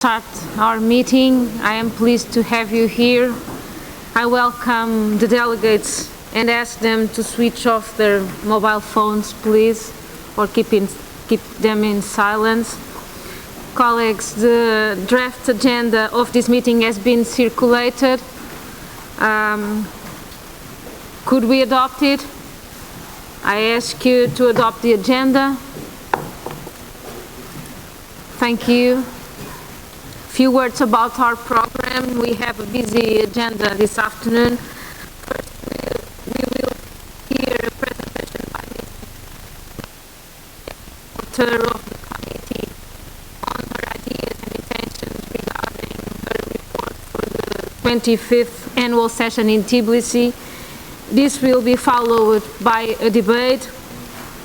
Start our meeting. I am pleased to have you here. I welcome the delegates and ask them to switch off their mobile phones, please, or keep them in silence. Colleagues, the draft agenda of this meeting has been circulated. Could we adopt it? I ask you to adopt the agenda. Thank you. Few words about our program. We have a busy agenda this afternoon. First, we will hear a presentation by the author of the committee on her ideas and intentions regarding her report for the 25th annual session in Tbilisi. This will be followed by a debate.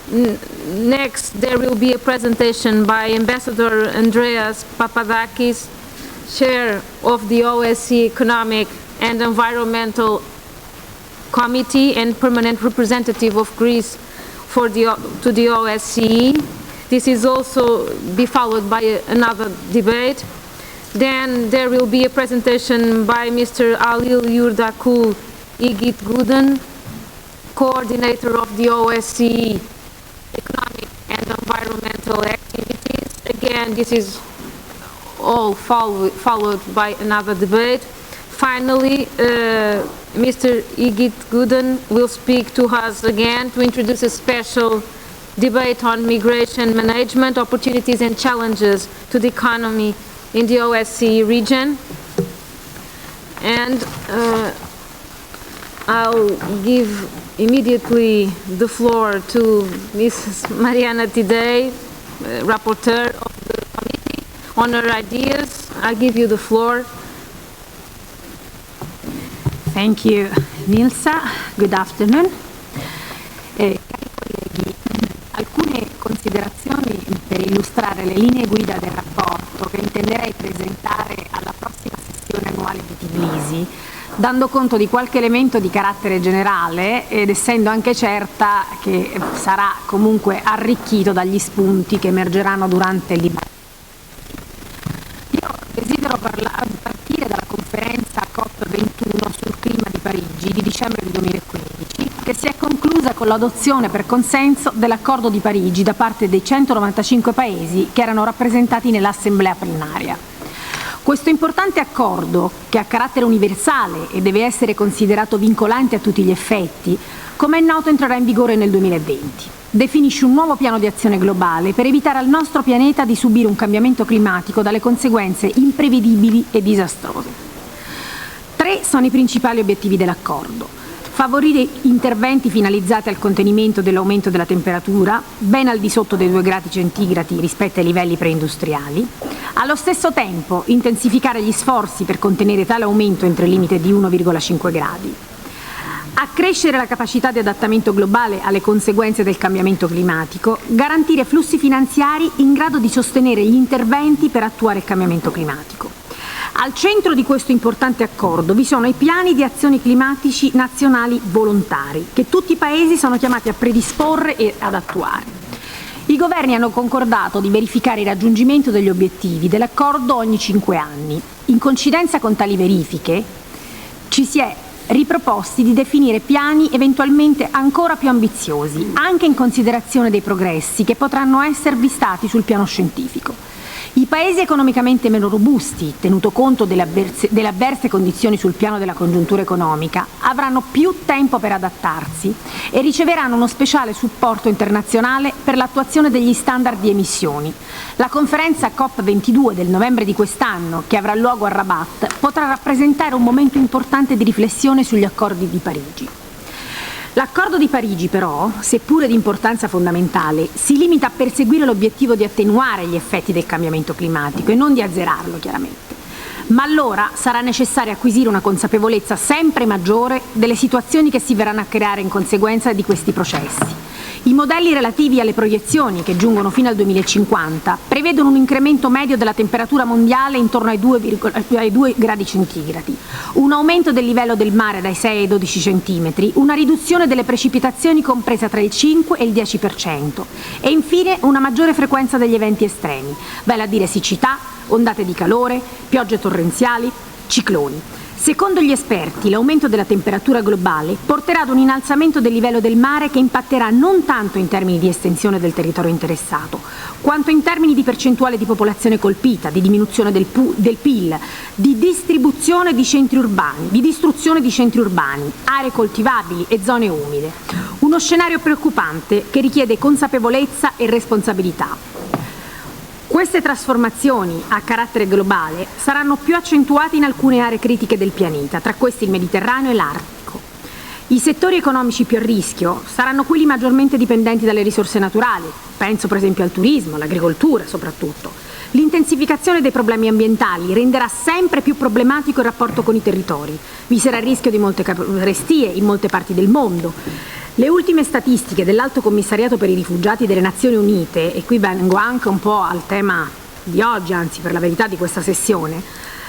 Next, there will be a presentation by Ambassador Andreas Papadakis, Chair of the OSCE Economic and Environmental Committee and Permanent Representative of Greece to the OSCE. This is also be followed by another debate. Then there will be a presentation by Mr. Alil Yurdakul Igit Guden, Coordinator of the OSCE Economic and Environmental Activities. Again, this is all followed by another debate. Finally, Mr. Igit Guden will speak to us again to introduce a special debate on migration management, opportunities and challenges to the economy in the OSCE region. And I'll give immediately the floor to Mrs. Mariana Tidei, rapporteur of the committee, on her ideas. I'll give you the floor. Thank you, Nilsa. Good afternoon. Cari colleghi, alcune considerazioni per illustrare le linee guida del rapporto che intenderei presentare alla prossima sessione annuale di Tbilisi, dando conto di qualche elemento di carattere generale ed essendo anche certa che sarà comunque arricchito dagli spunti che emergeranno durante il dibattito. Io desidero partire dalla conferenza COP21 sul clima di Parigi di dicembre del 2015, che si è conclusa con l'adozione per consenso dell'accordo di Parigi da parte dei 195 paesi che erano rappresentati nell'assemblea plenaria. Questo importante accordo, che ha carattere universale e deve essere considerato vincolante a tutti gli effetti, come è noto entrerà in vigore nel 2020. Definisce un nuovo piano di azione globale per evitare al nostro pianeta di subire un cambiamento climatico dalle conseguenze imprevedibili e disastrose. 3 sono i principali obiettivi dell'accordo: favorire interventi finalizzati al contenimento dell'aumento della temperatura, ben al di sotto dei 2 gradi centigradi rispetto ai livelli preindustriali. Allo stesso tempo, intensificare gli sforzi per contenere tale aumento entro il limite di 1,5 gradi. Accrescere la capacità di adattamento globale alle conseguenze del cambiamento climatico, garantire flussi finanziari in grado di sostenere gli interventi per attuare il cambiamento climatico. Al centro di questo importante accordo vi sono i piani di azioni climatici nazionali volontari, che tutti i Paesi sono chiamati a predisporre e ad attuare. I governi hanno concordato di verificare il raggiungimento degli obiettivi dell'accordo ogni 5 anni. In coincidenza con tali verifiche, ci si è riproposti di definire piani eventualmente ancora più ambiziosi, anche in considerazione dei progressi che potranno essere avvistati sul piano scientifico. I Paesi economicamente meno robusti, tenuto conto delle avverse condizioni sul piano della congiuntura economica, avranno più tempo per adattarsi e riceveranno uno speciale supporto internazionale per l'attuazione degli standard di emissioni. La conferenza COP22 del novembre di quest'anno, che avrà luogo a Rabat, potrà rappresentare un momento importante di riflessione sugli accordi di Parigi. L'accordo di Parigi però, seppure di importanza fondamentale, si limita a perseguire l'obiettivo di attenuare gli effetti del cambiamento climatico e non di azzerarlo, chiaramente. Ma allora sarà necessario acquisire una consapevolezza sempre maggiore delle situazioni che si verranno a creare in conseguenza di questi processi. I modelli relativi alle proiezioni, che giungono fino al 2050, prevedono un incremento medio della temperatura mondiale intorno ai 2 gradi centigradi, un aumento del livello del mare dai 6 ai 12 centimetri, una riduzione delle precipitazioni compresa tra il 5 e il 10% e infine una maggiore frequenza degli eventi estremi, vale a dire siccità, ondate di calore, piogge torrenziali, cicloni. Secondo gli esperti, l'aumento della temperatura globale porterà ad un innalzamento del livello del mare che impatterà non tanto in termini di estensione del territorio interessato, quanto in termini di percentuale di popolazione colpita, di diminuzione del PIL, di distruzione di centri urbani, aree coltivabili e zone umide. Uno scenario preoccupante che richiede consapevolezza e responsabilità. Queste trasformazioni a carattere globale saranno più accentuate in alcune aree critiche del pianeta, tra questi il Mediterraneo e l'Artico. I settori economici più a rischio saranno quelli maggiormente dipendenti dalle risorse naturali, penso per esempio al turismo, all'agricoltura soprattutto. L'intensificazione dei problemi ambientali renderà sempre più problematico il rapporto con i territori. Vi sarà il rischio di molte carestie in molte parti del mondo. Le ultime statistiche dell'Alto Commissariato per i Rifugiati delle Nazioni Unite, e qui vengo anche un po' al tema di oggi, anzi per la verità di questa sessione,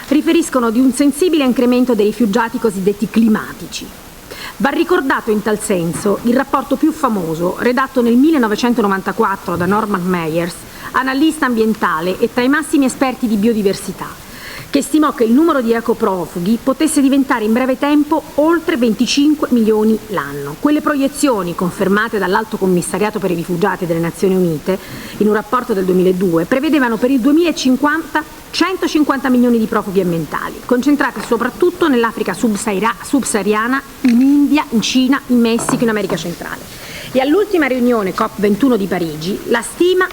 riferiscono di un sensibile incremento dei rifugiati cosiddetti climatici. Va ricordato in tal senso il rapporto più famoso, redatto nel 1994 da Norman Meyers, analista ambientale e tra i massimi esperti di biodiversità, che stimò che il numero di ecoprofughi potesse diventare in breve tempo oltre 25 milioni l'anno. Quelle proiezioni, confermate dall'Alto Commissariato per i Rifugiati delle Nazioni Unite in un rapporto del 2002, prevedevano per il 2050 150 milioni di profughi ambientali, concentrati soprattutto nell'Africa subsahariana, in India, in Cina, in Messico, in America centrale. E all'ultima riunione COP21 di Parigi la stima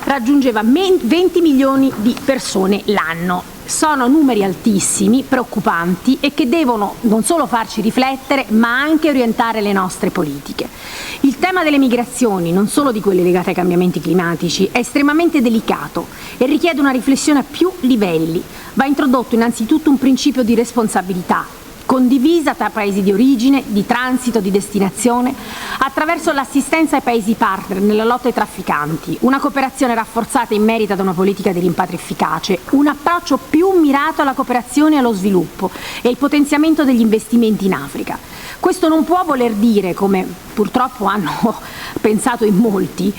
raggiungeva 20 milioni di persone l'anno. Sono numeri altissimi, preoccupanti e che devono non solo farci riflettere ma anche orientare le nostre politiche. Il tema delle migrazioni, non solo di quelle legate ai cambiamenti climatici, è estremamente delicato e richiede una riflessione a più livelli. Va introdotto innanzitutto un principio di responsabilità condivisa tra paesi di origine, di transito, di destinazione, attraverso l'assistenza ai paesi partner nella lotta ai trafficanti, una cooperazione rafforzata in merito ad una politica di rimpatrio efficace, un approccio più mirato alla cooperazione e allo sviluppo e il potenziamento degli investimenti in Africa. Questo non può voler dire, come purtroppo hanno pensato in molti,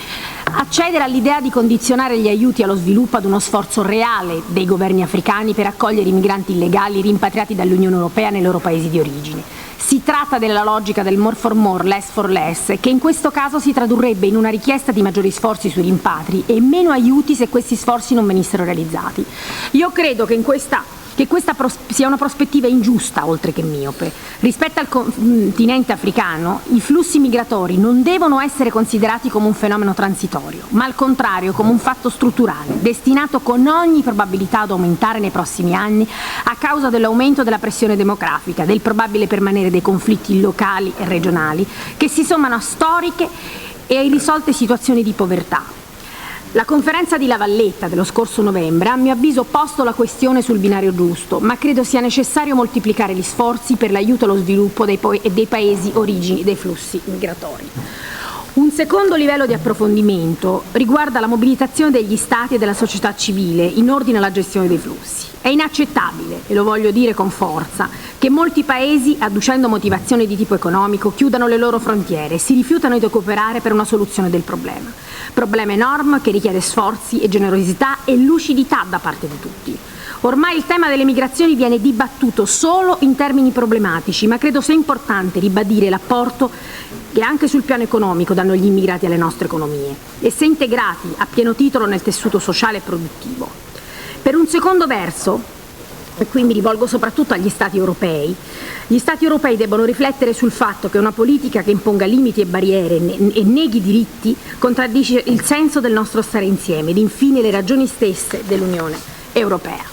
accedere all'idea di condizionare gli aiuti allo sviluppo ad uno sforzo reale dei governi africani per accogliere i migranti illegali rimpatriati dall'Unione Europea nei loro paesi di origine. Si tratta della logica del more for more, less for less, che in questo caso si tradurrebbe in una richiesta di maggiori sforzi sui rimpatri e meno aiuti se questi sforzi non venissero realizzati. Io credo che questa sia una prospettiva ingiusta oltre che miope. Rispetto al continente africano, i flussi migratori non devono essere considerati come un fenomeno transitorio, ma al contrario come un fatto strutturale, destinato con ogni probabilità ad aumentare nei prossimi anni a causa dell'aumento della pressione demografica, del probabile permanere dei conflitti locali e regionali, che si sommano a storiche e a irrisolte situazioni di povertà. La conferenza di La Valletta dello scorso novembre ha, a mio avviso, posto la questione sul binario giusto, ma credo sia necessario moltiplicare gli sforzi per l'aiuto allo sviluppo dei paesi origini dei flussi migratori. Un secondo livello di approfondimento riguarda la mobilitazione degli Stati e della società civile in ordine alla gestione dei flussi. È inaccettabile, e lo voglio dire con forza, che molti paesi, adducendo motivazioni di tipo economico, chiudano le loro frontiere e si rifiutano di cooperare per una soluzione del problema. Problema enorme che richiede sforzi e generosità e lucidità da parte di tutti. Ormai il tema delle migrazioni viene dibattuto solo in termini problematici, ma credo sia importante ribadire l'apporto che anche sul piano economico danno gli immigrati alle nostre economie e se integrati a pieno titolo nel tessuto sociale e produttivo. Per un secondo verso, e qui mi rivolgo soprattutto agli Stati europei, gli Stati europei debbono riflettere sul fatto che una politica che imponga limiti e barriere e neghi diritti contraddice il senso del nostro stare insieme ed infine le ragioni stesse dell'Unione Europea.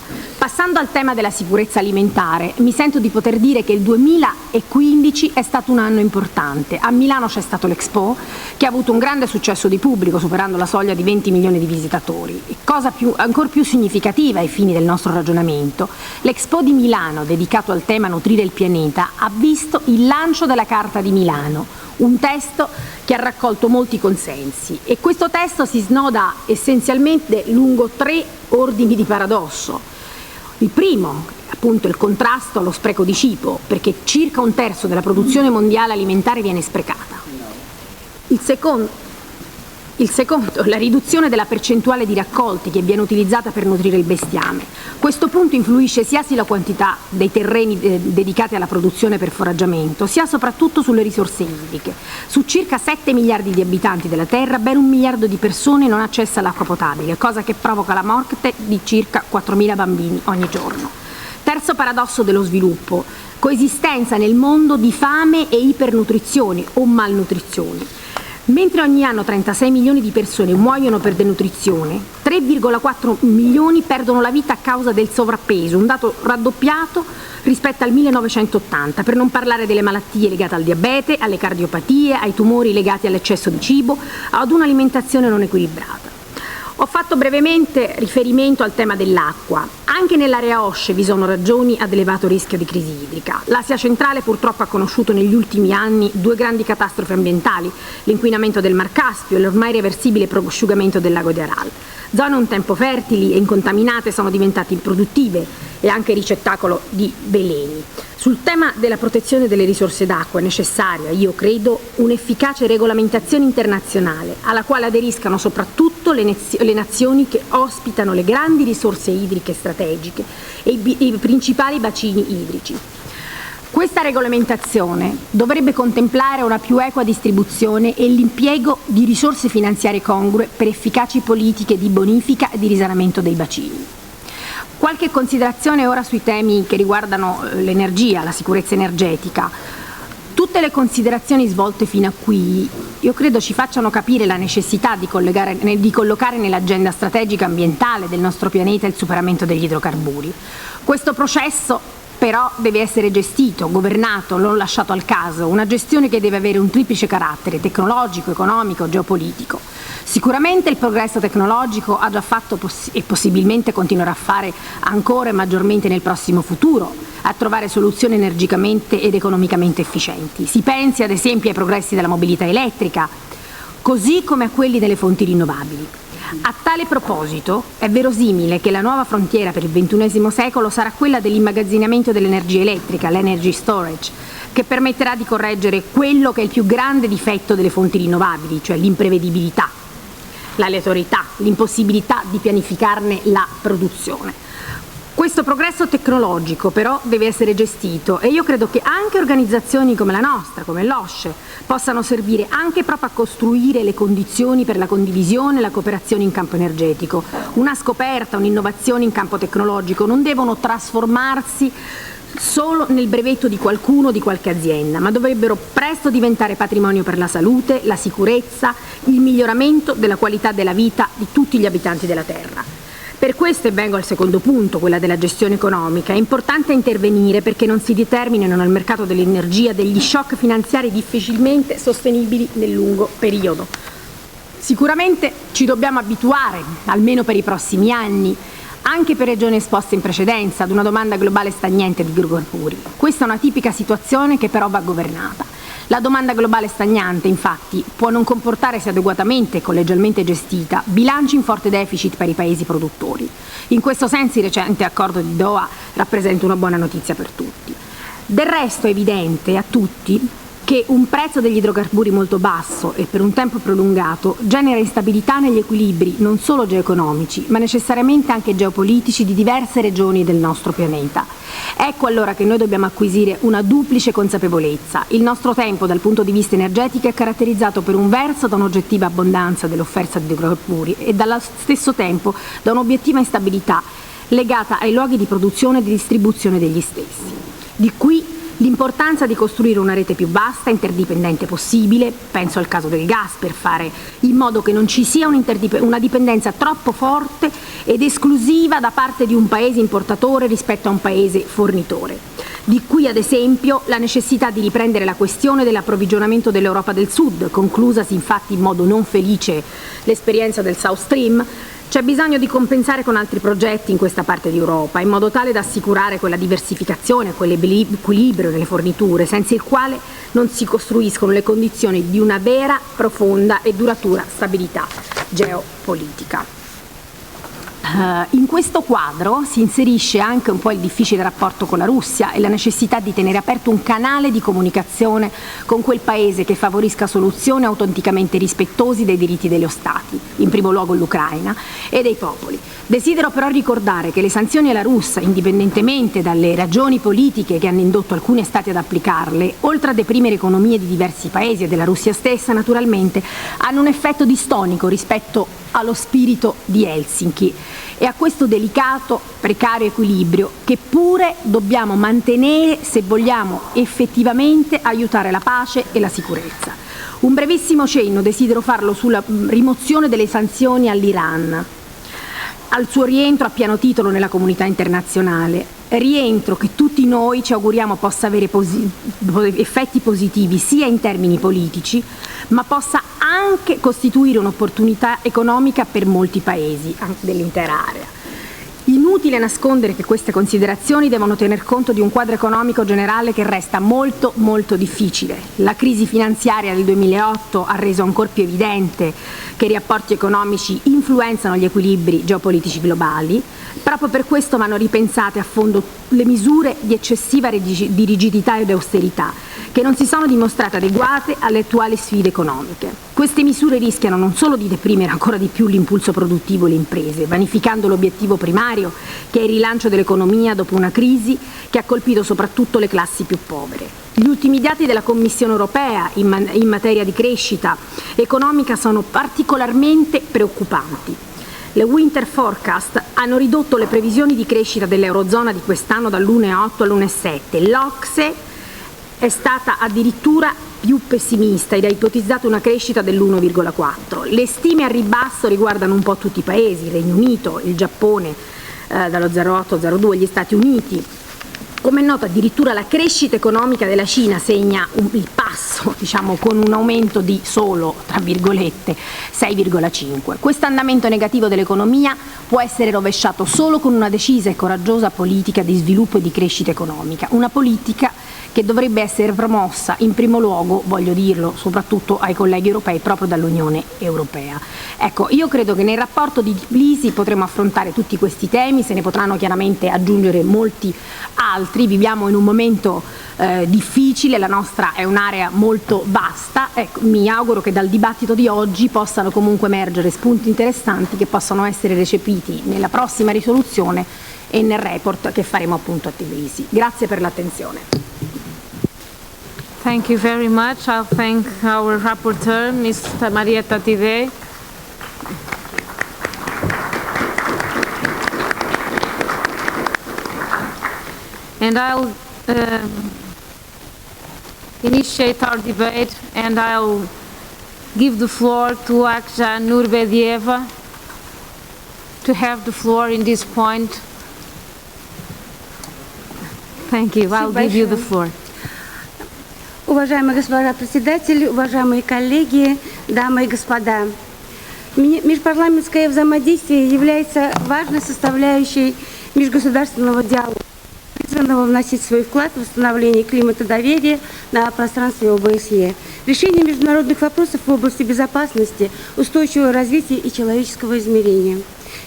Passando al tema della sicurezza alimentare, mi sento di poter dire che il 2015 è stato un anno importante. A Milano c'è stato l'Expo, che ha avuto un grande successo di pubblico, superando la soglia di 20 milioni di visitatori. E cosa ancor più significativa ai fini del nostro ragionamento, l'Expo di Milano, dedicato al tema Nutrire il pianeta, ha visto il lancio della Carta di Milano, un testo che ha raccolto molti consensi. E questo testo si snoda essenzialmente lungo 3 ordini di paradosso. Il primo, appunto, il contrasto allo spreco di cibo, perché circa 1/3 della produzione mondiale alimentare viene sprecata. Il secondo, la riduzione della percentuale di raccolti che viene utilizzata per nutrire il bestiame. Questo punto influisce sia sulla quantità dei terreni dedicati alla produzione per foraggiamento, sia soprattutto sulle risorse idriche. Su circa 7 miliardi di abitanti della Terra, ben 1 miliardo di persone non ha accesso all'acqua potabile, cosa che provoca la morte di circa 4.000 bambini ogni giorno. Terzo paradosso dello sviluppo: coesistenza nel mondo di fame e ipernutrizione o malnutrizione. Mentre ogni anno 36 milioni di persone muoiono per denutrizione, 3,4 milioni perdono la vita a causa del sovrappeso, un dato raddoppiato rispetto al 1980, per non parlare delle malattie legate al diabete, alle cardiopatie, ai tumori legati all'eccesso di cibo, ad un'alimentazione non equilibrata. Ho fatto brevemente riferimento al tema dell'acqua. Anche nell'area OSCE vi sono ragioni ad elevato rischio di crisi idrica. L'Asia centrale purtroppo ha conosciuto negli ultimi anni 2 grandi catastrofi ambientali, l'inquinamento del Mar Caspio e l'ormai reversibile prosciugamento del lago di Aral. Zone un tempo fertili e incontaminate sono diventate improduttive e anche ricettacolo di veleni. Sul tema della protezione delle risorse d'acqua è necessaria, io credo, un'efficace regolamentazione internazionale alla quale aderiscano soprattutto le nazioni che ospitano le grandi risorse idriche strategiche e i principali bacini idrici. Questa regolamentazione dovrebbe contemplare una più equa distribuzione e l'impiego di risorse finanziarie congrue per efficaci politiche di bonifica e di risanamento dei bacini. Qualche considerazione ora sui temi che riguardano l'energia, la sicurezza energetica. Tutte le considerazioni svolte fino a qui, io credo ci facciano capire la necessità di collocare nell'agenda strategica ambientale del nostro pianeta il superamento degli idrocarburi. Questo processo però deve essere gestito, governato, non lasciato al caso, una gestione che deve avere un triplice carattere: tecnologico, economico, geopolitico. Sicuramente il progresso tecnologico ha già fatto e possibilmente continuerà a fare ancora e maggiormente nel prossimo futuro a trovare soluzioni energicamente ed economicamente efficienti. Si pensi ad esempio ai progressi della mobilità elettrica, così come a quelli delle fonti rinnovabili. A tale proposito è verosimile che la nuova frontiera per il XXI secolo sarà quella dell'immagazzinamento dell'energia elettrica, l'energy storage, che permetterà di correggere quello che è il più grande difetto delle fonti rinnovabili, cioè l'imprevedibilità, l'aleatorietà, l'impossibilità di pianificarne la produzione. Questo progresso tecnologico però deve essere gestito e io credo che anche organizzazioni come la nostra, come l'OSCE, possano servire anche proprio a costruire le condizioni per la condivisione e la cooperazione in campo energetico. Una scoperta, un'innovazione in campo tecnologico non devono trasformarsi solo nel brevetto di qualcuno o di qualche azienda, ma dovrebbero presto diventare patrimonio per la salute, la sicurezza, il miglioramento della qualità della vita di tutti gli abitanti della Terra. Per questo, e vengo al secondo punto, quella della gestione economica, è importante intervenire perché non si determinino nel mercato dell'energia degli shock finanziari difficilmente sostenibili nel lungo periodo. Sicuramente ci dobbiamo abituare, almeno per i prossimi anni, anche per regioni esposte in precedenza, ad una domanda globale stagnante di idrocarburi. Questa è una tipica situazione che però va governata. La domanda globale stagnante, infatti, può non comportare, se adeguatamente e collegialmente gestita, bilanci in forte deficit per i paesi produttori. In questo senso il recente accordo di Doha rappresenta una buona notizia per tutti. Del resto è evidente a tutti che un prezzo degli idrocarburi molto basso e per un tempo prolungato genera instabilità negli equilibri non solo geoeconomici, ma necessariamente anche geopolitici di diverse regioni del nostro pianeta. Ecco allora che noi dobbiamo acquisire una duplice consapevolezza. Il nostro tempo dal punto di vista energetico è caratterizzato per un verso da un'oggettiva abbondanza dell'offerta di idrocarburi e dallo stesso tempo da un'obiettiva instabilità legata ai luoghi di produzione e di distribuzione degli stessi. Di qui l'importanza di costruire una rete più vasta, interdipendente possibile, penso al caso del gas, per fare in modo che non ci sia una dipendenza troppo forte ed esclusiva da parte di un paese importatore rispetto a un paese fornitore. Di qui ad esempio la necessità di riprendere la questione dell'approvvigionamento dell'Europa del Sud, conclusasi infatti in modo non felice l'esperienza del South Stream. C'è bisogno di compensare con altri progetti in questa parte di Europa, in modo tale da assicurare quella diversificazione, quell'equilibrio nelle forniture, senza il quale non si costruiscono le condizioni di una vera, profonda e duratura stabilità geopolitica. In questo quadro si inserisce anche un po' il difficile rapporto con la Russia e la necessità di tenere aperto un canale di comunicazione con quel paese che favorisca soluzioni autenticamente rispettosi dei diritti dello Stati, in primo luogo l'Ucraina, e dei popoli. Desidero però ricordare che le sanzioni alla Russia, indipendentemente dalle ragioni politiche che hanno indotto alcuni Stati ad applicarle, oltre a deprimere economie di diversi paesi e della Russia stessa, naturalmente, hanno un effetto distonico rispetto allo spirito di Helsinki e a questo delicato, precario equilibrio che pure dobbiamo mantenere se vogliamo effettivamente aiutare la pace e la sicurezza. Un brevissimo cenno desidero farlo sulla rimozione delle sanzioni all'Iran, al suo rientro a pieno titolo nella comunità internazionale, rientro che tutti noi ci auguriamo possa avere effetti positivi sia in termini politici, ma possa anche costituire un'opportunità economica per molti paesi, anche dell'intera area. Inutile nascondere che queste considerazioni devono tener conto di un quadro economico generale che resta molto molto difficile. La crisi finanziaria del 2008 ha reso ancor più evidente che i rapporti economici influenzano gli equilibri geopolitici globali. Proprio per questo vanno ripensate a fondo le misure di eccessiva di rigidità ed austerità, che non si sono dimostrate adeguate alle attuali sfide economiche. Queste misure rischiano non solo di deprimere ancora di più l'impulso produttivo e le imprese, vanificando l'obiettivo primario, che è il rilancio dell'economia dopo una crisi che ha colpito soprattutto le classi più povere. Gli ultimi dati della Commissione europea in materia di crescita economica sono particolarmente preoccupanti. Le winter forecast hanno ridotto le previsioni di crescita dell'Eurozona di quest'anno dall'1,8 all'1,7. L'OSCE è stata addirittura più pessimista ed ha ipotizzato una crescita dell'1,4. Le stime a ribasso riguardano un po' tutti i paesi, il Regno Unito, il Giappone dallo 0,8 al 0,2, gli Stati Uniti. Come è noto, addirittura la crescita economica della Cina segna il passo, con un aumento di solo, tra virgolette, 6,5. Questo andamento negativo dell'economia può essere rovesciato solo con una decisa e coraggiosa politica di sviluppo e di crescita economica, una politica che dovrebbe essere promossa in primo luogo, voglio dirlo, soprattutto ai colleghi europei, proprio dall'Unione Europea. Ecco, io credo che nel rapporto di Tbilisi potremo affrontare tutti questi temi, se ne potranno chiaramente aggiungere molti altri. Viviamo in un momento difficile, la nostra è un'area molto vasta, ecco, mi auguro che dal dibattito di oggi possano comunque emergere spunti interessanti che possano essere recepiti nella prossima risoluzione e nel report che faremo appunto a Tbilisi. Grazie per l'attenzione. Thank you very much. I'll thank our rapporteur, Ms. Marietta Tive. And I'll initiate our debate, and I'll give the floor to Aksha Nurbedieva to have the floor in this point. Thank you. I'll give you the floor. Уважаемый госпожа председатель, уважаемые коллеги, дамы и господа, межпарламентское взаимодействие является важной составляющей межгосударственного диалога, призванного вносить свой вклад в восстановление климата доверия на пространстве ОБСЕ, решение международных вопросов в области безопасности, устойчивого развития и человеческого измерения.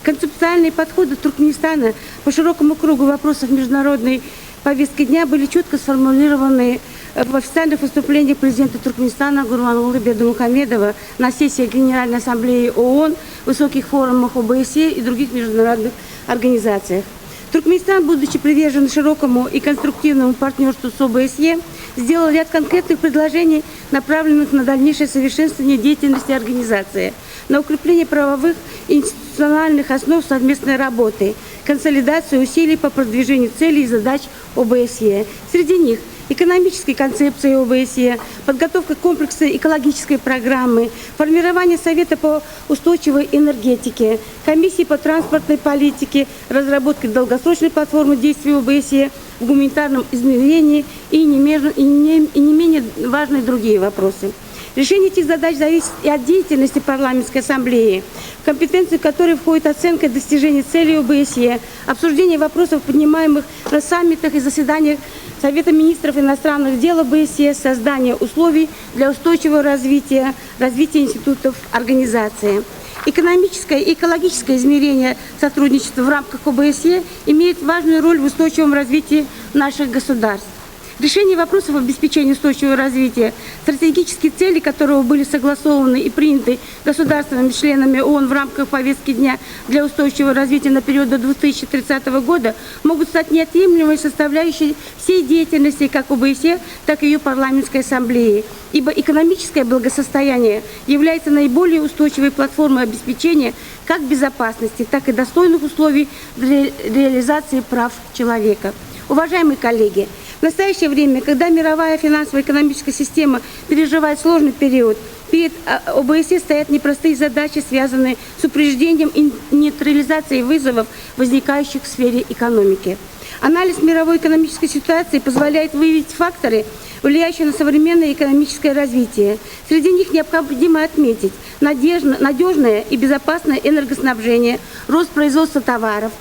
Концептуальные подходы Туркменистана по широкому кругу вопросов международной повестки дня были четко сформулированы в официальных выступлениях президента Туркменистана Гурбангулы Бердымухамедова на сессиях Генеральной Ассамблеи ООН, высоких форумах ОБСЕ и других международных организациях. Туркменистан, будучи привержен широкому и конструктивному партнерству с ОБСЕ, сделал ряд конкретных предложений, направленных на дальнейшее совершенствование деятельности организации, на укрепление правовых и институциональных основ совместной работы, консолидацию усилий по продвижению целей и задач ОБСЕ. Среди них экономической концепции ОБСЕ, подготовка комплексной экологической программы, формирование Совета по устойчивой энергетике, комиссии по транспортной политике, разработка долгосрочной платформы действий ОБСЕ в гуманитарном измерении и не менее важные другие вопросы. Решение этих задач зависит и от деятельности парламентской ассамблеи, в компетенцию которой входит оценка достижений целей ОБСЕ, обсуждение вопросов, поднимаемых на саммитах и заседаниях Совета министров иностранных дел ОБСЕ, создание условий для устойчивого развития институтов организации. Экономическое и экологическое измерение сотрудничества в рамках ОБСЕ имеет важную роль в устойчивом развитии наших государств. Решение вопросов обеспечения устойчивого развития, стратегические цели которого были согласованы и приняты государственными членами ООН в рамках повестки дня для устойчивого развития на период до 2030 года, могут стать неотъемлемой составляющей всей деятельности как ОБСЕ, так и ее парламентской ассамблеи, ибо экономическое благосостояние является наиболее устойчивой платформой обеспечения как безопасности, так и достойных условий для реализации прав человека. Уважаемые коллеги, в настоящее время, когда мировая финансово-экономическая система переживает сложный период, перед ОБСЕ стоят непростые задачи, связанные с упреждением и нейтрализацией вызовов, возникающих в сфере экономики. Анализ мировой экономической ситуации позволяет выявить факторы, влияющие на современное экономическое развитие. Среди них необходимо отметить надежное и безопасное энергоснабжение, рост производства товаров,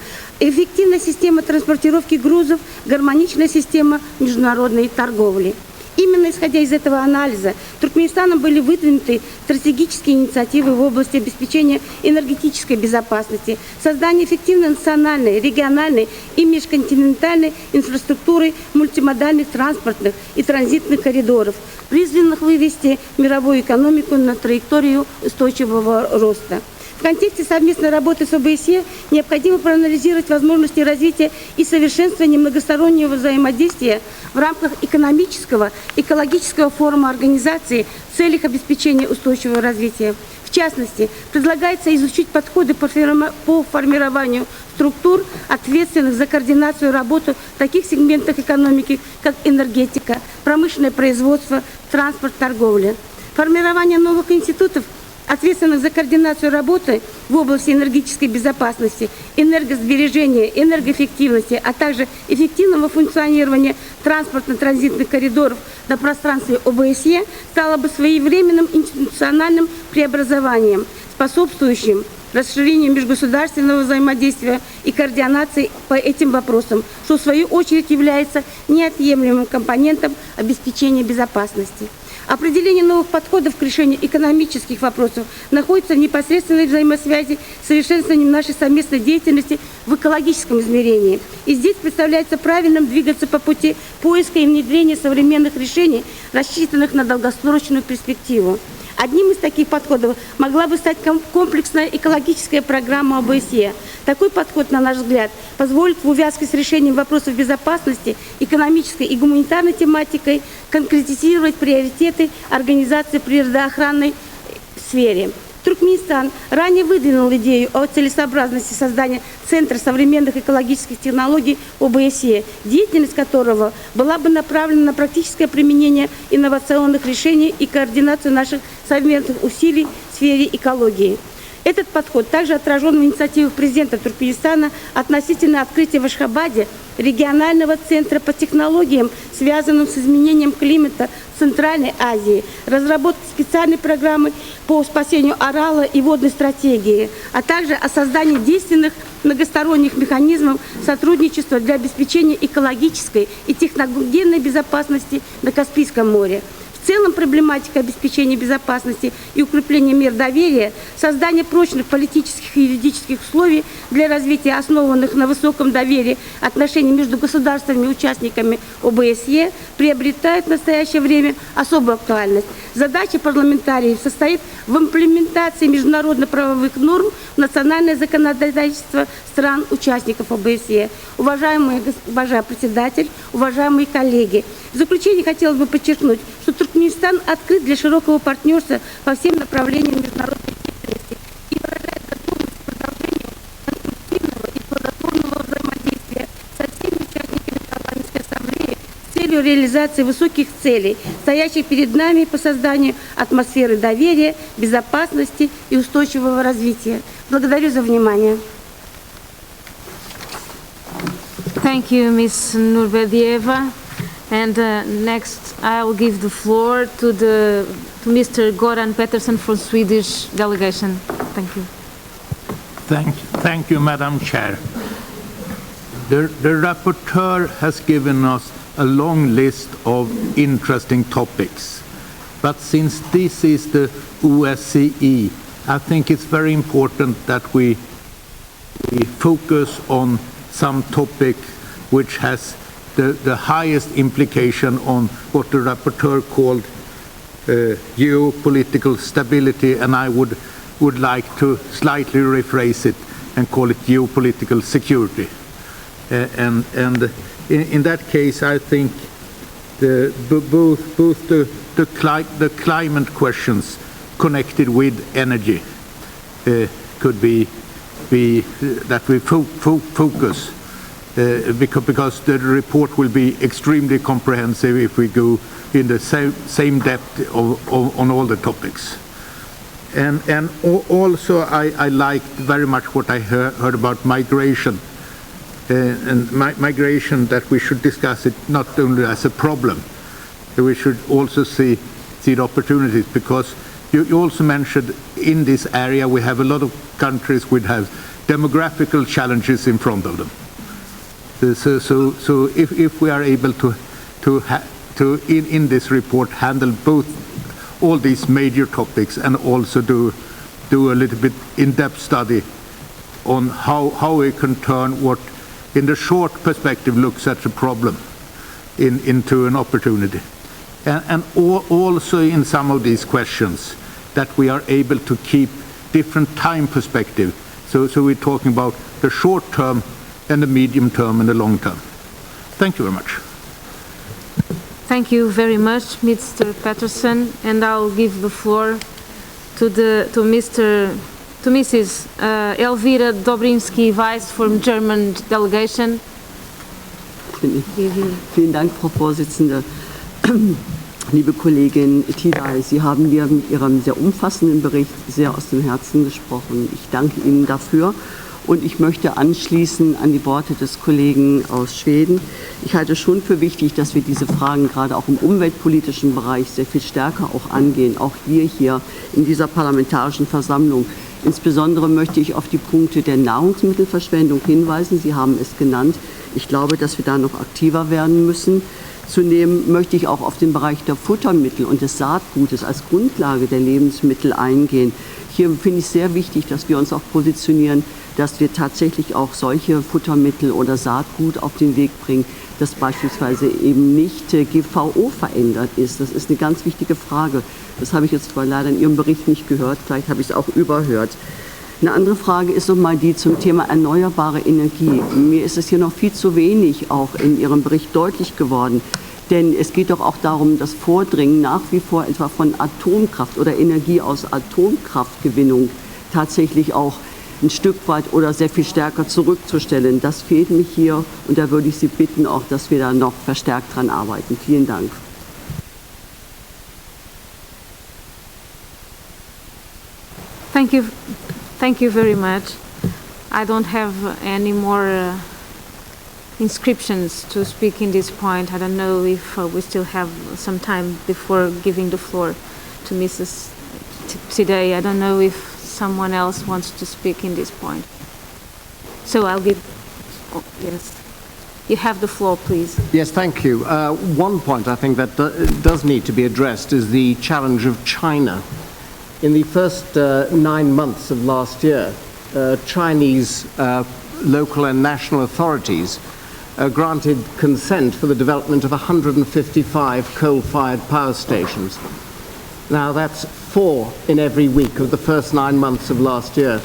эффективная система транспортировки грузов, гармоничная система международной торговли. Именно исходя из этого анализа Туркменистаном были выдвинуты стратегические инициативы в области обеспечения энергетической безопасности, создания эффективной национальной, региональной и межконтинентальной инфраструктуры мультимодальных транспортных и транзитных коридоров, призванных вывести мировую экономику на траекторию устойчивого роста. В контексте совместной работы с ОБСЕ необходимо проанализировать возможности развития и совершенствования многостороннего взаимодействия в рамках экономического, экологического форума организации в целях обеспечения устойчивого развития. В частности, предлагается изучить подходы по формированию структур, ответственных за координацию работы в таких сегментах экономики, как энергетика, промышленное производство, транспорт, торговля. Формирование новых институтов, ответственных за координацию работы в области энергетической безопасности, энергосбережения, энергоэффективности, а также эффективного функционирования транспортно-транзитных коридоров на пространстве ОБСЕ стало бы своевременным институциональным преобразованием, способствующим расширению межгосударственного взаимодействия и координации по этим вопросам, что в свою очередь является неотъемлемым компонентом обеспечения безопасности. Определение новых подходов к решению экономических вопросов находится в непосредственной взаимосвязи с совершенствованием нашей совместной деятельности в экологическом измерении. И здесь представляется правильным двигаться по пути поиска и внедрения современных решений, рассчитанных на долгосрочную перспективу. Одним из таких подходов могла бы стать комплексная экологическая программа ОБСЕ. Такой подход, на наш взгляд, позволит в увязке с решением вопросов безопасности, экономической и гуманитарной тематикой конкретизировать приоритеты организации природоохранной сфере. Туркменистан ранее выдвинул идею о целесообразности создания Центра современных экологических технологий ОБСЕ, деятельность которого была бы направлена на практическое применение инновационных решений и координацию наших совместных усилий в сфере экологии. Этот подход также отражен в инициативах президента Туркменистана относительно открытия в Ашхабаде регионального центра по технологиям, связанным с изменением климата в Центральной Азии, разработки специальной программы по спасению орала и водной стратегии, а также о создании действенных многосторонних механизмов сотрудничества для обеспечения экологической и техногенной безопасности на Каспийском море. В целом проблематика обеспечения безопасности и укрепления мер доверия, создание прочных политических и юридических условий для развития основанных на высоком доверии отношений между государствами и участниками ОБСЕ приобретает в настоящее время особую актуальность. Задача парламентариев состоит в имплементации международно-правовых норм в национальное законодательство стран-участников ОБСЕ. Уважаемый председатель, уважаемые коллеги, в заключение хотелось бы подчеркнуть, что Туркменистан открыт для широкого партнерства по всем направлениям международной деятельности и выражает готовность к продолжению конструктивного и плодотворного взаимодействия со всеми участниками парламентской ассамблеи с целью реализации высоких целей, стоящих перед нами по созданию атмосферы доверия, безопасности и устойчивого развития. Благодарю за внимание. Thank you, Ms. Nurbedieva. And next, I will give the floor to Mr. Goran Pettersson from Swedish delegation. Thank you. Thank you, Madam Chair. The rapporteur has given us a long list of interesting topics. But since this is the OSCE, I think it's very important that we focus on some topic which has the highest implication on what the rapporteur called geopolitical stability, and I would like to slightly rephrase it and call it geopolitical security. And in that case, I think both the climate questions connected with energy could be that we focus. Because the report will be extremely comprehensive if we go in the same depth on all the topics. And also I liked very much what I heard about migration, and migration, that we should discuss it not only as a problem, we should also see the opportunities, because you also mentioned in this area we have a lot of countries which have demographical challenges in front of them. So if we are able to in this report handle both all these major topics and also do a little bit in-depth study on how we can turn what in the short perspective looks at a problem into an opportunity, and also in some of these questions that we are able to keep different time perspective. So we're talking about the short term and the medium term and the long term. Thank you very much. Thank you very much, Mr. Pettersson, and I'll give the floor to Mrs. Elvira Dobrinski-Weiss from German delegation. Vielen Dank, Frau Vorsitzende. Liebe Kollegin Tidai, Sie haben mir mit Ihrem sehr umfassenden Bericht sehr aus dem Herzen gesprochen. Ich danke Ihnen dafür. Und ich möchte anschließen an die Worte des Kollegen aus Schweden. Ich halte schon für wichtig, dass wir diese Fragen gerade auch im umweltpolitischen Bereich sehr viel stärker auch angehen, auch wir hier in dieser parlamentarischen Versammlung. Insbesondere möchte ich auf die Punkte der Nahrungsmittelverschwendung hinweisen. Sie haben es genannt. Ich glaube, dass wir da noch aktiver werden müssen. Zudem möchte ich auch auf den Bereich der Futtermittel und des Saatgutes als Grundlage der Lebensmittel eingehen. Hier finde ich sehr wichtig, dass wir uns auch positionieren, dass wir tatsächlich auch solche Futtermittel oder Saatgut auf den Weg bringen, das beispielsweise eben nicht GVO verändert ist. Das ist eine ganz wichtige Frage. Das habe ich jetzt zwar leider in Ihrem Bericht nicht gehört, vielleicht habe ich es auch überhört. Eine andere Frage ist nochmal die zum Thema erneuerbare Energie. Mir ist es hier noch viel zu wenig auch in Ihrem Bericht deutlich geworden. Denn es geht doch auch darum, das Vordringen nach wie vor etwa von Atomkraft oder Energie aus Atomkraftgewinnung tatsächlich auch ein Stück weit oder sehr viel stärker zurückzustellen. Das fehlt mir hier und da würde ich Sie bitten, auch, dass wir da noch verstärkt dran arbeiten. Vielen Dank. Thank you very much. I don't have any more inscriptions to speak in this point. I don't know if we still have some time before giving the floor to Mrs. Today. I don't know if someone else wants to speak in this point. So I'll give, yes. You have the floor, please. Yes, thank you. One point I think that does need to be addressed is the challenge of China. In the first 9 months of last year, Chinese local and national authorities granted consent for the development of 155 coal-fired power stations. Now that's 4 in every week of the first 9 months of last year.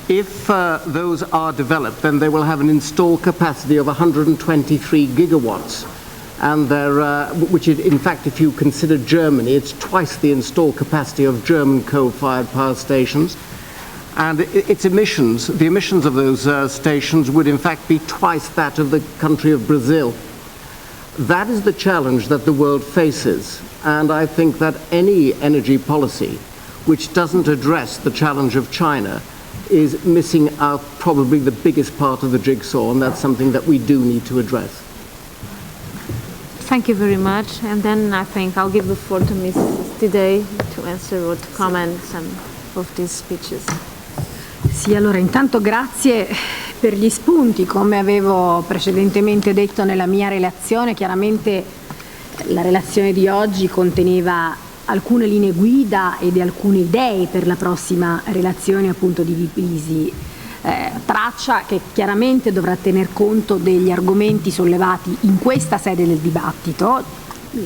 If those are developed, then they will have an installed capacity of 123 gigawatts. And which is, in fact, if you consider Germany, it's twice the installed capacity of German coal-fired power stations. And its emissions, the emissions of those stations would in fact be twice that of the country of Brazil. That is the challenge that the world faces, and I think that any energy policy which doesn't address the challenge of China is missing out probably the biggest part of the jigsaw, and that's something that we do need to address. Thank you very much. And then I think I'll give the floor to Mrs. Tidei to answer or to comment some of these speeches. Sì, allora intanto grazie per gli spunti. Come avevo precedentemente detto nella mia relazione, chiaramente la relazione di oggi conteneva alcune linee guida ed alcune idee per la prossima relazione appunto di Tbilisi, traccia che chiaramente dovrà tener conto degli argomenti sollevati in questa sede del dibattito.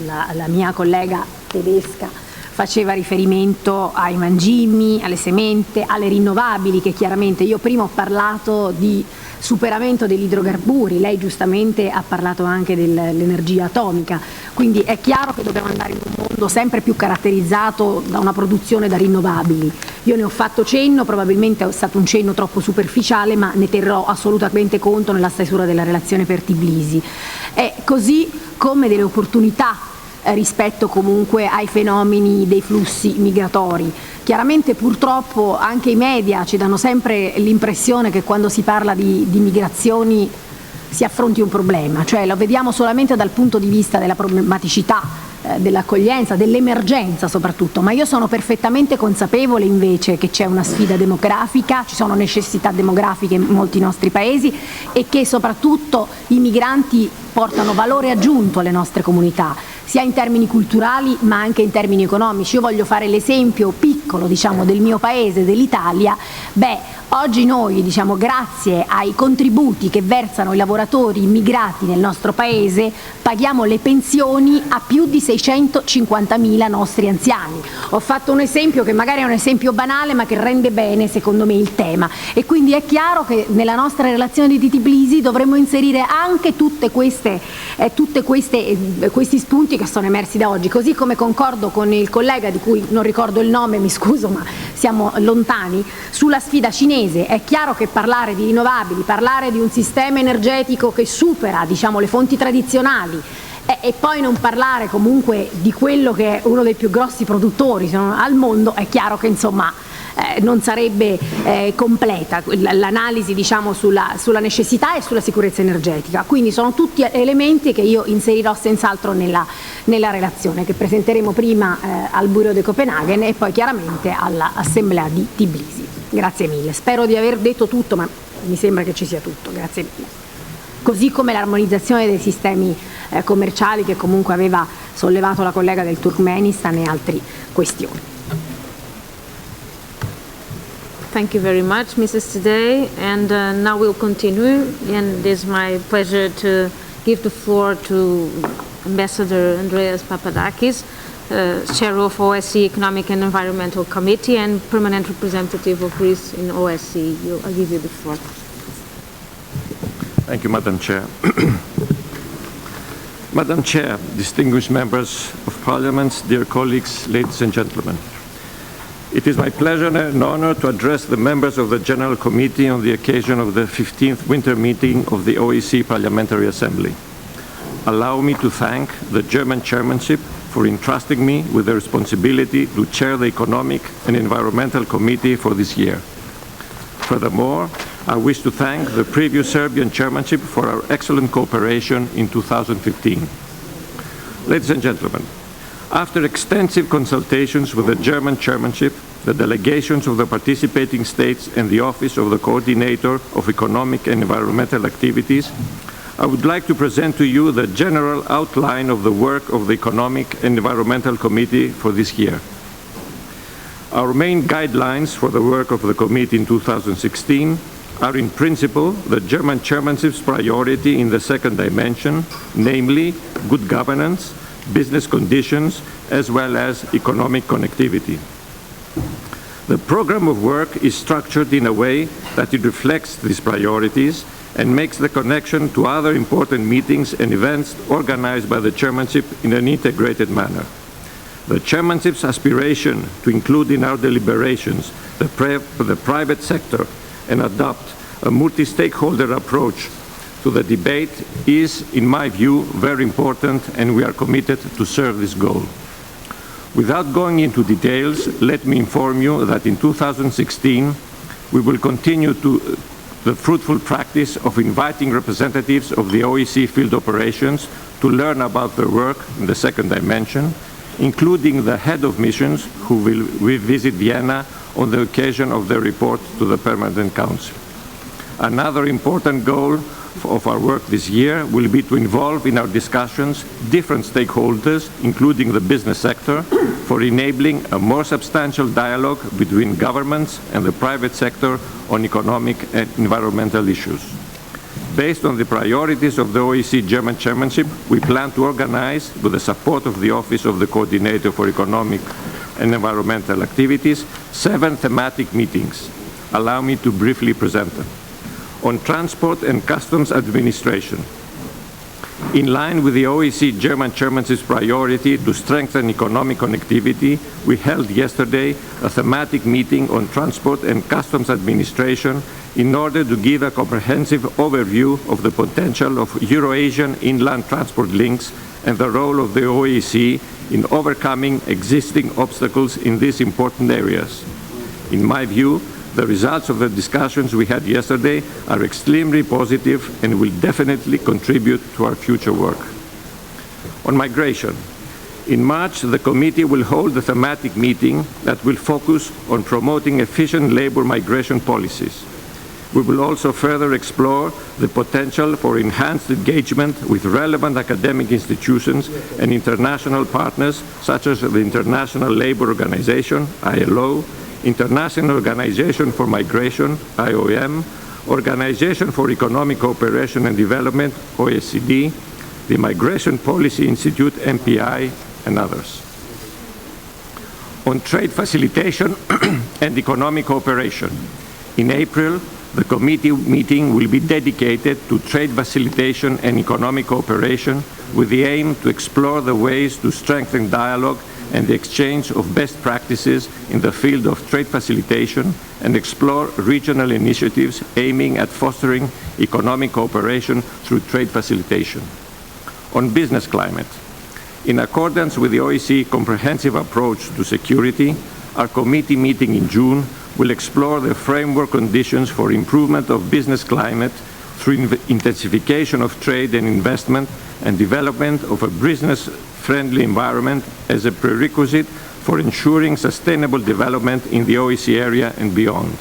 La mia collega tedesca faceva riferimento ai mangimi, alle sementi, alle rinnovabili, che chiaramente io prima ho parlato di superamento degli idrocarburi, lei giustamente ha parlato anche dell'energia atomica, quindi è chiaro che dobbiamo andare in un mondo sempre più caratterizzato da una produzione da rinnovabili. Io ne ho fatto cenno, probabilmente è stato un cenno troppo superficiale, ma ne terrò assolutamente conto nella stesura della relazione per Tbilisi. Così come delle opportunità rispetto comunque ai fenomeni dei flussi migratori. Chiaramente purtroppo anche i media ci danno sempre l'impressione che quando si parla di migrazioni si affronti un problema, cioè lo vediamo solamente dal punto di vista della problematicità, dell'accoglienza, dell'emergenza soprattutto, ma io sono perfettamente consapevole invece che c'è una sfida demografica, ci sono necessità demografiche in molti nostri paesi e che soprattutto i migranti portano valore aggiunto alle nostre comunità, sia in termini culturali ma anche in termini economici. Io voglio fare l'esempio piccolo, diciamo, del mio paese, dell'Italia. Oggi noi, diciamo, grazie ai contributi che versano i lavoratori immigrati nel nostro paese, paghiamo le pensioni a più di 650.000 nostri anziani. Ho fatto un esempio che magari è un esempio banale, ma che rende bene, secondo me, il tema. E quindi è chiaro che nella nostra relazione di Tbilisi dovremmo inserire anche questi spunti che sono emersi da oggi, così come concordo con il collega di cui non ricordo il nome, mi scuso, ma siamo lontani, sulla sfida cinese. È chiaro che parlare di rinnovabili, parlare di un sistema energetico che supera, diciamo, le fonti tradizionali e poi non parlare comunque di quello che è uno dei più grossi produttori al mondo, è chiaro che insomma non sarebbe completa l'analisi, diciamo, sulla necessità e sulla sicurezza energetica. Quindi sono tutti elementi che io inserirò senz'altro nella relazione che presenteremo prima al Bureau di Copenaghen e poi chiaramente all'Assemblea di Tbilisi. Grazie mille, spero di aver detto tutto, ma mi sembra che ci sia tutto. Grazie mille. Così come l'armonizzazione dei sistemi commerciali che comunque aveva sollevato la collega del Turkmenistan e altre questioni. Thank you very much, Mrs. Tidei. And now we'll continue. And it is my pleasure to give the floor to Ambassador Andreas Papadakis, Chair of OSCE Economic and Environmental Committee and Permanent Representative of Greece in OSCE. I'll give you the floor. Thank you, Madam Chair. Madam Chair, distinguished members of Parliament, dear colleagues, ladies and gentlemen. It is my pleasure and honor to address the members of the General Committee on the occasion of the 15th Winter Meeting of the OSCE Parliamentary Assembly. Allow me to thank the German chairmanship for entrusting me with the responsibility to chair the Economic and Environmental Committee for this year. Furthermore, I wish to thank the previous Serbian chairmanship for our excellent cooperation in 2015. Ladies and gentlemen, after extensive consultations with the German chairmanship, the delegations of the participating states and the Office of the Coordinator of Economic and Environmental Activities, I would like to present to you the general outline of the work of the Economic and Environmental Committee for this year. Our main guidelines for the work of the committee in 2016 are in principle the German chairmanship's priority in the second dimension, namely good governance, business conditions, as well as economic connectivity. The program of work is structured in a way that it reflects these priorities and makes the connection to other important meetings and events organized by the chairmanship in an integrated manner. The chairmanship's aspiration to include in our deliberations the private sector and adopt a multi-stakeholder approach to the debate is, in my view, very important, and we are committed to serve this goal. Without going into details, let me inform you that in 2016, we will continue the fruitful practice of inviting representatives of the OSCE field operations to learn about their work in the second dimension, including the head of missions who will visit Vienna on the occasion of their report to the Permanent Council. Another important goal of our work this year will be to involve in our discussions different stakeholders, including the business sector, for enabling a more substantial dialogue between governments and the private sector on economic and environmental issues. Based on the priorities of the OSCE German chairmanship, we plan to organize, with the support of the Office of the Coordinator for Economic and Environmental Activities, 7 thematic meetings. Allow me to briefly present them. On transport and customs administration. In line with the OSCE German chairmanship's priority to strengthen economic connectivity, we held yesterday a thematic meeting on transport and customs administration in order to give a comprehensive overview of the potential of Euro-Asian inland transport links and the role of the OSCE in overcoming existing obstacles in these important areas. In my view, the results of the discussions we had yesterday are extremely positive and will definitely contribute to our future work. On migration, in March, the committee will hold a thematic meeting that will focus on promoting efficient labor migration policies. We will also further explore the potential for enhanced engagement with relevant academic institutions and international partners such as the International Labour Organization, ILO, International Organization for Migration, IOM, Organization for Economic Cooperation and Development, OSCE, the Migration Policy Institute, MPI, and others. On trade facilitation and economic cooperation, in April, the committee meeting will be dedicated to trade facilitation and economic cooperation with the aim to explore the ways to strengthen dialogue and the exchange of best practices in the field of trade facilitation and explore regional initiatives aiming at fostering economic cooperation through trade facilitation. On business climate, in accordance with the OSCE comprehensive approach to security, our committee meeting in June will explore the framework conditions for improvement of business climate through intensification of trade and investment and development of a business-friendly environment as a prerequisite for ensuring sustainable development in the OSCE area and beyond.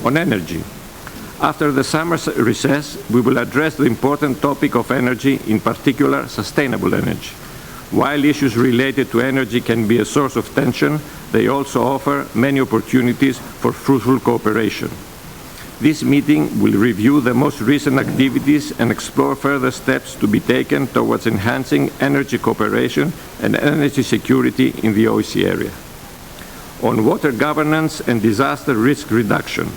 On energy, after the summer recess, we will address the important topic of energy, in particular sustainable energy. While issues related to energy can be a source of tension, they also offer many opportunities for fruitful cooperation. This meeting will review the most recent activities and explore further steps to be taken towards enhancing energy cooperation and energy security in the OSCE area. On water governance and disaster risk reduction,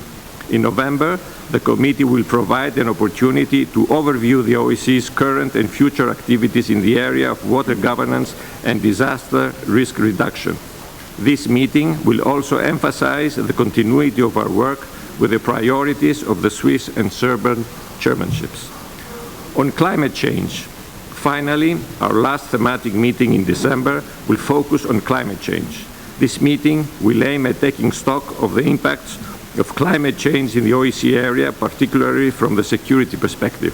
in November, the committee will provide an opportunity to overview the OSCE's current and future activities in the area of water governance and disaster risk reduction. This meeting will also emphasize the continuity of our work with the priorities of the Swiss and Serbian chairmanships. On climate change, finally, our last thematic meeting in December will focus on climate change. This meeting will aim at taking stock of the impacts of climate change in the OSCE area, particularly from the security perspective.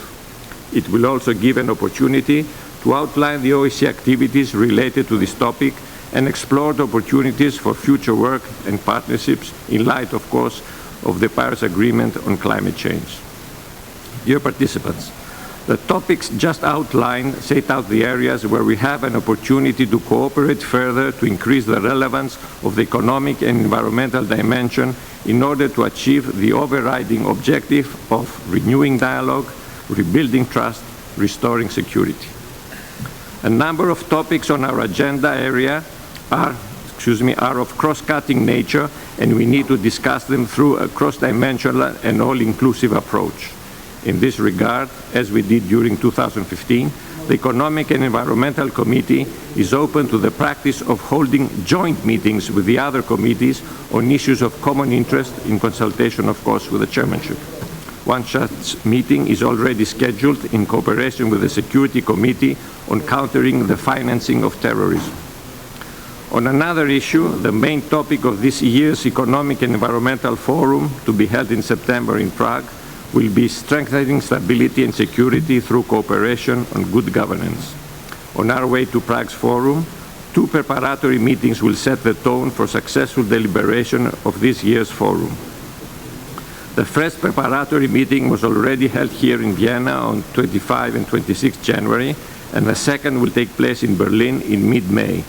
It will also give an opportunity to outline the OSCE activities related to this topic and explore the opportunities for future work and partnerships in light, of course, of the Paris Agreement on climate change. Dear participants, the topics just outlined set out the areas where we have an opportunity to cooperate further to increase the relevance of the economic and environmental dimension in order to achieve the overriding objective of renewing dialogue, rebuilding trust, restoring security. A number of topics on our agenda area are of cross-cutting nature, and we need to discuss them through a cross-dimensional and all-inclusive approach. In this regard, as we did during 2015, the Economic and Environmental Committee is open to the practice of holding joint meetings with the other committees on issues of common interest in consultation, of course, with the chairmanship. One such meeting is already scheduled in cooperation with the Security Committee on countering the financing of terrorism. On another issue, the main topic of this year's Economic and Environmental Forum, to be held in September in Prague, will be strengthening stability and security through cooperation on good governance. On our way to Prague's forum, 2 preparatory meetings will set the tone for successful deliberation of this year's forum. The first preparatory meeting was already held here in Vienna on 25 and 26 January, and the second will take place in Berlin in mid-May.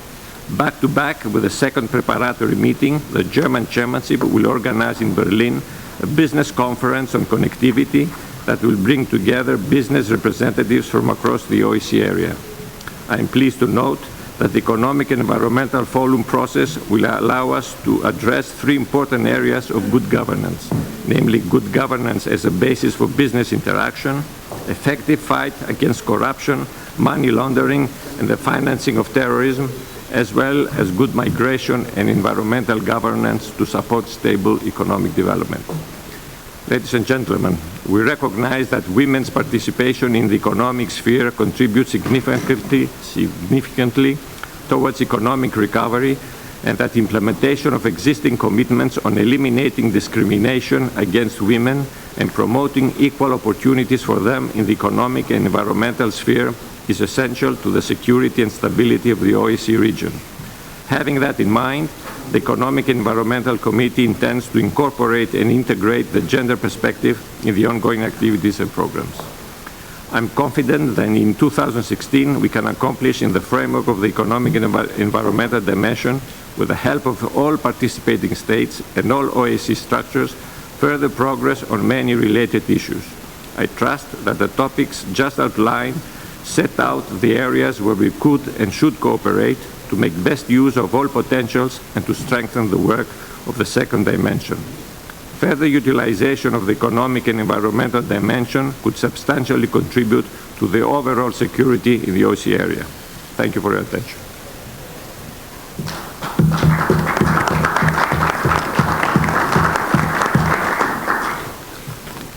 Back to back with the second preparatory meeting, the German chairmanship will organize in Berlin a business conference on connectivity that will bring together business representatives from across the OSCE area. I am pleased to note that the Economic and Environmental Forum process will allow us to address 3 important areas of good governance, namely good governance as a basis for business interaction, effective fight against corruption, money laundering, and the financing of terrorism, as well as good migration and environmental governance to support stable economic development. Ladies and gentlemen, we recognize that women's participation in the economic sphere contributes significantly towards economic recovery, and that implementation of existing commitments on eliminating discrimination against women and promoting equal opportunities for them in the economic and environmental sphere is essential to the security and stability of the OSCE region. Having that in mind, the Economic and Environmental Committee intends to incorporate and integrate the gender perspective in the ongoing activities and programs. I'm confident that in 2016 we can accomplish in the framework of the economic and environmental dimension, with the help of all participating states and all OSCE structures, further progress on many related issues. I trust that the topics just outlined set out the areas where we could and should cooperate to make best use of all potentials and to strengthen the work of the second dimension. Further utilization of the economic and environmental dimension could substantially contribute to the overall security in the OSCE area. Thank you for your attention.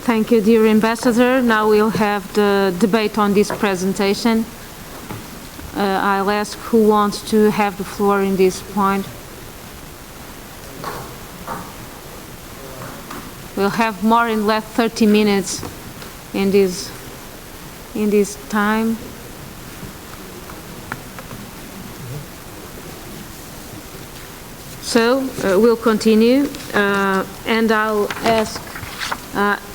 Thank you, dear Ambassador. Now we'll have the debate on this presentation. I'll ask who wants to have the floor in this point. We'll have more or less 30 minutes in this time. So we'll continue, and I'll ask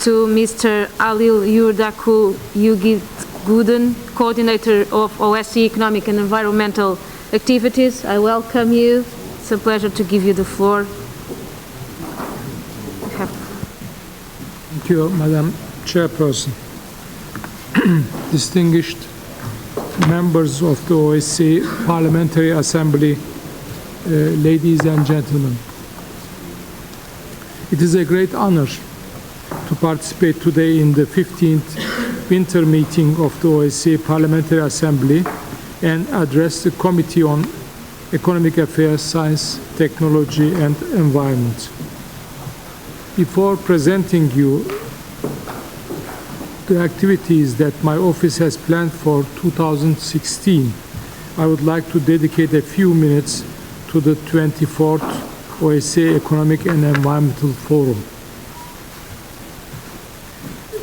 to Mr. Alil Yurdaku Guden, Coordinator of OSCE Economic and Environmental Activities. I welcome you. It's a pleasure to give you the floor. Thank you, Madam Chairperson. Distinguished members of the OSCE Parliamentary Assembly, ladies and gentlemen. It is a great honor to participate today in the 15th winter meeting of the OSCE Parliamentary Assembly and address the Committee on Economic Affairs, Science, Technology and Environment. Before presenting you the activities that my office has planned for 2016, I would like to dedicate a few minutes to the 24th OSCE Economic and Environmental Forum.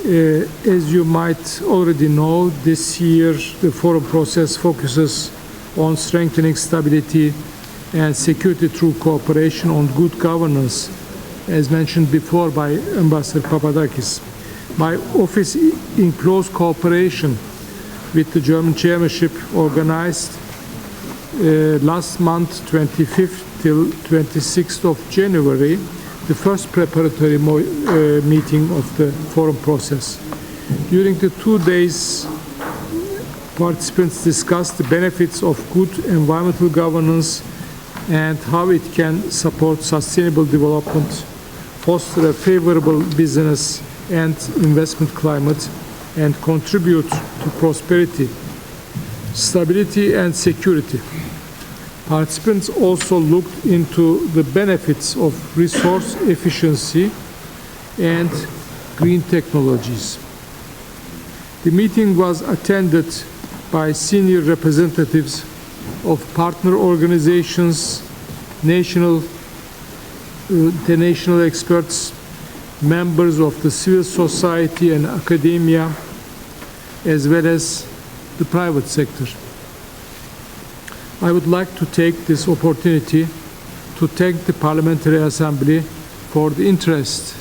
As you might already know, this year the forum process focuses on strengthening stability and security through cooperation on good governance, as mentioned before by Ambassador Papadakis. My office, in close cooperation with the German chairmanship, organized last month, 25th till 26th of January, the first preparatory meeting of the forum process. During the 2 days, participants discussed the benefits of good environmental governance and how it can support sustainable development, foster a favorable business and investment climate, and contribute to prosperity, stability and security. Participants also looked into the benefits of resource efficiency and green technologies. The meeting was attended by senior representatives of partner organizations, international experts, members of the civil society and academia, as well as the private sector. I would like to take this opportunity to thank the Parliamentary Assembly for the interest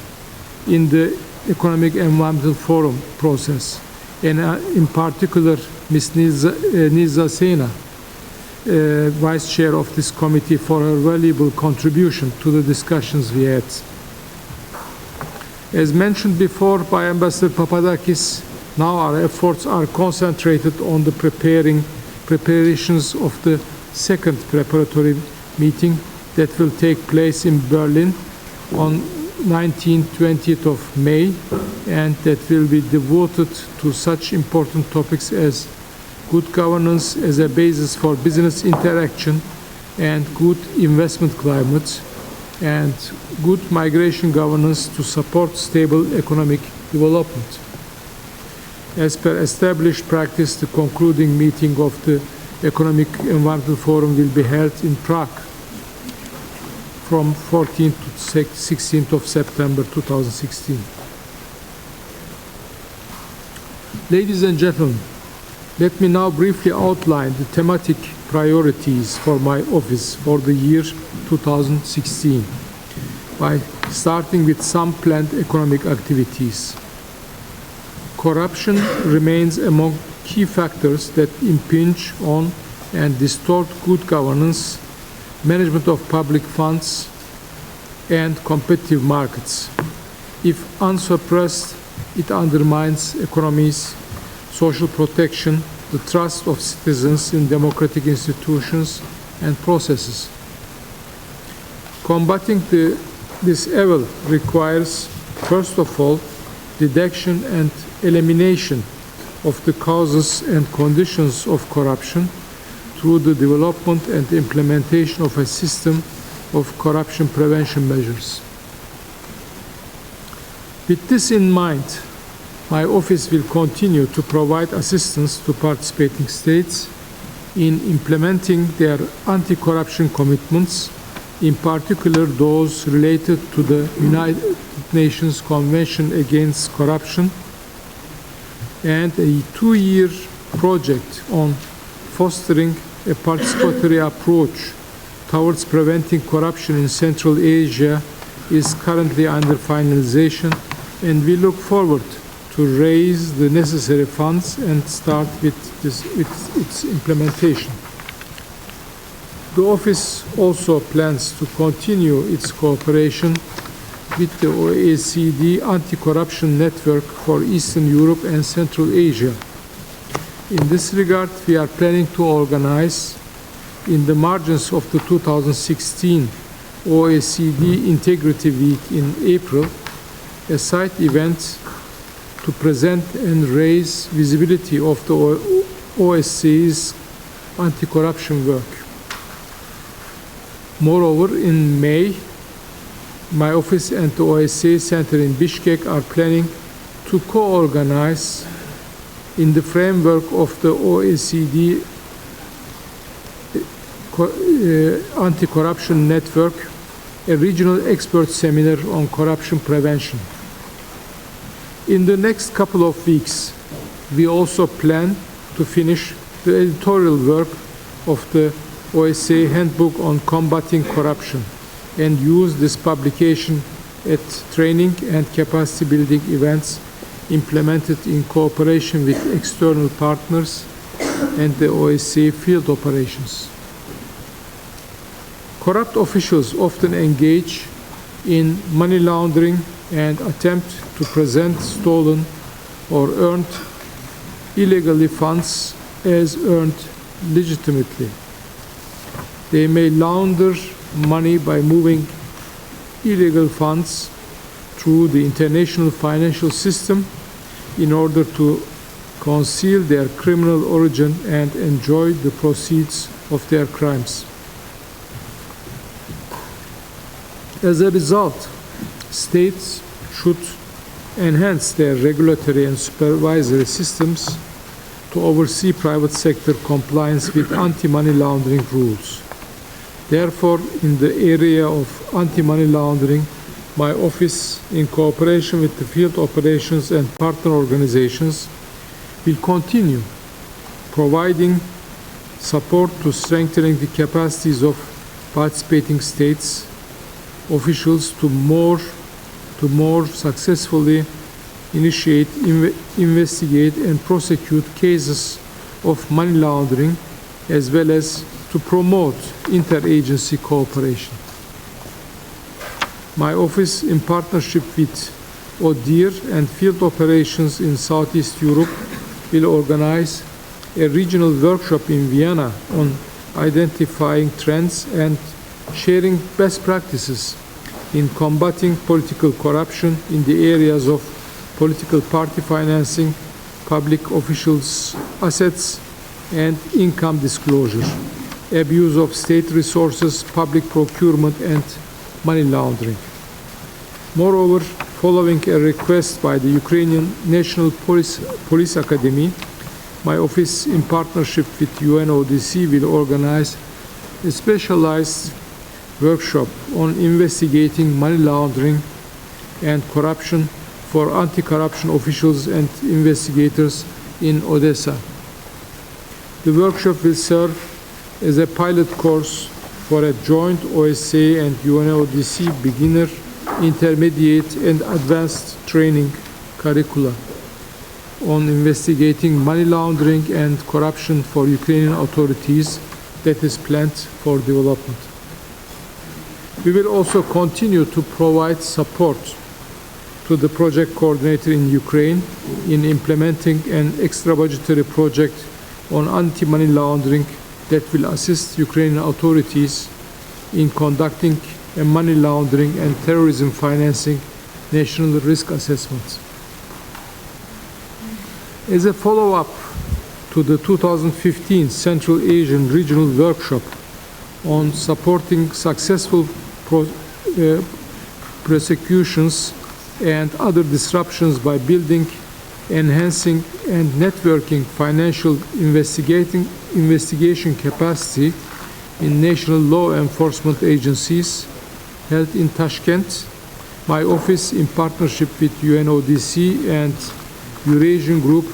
in the Economic Environmental Forum process, and in particular Ms. Nilsa Sena, Vice Chair of this committee, for her valuable contribution to the discussions we had. As mentioned before by Ambassador Papadakis, now our efforts are concentrated on the preparations of the second preparatory meeting that will take place in Berlin on 19th-20th of May, and that will be devoted to such important topics as good governance as a basis for business interaction and good investment climate, and good migration governance to support stable economic development. As per established practice, the concluding meeting of the Economic Environmental Forum will be held in Prague from 14th to 16th of September 2016. Ladies and gentlemen, let me now briefly outline the thematic priorities for my office for the year 2016 by starting with some planned economic activities. Corruption remains among key factors that impinge on and distort good governance, management of public funds, and competitive markets. If unsuppressed, it undermines economies, social protection, the trust of citizens in democratic institutions and processes. Combating this evil requires, first of all, detection and elimination of the causes and conditions of corruption through the development and implementation of a system of corruption prevention measures. With this in mind, my office will continue to provide assistance to participating states in implementing their anti-corruption commitments, in particular those related to the United Nations Convention Against Corruption and a 2-year project on fostering a participatory approach towards preventing corruption in Central Asia is currently under finalization, and we look forward to raise the necessary funds and start with its implementation. The office also plans to continue its cooperation with the OECD Anti-Corruption Network for Eastern Europe and Central Asia. In this regard, we are planning to organize, in the margins of the 2016 OECD Integrity Week in April, a side event to present and raise visibility of the OSCE's anti-corruption work. Moreover, in May, my office and the OSCE Center in Bishkek are planning to co-organize, in the framework of the OECD Anti-Corruption Network, a regional expert seminar on corruption prevention. In the next couple of weeks, we also plan to finish the editorial work of the OSCE Handbook on Combating Corruption and use this publication at training and capacity building events implemented in cooperation with external partners and the OSCE field operations. Corrupt officials often engage in money laundering and attempt to present stolen or earned illegally funds as earned legitimately. They may launder money by moving illegal funds through the international financial system in order to conceal their criminal origin and enjoy the proceeds of their crimes. As a result, states should enhance their regulatory and supervisory systems to oversee private sector compliance with anti-money laundering rules. Therefore, in the area of anti-money laundering, my office, in cooperation with the field operations and partner organizations, will continue providing support to strengthening the capacities of participating states officials to more successfully initiate, investigate, and prosecute cases of money laundering, as well as to promote interagency cooperation. My office, in partnership with ODIHR and field operations in Southeast Europe, will organize a regional workshop in Vienna on identifying trends and sharing best practices in combating political corruption in the areas of political party financing, public officials' assets and income disclosure, abuse of state resources, public procurement, and money laundering. Moreover, following a request by the Ukrainian National Police Academy, my office, in partnership with UNODC, will organize a specialized workshop on investigating money laundering and corruption for anti-corruption officials and investigators in Odessa. The workshop will serve as a pilot course for a joint OSCE and UNODC beginner, intermediate, and advanced training curricula on investigating money laundering and corruption for Ukrainian authorities that is planned for development. We will also continue to provide support to the project coordinator in Ukraine in implementing an extra-budgetary project on anti-money laundering that will assist Ukrainian authorities in conducting a money laundering and terrorism financing national risk assessments. As a follow-up to the 2015 Central Asian Regional Workshop on supporting successful prosecutions and other disruptions by building, enhancing, and networking financial investigation capacity in national law enforcement agencies held in Tashkent, my office, in partnership with UNODC and Eurasian Group,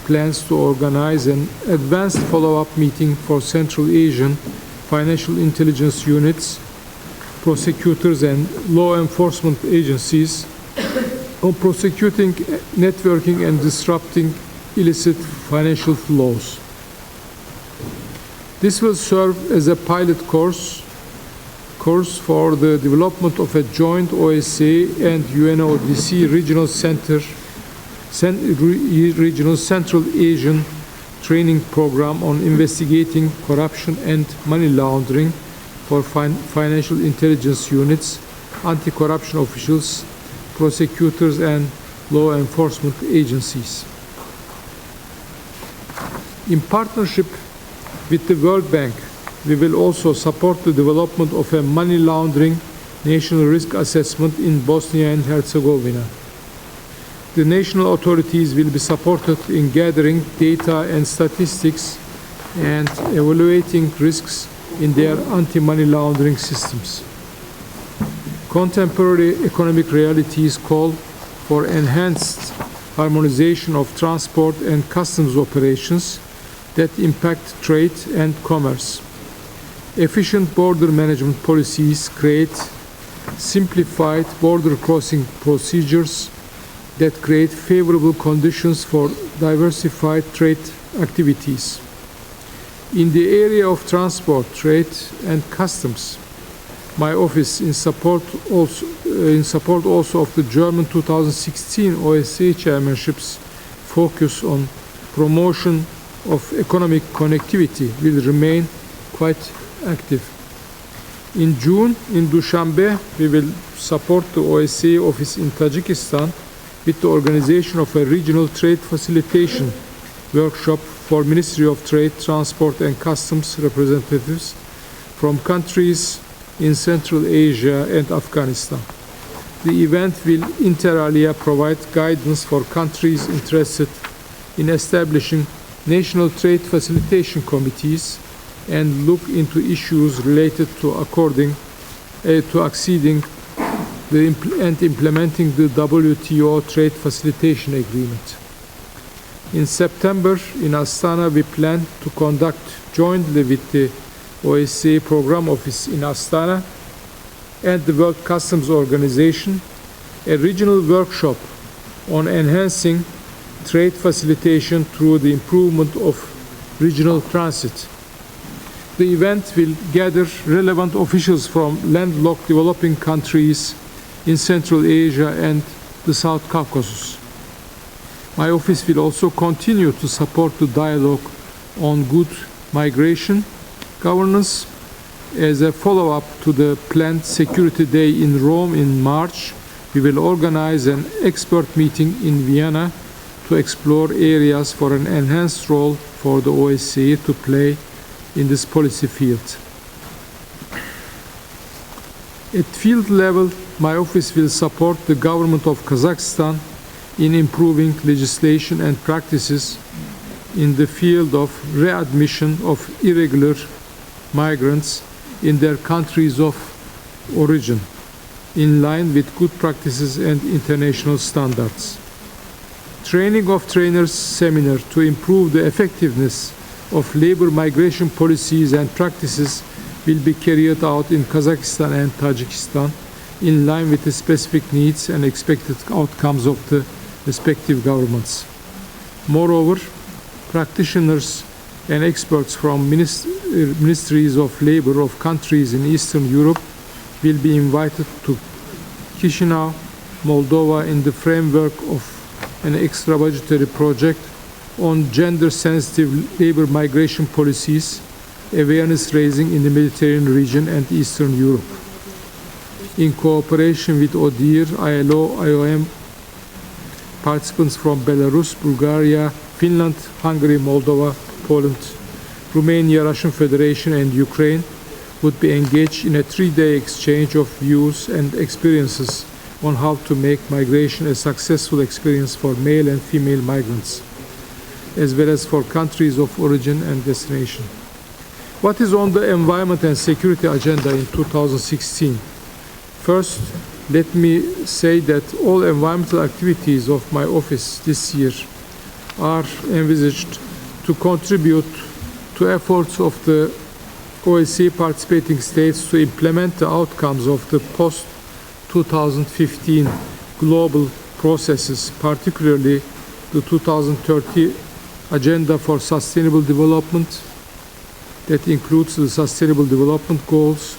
plans to organize an advanced follow-up meeting for Central Asian financial intelligence units, prosecutors, and law enforcement agencies on prosecuting, networking, and disrupting illicit financial flows. This will serve as a pilot course for the development of a joint OSCE and UNODC regional Central Asian training program on investigating corruption and money laundering for financial intelligence units, anti-corruption officials, prosecutors, and law enforcement agencies. In partnership with the World Bank, we will also support the development of a money laundering national risk assessment in Bosnia and Herzegovina. The national authorities will be supported in gathering data and statistics and evaluating risks in their anti-money laundering systems. Contemporary economic realities call for enhanced harmonization of transport and customs operations that impact trade and commerce. Efficient border management policies create simplified border crossing procedures that create favorable conditions for diversified trade activities. In the area of transport, trade, and customs, my office, in support also of the German 2016 OSCE chairmanship's focus on promotion of economic connectivity, will remain quite active. In June, in Dushanbe, we will support the OSCE office in Tajikistan with the organization of a regional trade facilitation workshop for Ministry of Trade, Transport and Customs representatives from countries in Central Asia and Afghanistan. The event will inter alia provide guidance for countries interested in establishing national trade facilitation committees and look into issues related to acceding and implementing the WTO trade facilitation agreement. In September, in Astana, we plan to conduct jointly with the OSCE Program Office in Astana and the World Customs Organization a regional workshop on enhancing trade facilitation through the improvement of regional transit. The event will gather relevant officials from landlocked developing countries in Central Asia and the South Caucasus. My office will also continue to support the dialogue on good migration governance. As a follow-up to the planned Security Day in Rome in March, we will organize an expert meeting in Vienna to explore areas for an enhanced role for the OSCE to play in this policy field. At field level, my office will support the government of Kazakhstan in improving legislation and practices in the field of readmission of irregular migrants in their countries of origin, in line with good practices and international standards. Training of trainers seminar to improve the effectiveness of labor migration policies and practices will be carried out in Kazakhstan and Tajikistan in line with the specific needs and expected outcomes of the respective governments. Moreover, practitioners and experts from ministries of labor of countries in Eastern Europe will be invited to Chisinau, Moldova in the framework of an extra budgetary project on gender-sensitive labor migration policies, awareness raising in the Mediterranean region and Eastern Europe. In cooperation with ODIHR, ILO, IOM, participants from Belarus, Bulgaria, Finland, Hungary, Moldova, Poland, Romania, Russian Federation and Ukraine would be engaged in a 3-day exchange of views and experiences on how to make migration a successful experience for male and female migrants, as well as for countries of origin and destination. What is on the environment and security agenda in 2016? First, let me say that all environmental activities of my office this year are envisaged to contribute to efforts of the OSCE participating states to implement the outcomes of the post-2015 global processes, particularly the 2030 Agenda for Sustainable Development that includes the Sustainable Development Goals,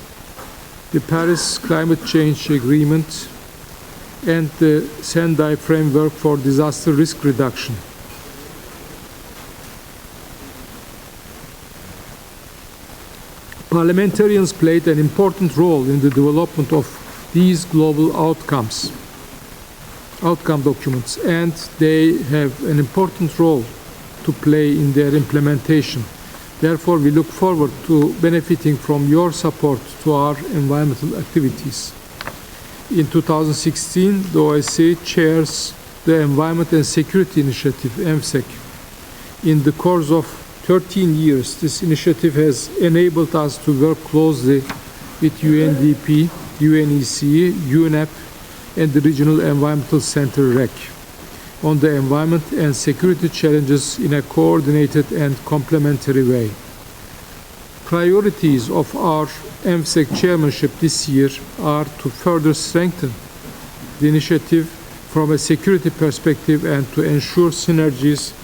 the Paris Climate Change Agreement, and the Sendai Framework for Disaster Risk Reduction. Parliamentarians played an important role in the development of these global outcome documents, and they have an important role to play in their implementation. Therefore, we look forward to benefiting from your support to our environmental activities. In 2016, the OSCE chairs the Environment and Security Initiative, ENVSEC. In the course of 13 years, this initiative has enabled us to work closely with UNDP, UNECE, UNEP, and the Regional Environmental Center, REC, on the environment and security challenges in a coordinated and complementary way. Priorities of our ENVSEC chairmanship this year are to further strengthen the initiative from a security perspective and to ensure synergies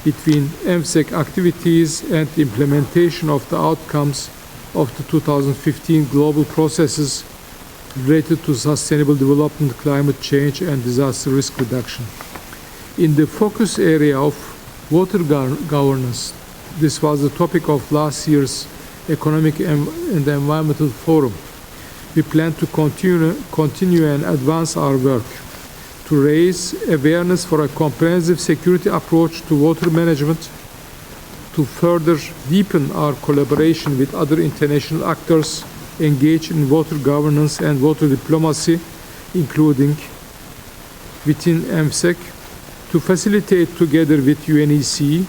between ENVSEC activities and the implementation of the outcomes of the 2015 global processes related to sustainable development, climate change, and disaster risk reduction. In the focus area of water governance, this was the topic of last year's Economic and Environmental Forum. We plan to continue and advance our work to raise awareness for a comprehensive security approach to water management, to further deepen our collaboration with other international actors engaged in water governance and water diplomacy, including within MSEC, to facilitate together with UNECE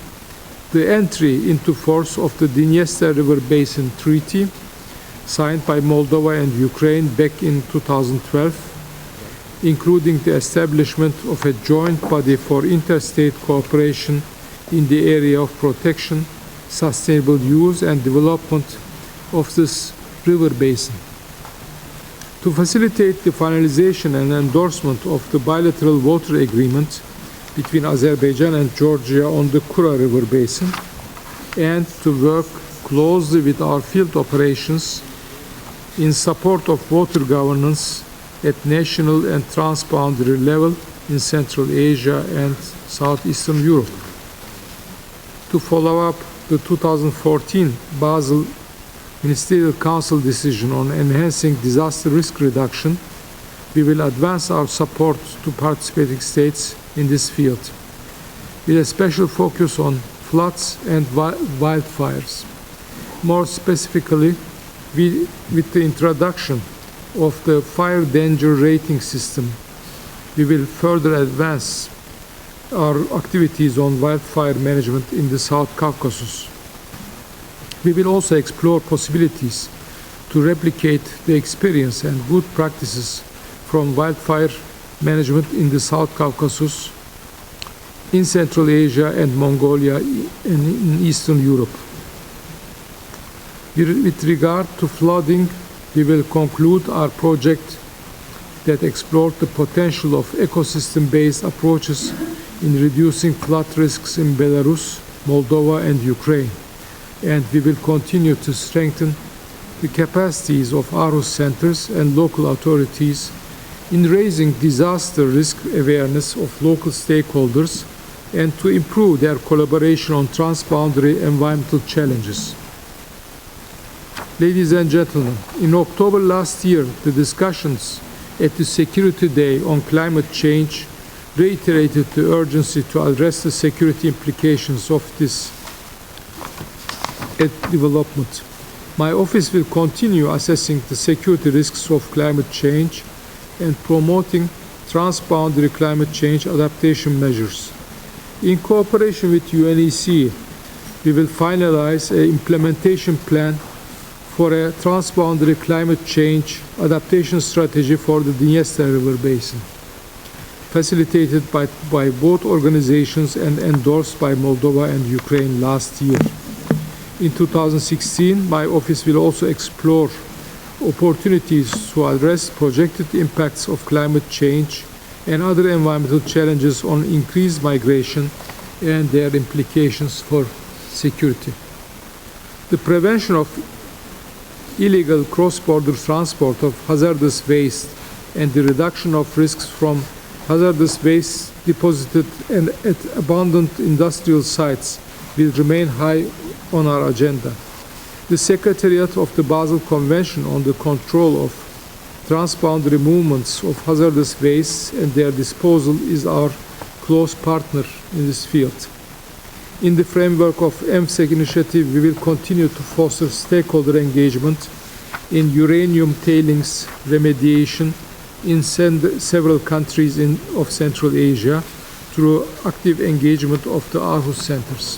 the entry into force of the Dniester River Basin Treaty signed by Moldova and Ukraine back in 2012, including the establishment of a joint body for interstate cooperation in the area of protection, sustainable use and development of this river basin. To facilitate the finalization and endorsement of the bilateral water agreement between Azerbaijan and Georgia on the Kura River Basin, and to work closely with our field operations in support of water governance at national and transboundary level in Central Asia and Southeastern Europe. To follow up the 2014 Basel Ministerial Council decision on enhancing disaster risk reduction, we will advance our support to participating states in this field, with a special focus on floods and wildfires. More specifically, with the introduction of the fire danger rating system, we will further advance our activities on wildfire management in the South Caucasus. We will also explore possibilities to replicate the experience and good practices from wildfire management in the South Caucasus, in Central Asia and Mongolia, and in Eastern Europe. With regard to flooding, we will conclude our project that explored the potential of ecosystem-based approaches in reducing flood risks in Belarus, Moldova, and Ukraine. And we will continue to strengthen the capacities of Aarhus centers and local authorities in raising disaster risk awareness of local stakeholders and to improve their collaboration on transboundary environmental challenges. Ladies and gentlemen, in October last year, the discussions at the Security Day on climate change reiterated the urgency to address the security implications of this development. My office will continue assessing the security risks of climate change and promoting transboundary climate change adaptation measures. In cooperation with UNECE, we will finalize an implementation plan for a transboundary climate change adaptation strategy for the Dniester River Basin, facilitated by both organizations and endorsed by Moldova and Ukraine last year. In 2016, my office will also explore opportunities to address projected impacts of climate change and other environmental challenges on increased migration and their implications for security. The prevention of illegal cross-border transport of hazardous waste and the reduction of risks from hazardous waste deposited at abandoned industrial sites will remain high on our agenda. The Secretariat of the Basel Convention on the Control of Transboundary Movements of Hazardous Wastes and their disposal is our close partner in this field. In the framework of MSEC initiative, we will continue to foster stakeholder engagement in uranium tailings remediation in several countries of Central Asia through active engagement of the Aarhus centers.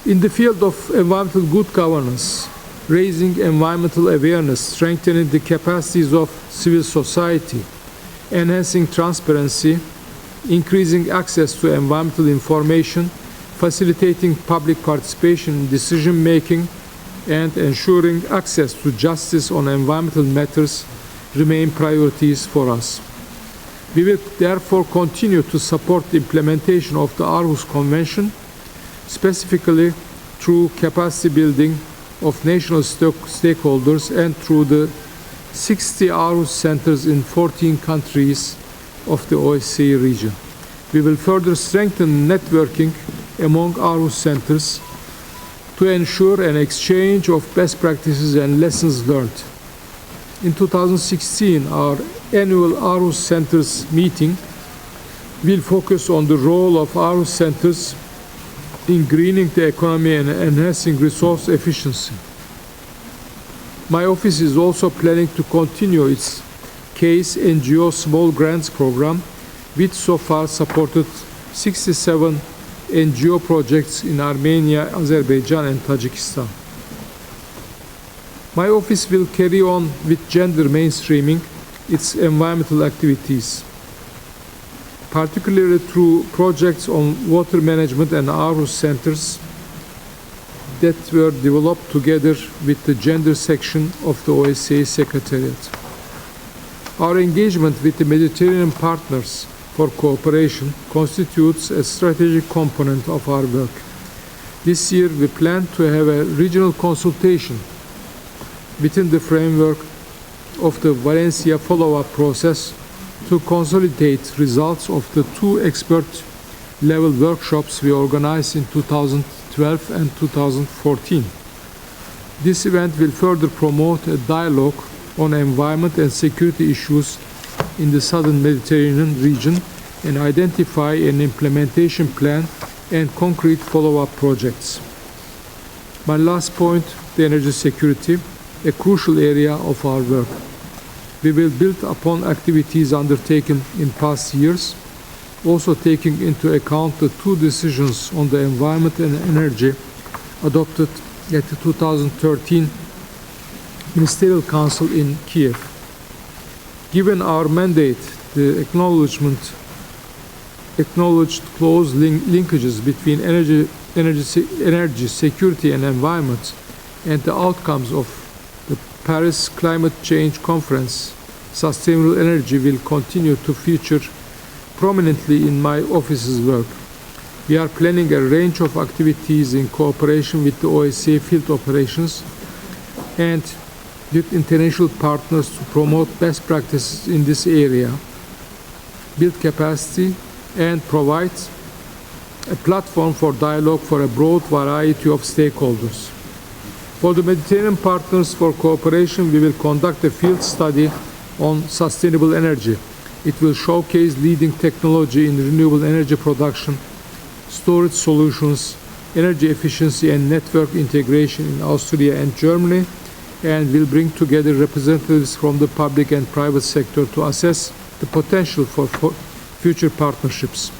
In the field of environmental good governance, raising environmental awareness, strengthening the capacities of civil society, enhancing transparency, increasing access to environmental information, facilitating public participation in decision-making, and ensuring access to justice on environmental matters remain priorities for us. We will therefore continue to support the implementation of the Aarhus Convention, specifically through capacity building of national stakeholders and through the 60 Aarhus centers in 14 countries of the OSCE region. We will further strengthen networking among Aarhus centers to ensure an exchange of best practices and lessons learned. In 2016, our annual Aarhus Centers meeting will focus on the role of Aarhus Centers in greening the economy and enhancing resource efficiency. My office is also planning to continue its CASE NGO Small Grants Program, which so far supported 67 NGO projects in Armenia, Azerbaijan, and Tajikistan. My office will carry on with gender mainstreaming its environmental activities, particularly through projects on water management and Aarhus centers that were developed together with the gender section of the OSCE Secretariat. Our engagement with the Mediterranean partners for cooperation constitutes a strategic component of our work. This year we plan to have a regional consultation within the framework of the Valencia follow-up process to consolidate results of the 2 expert-level workshops we organized in 2012 and 2014. This event will further promote a dialogue on environment and security issues in the southern Mediterranean region and identify an implementation plan and concrete follow-up projects. My last point, the energy security, a crucial area of our work. We will build upon activities undertaken in past years, also taking into account the 2 decisions on the environment and energy adopted at the 2013 Ministerial Council in Kiev. Given our mandate, the acknowledged close linkages between energy security and environment, and the outcomes of the Paris Climate Change Conference, sustainable energy will continue to feature prominently in my office's work. We are planning a range of activities in cooperation with the OSCE field operations and with international partners to promote best practices in this area, build capacity, and provide a platform for dialogue for a broad variety of stakeholders. For the Mediterranean partners for cooperation, we will conduct a field study on sustainable energy. It will showcase leading technology in renewable energy production, storage solutions, energy efficiency, and network integration in Austria and Germany, and will bring together representatives from the public and private sector to assess the potential for future partnerships.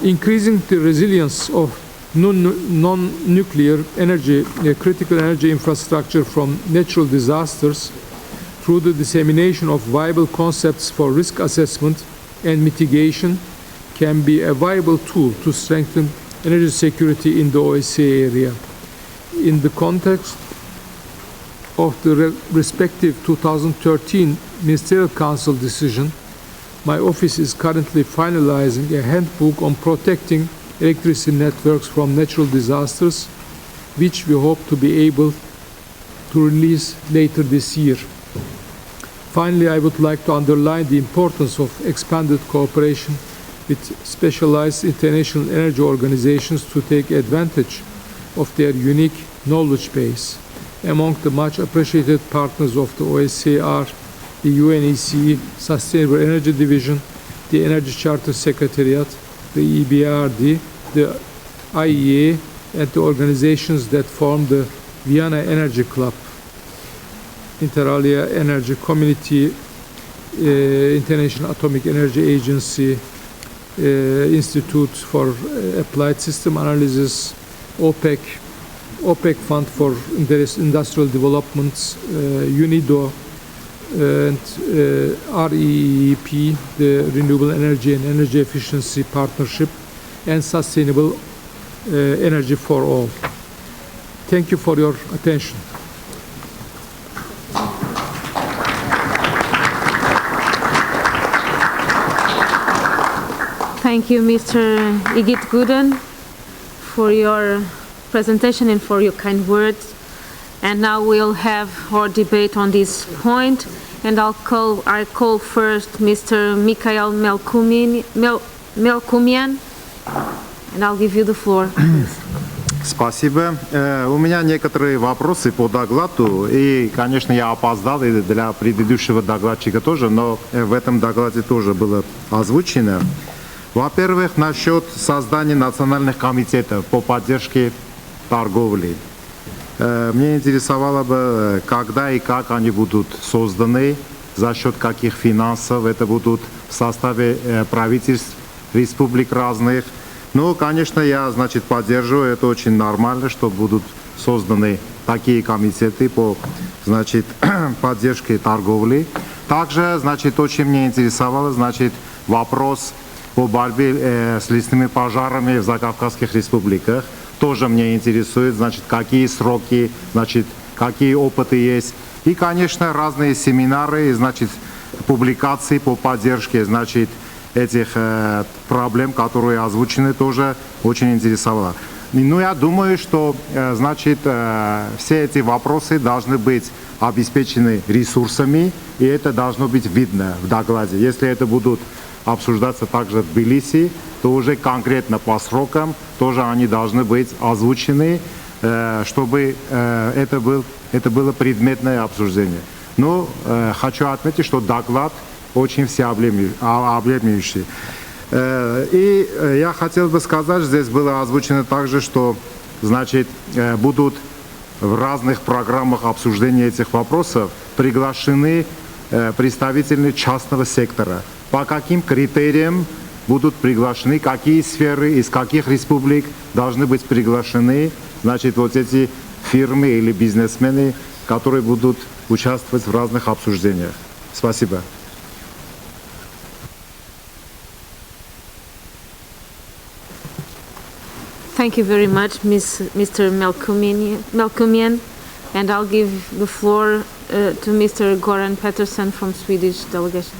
Increasing the resilience of non-nuclear energy, critical energy infrastructure from natural disasters through the dissemination of viable concepts for risk assessment and mitigation can be a viable tool to strengthen energy security in the OSCE area. In the context of the respective 2013 Ministerial Council decision, my office is currently finalizing a handbook on protecting electricity networks from natural disasters, which we hope to be able to release later this year. Finally, I would like to underline the importance of expanded cooperation with specialized international energy organizations to take advantage of their unique knowledge base. Among the much appreciated partners of the OSCE are the UNECE Sustainable Energy Division, the Energy Charter Secretariat, the EBRD, the IEA, and the organizations that form the Vienna Energy Club, Inter alia Energy Community, International Atomic Energy Agency, Institute for Applied System Analysis, OPEC Fund for Industrial Developments, UNIDO, and REEP, the Renewable Energy and Energy Efficiency Partnership, and Sustainable Energy for All. Thank you for your attention. Thank you, Mr. Igit Guden, for your presentation and for your kind words. And now we'll have our debate on this point. And I call first Mr. Mikhail Melkumian, and I'll give you the floor. Спасибо. У меня некоторые вопросы по докладу, и, конечно, я опоздал, и для предыдущего докладчика тоже, но в этом докладе тоже было озвучено. Во-первых, насчет создания национальных комитетов по поддержке торговли. Мне интересовало бы, когда и как они будут созданы, за счет каких финансов это будут в составе правительств, республик разных. Ну, конечно, я, значит, поддерживаю, это очень нормально, что будут созданы такие комитеты по, значит, поддержке торговли. Также, значит, очень меня интересовало, значит, вопрос по борьбе с лесными пожарами в закавказских республиках. Тоже меня интересует, значит, какие сроки, значит, какие опыты есть. И, конечно, разные семинары, значит, публикации по поддержке, значит, этих проблем, которые озвучены, тоже очень интересовало. Ну, я думаю, что, значит, все эти вопросы должны быть обеспечены ресурсами, и это должно быть видно в докладе. Если это будут обсуждаться также в Тбилиси, то уже конкретно по срокам тоже они должны быть озвучены, чтобы это было предметное обсуждение. Но хочу отметить, что доклад очень всеобъемлющий. И я хотел бы сказать, здесь было озвучено также, что, значит, будут в разных программах обсуждения этих вопросов приглашены представители частного сектора. По каким критериям будут приглашены, какие сферы, из каких республик должны быть приглашены, значит, вот эти фирмы или бизнесмены, которые будут участвовать в разных обсуждениях. Спасибо. Thank you very much, Mr. Melkumian. And I'll give the floor to Mr. Goran Pettersson from Swedish delegation.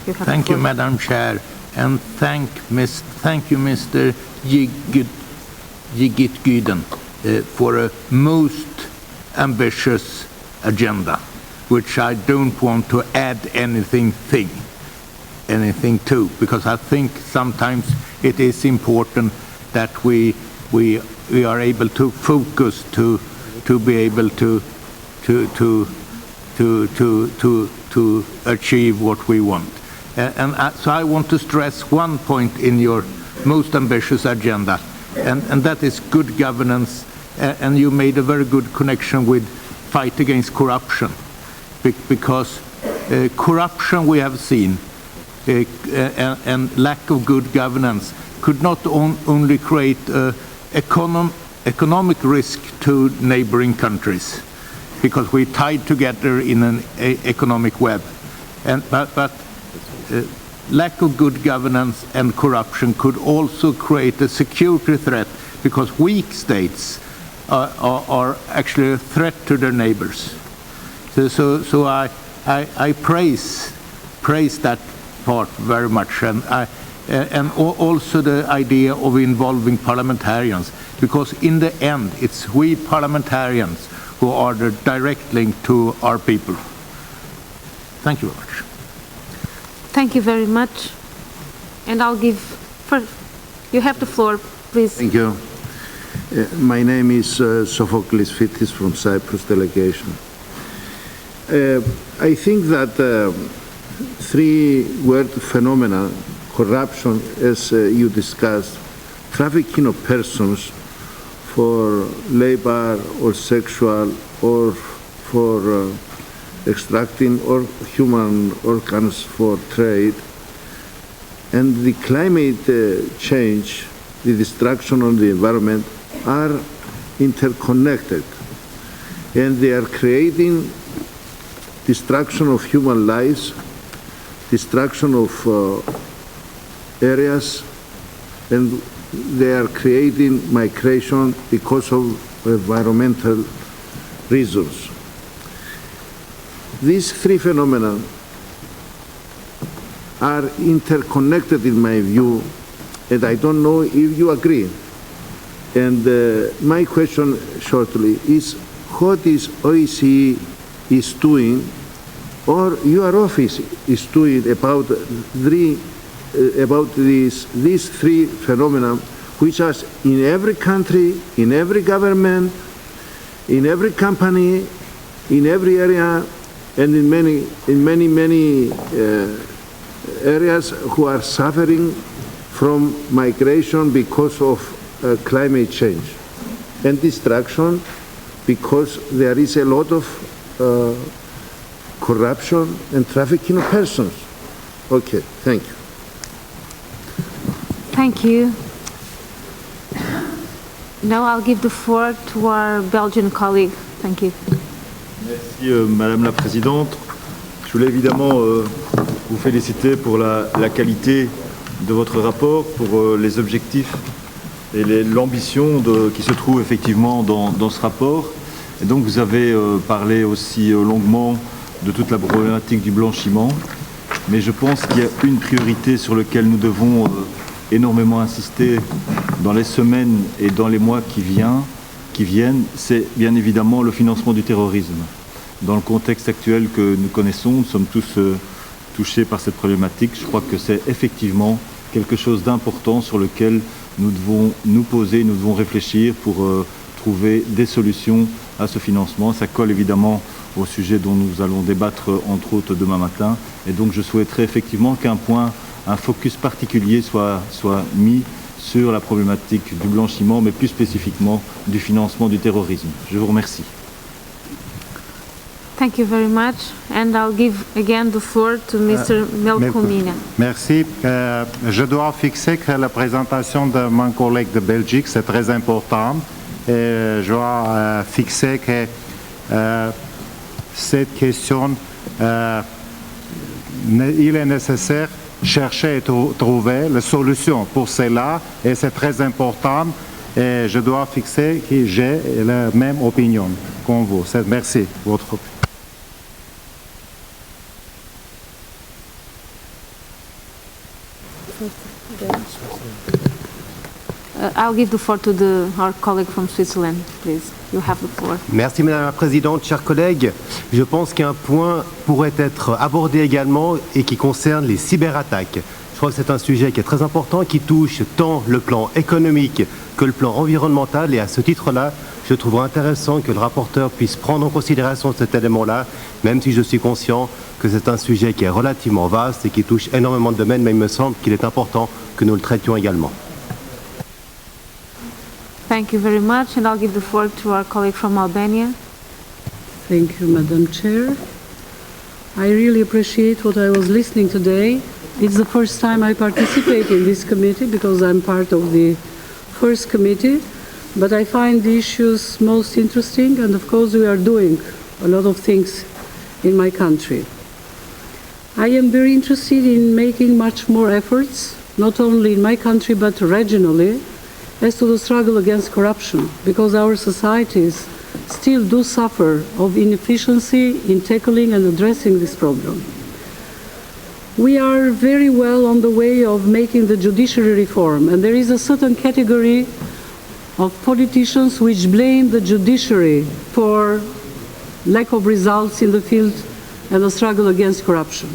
Thank you, Madam Chair, and thank you, Mr. Jigit Gyden, for a most ambitious agenda, which I don't want to add anything to, because I think sometimes it is important that we are able to focus to be able to achieve what we want. So I want to stress one point in your most ambitious agenda, and that is good governance. And you made a very good connection with fight against corruption, because corruption we have seen and lack of good governance could not only create economic risk to neighboring countries, because we tied together in an economic web, but lack of good governance and corruption could also create a security threat, because weak states are actually a threat to their neighbors. So I praise that part very much, and also the idea of involving parliamentarians, because in the end it's we parliamentarians who are the direct link to our people. Thank you very much. Thank you very much. And I'll give first. You have the floor, please. Thank you. My name is Sophocles Fitis from Cyprus delegation. I think that three-word phenomena, corruption, as you discussed, trafficking of persons for labor or sexual or for extracting or human organs for trade, and the climate change, the destruction of the environment are interconnected, and they are creating destruction of human lives, destruction of areas, and they are creating migration because of environmental reasons. These three phenomena are interconnected in my view, and I don't know if you agree. And my question shortly is, what is OSCE is doing, or your office is doing about these three phenomena, which are in every country, in every government, in every company, in every area, and in many areas who are suffering from migration because of climate change and destruction because there is a lot of corruption and trafficking of persons. Okay, thank you. Thank you. Now I'll give the floor to our Belgian colleague. Thank you. Merci Madame la Présidente. Je voulais évidemment vous féliciter pour la qualité de votre rapport, pour les objectifs et l'ambition qui se trouve effectivement dans ce rapport. Et donc vous avez parlé aussi longuement de toute la problématique du blanchiment, mais je pense qu'il y a une priorité sur laquelle nous devons énormément insister dans les semaines et dans les mois qui viennent, c'est bien évidemment le financement du terrorisme. Dans le contexte actuel que nous connaissons, nous sommes tous touchés par cette problématique. Je crois que c'est effectivement quelque chose d'important sur lequel nous devons nous poser, nous devons réfléchir pour trouver des solutions à ce financement. Ça colle évidemment au sujet dont nous allons débattre entre autres demain matin. Et donc je souhaiterais effectivement un focus particulier soit mis sur la problématique du blanchiment, mais plus spécifiquement du financement du terrorisme. Je vous remercie. Thank you very much. And I'll give again the floor to Mr. Melkomina. Merci. Je dois fixer que la présentation de mon collègue de Belgique, c'est très important. Et je dois fixer que cette question, il est nécessaire chercher et trouver la solution pour cela. Et c'est très important. Et je dois fixer que j'ai la même opinion qu'en vous. Merci pour votre opinion. I'll give the floor to our colleague from Switzerland, please. You have the floor. Merci Madame la Présidente, chers collègues. Je pense qu'un point pourrait être abordé également et qui concerne les cyberattaques. Je crois que c'est un sujet qui est très important, qui touche tant le plan économique que le plan environnemental. Et à ce titre-là, je trouve intéressant que le rapporteur puisse prendre en considération cet élément-là, même si je suis conscient que c'est un sujet qui est relativement vaste et qui touche énormément de domaines, mais il me semble qu'il est important que nous le traitions également. Thank you very much, and I'll give the floor to our colleague from Albania. Thank you, Madam Chair. I really appreciate what I was listening today. It's the first time I participate in this committee because I'm part of the first committee, but I find the issues most interesting, and of course we are doing a lot of things in my country. I am very interested in making much more efforts, not only in my country but regionally, as to the struggle against corruption, because our societies still do suffer of inefficiency in tackling and addressing this problem. We are very well on the way of making the judiciary reform, and there is a certain category of politicians which blame the judiciary for lack of results in the field and the struggle against corruption.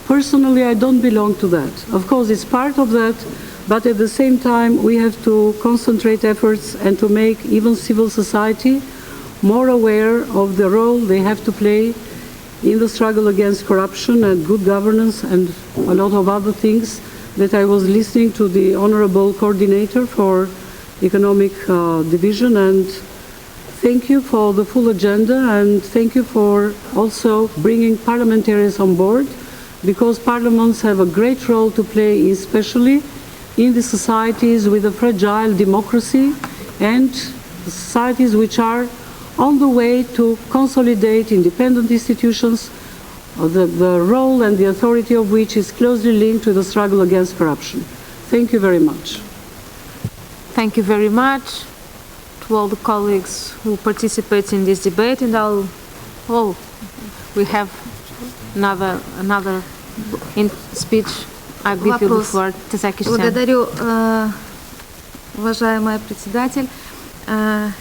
Personally, I don't belong to that. Of course, it's part of that, but at the same time, we have to concentrate efforts and to make even civil society more aware of the role they have to play in the struggle against corruption and good governance and a lot of other things that I was listening to the Honorable Coordinator for Economic Division, and thank you for the full agenda, and thank you for also bringing parliamentarians on board, because parliaments have a great role to play, especially in the societies with a fragile democracy and the societies which are on the way to consolidate independent institutions, the role and the authority of which is closely linked with the struggle against corruption. Thank you very much. Thank you very much to all the colleagues who participate in this debate, and we have another speech. I give you the floor. Благодарю, уважаемая председатель.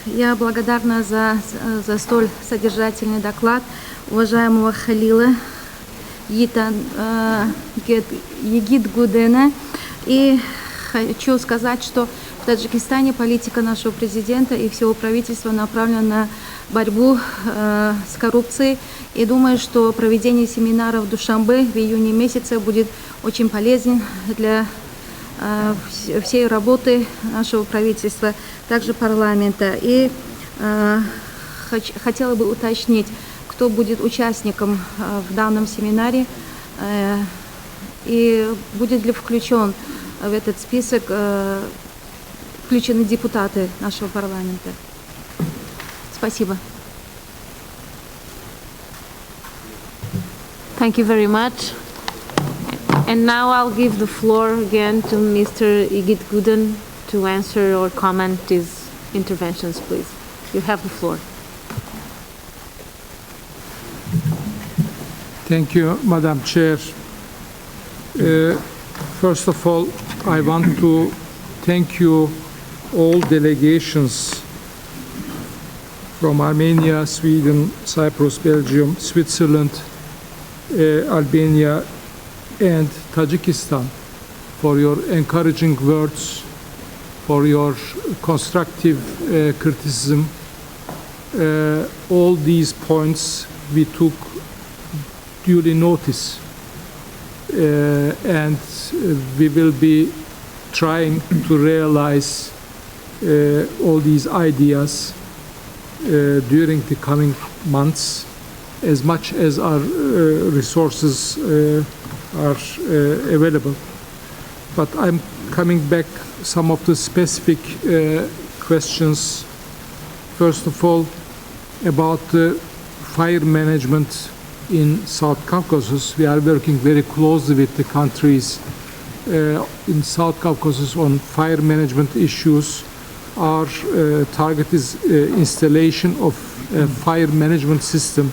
Я благодарна за столь содержательный доклад уважаемого Халила Егидгудена. И хочу сказать, что в Таджикистане политика нашего президента и всего правительства направлена на борьбу с коррупцией. И думаю, что проведение семинаров в Душанбе в июне месяце будет очень полезен для всей работы нашего правительства, также парламента. И хотела бы уточнить, кто будет участником в данном семинаре и будет ли включен в этот список включены депутаты нашего парламента. Спасибо. Thank you very much. And now I'll give the floor again to Mr. Igit Guden to answer or comment his interventions, please. You have the floor. Thank you, Madam Chair. First of all, I want to thank you all delegations from Armenia, Sweden, Cyprus, Belgium, Switzerland, Albania, and Tajikistan for your encouraging words, for your constructive criticism. All these points we took duly notice, and we will be trying to realize all these ideas during the coming months as much as our resources are available. But I'm coming back some of the specific questions. First of all, about the fire management in South Caucasus. We are working very closely with the countries in South Caucasus on fire management issues. Our target is installation of a fire management system.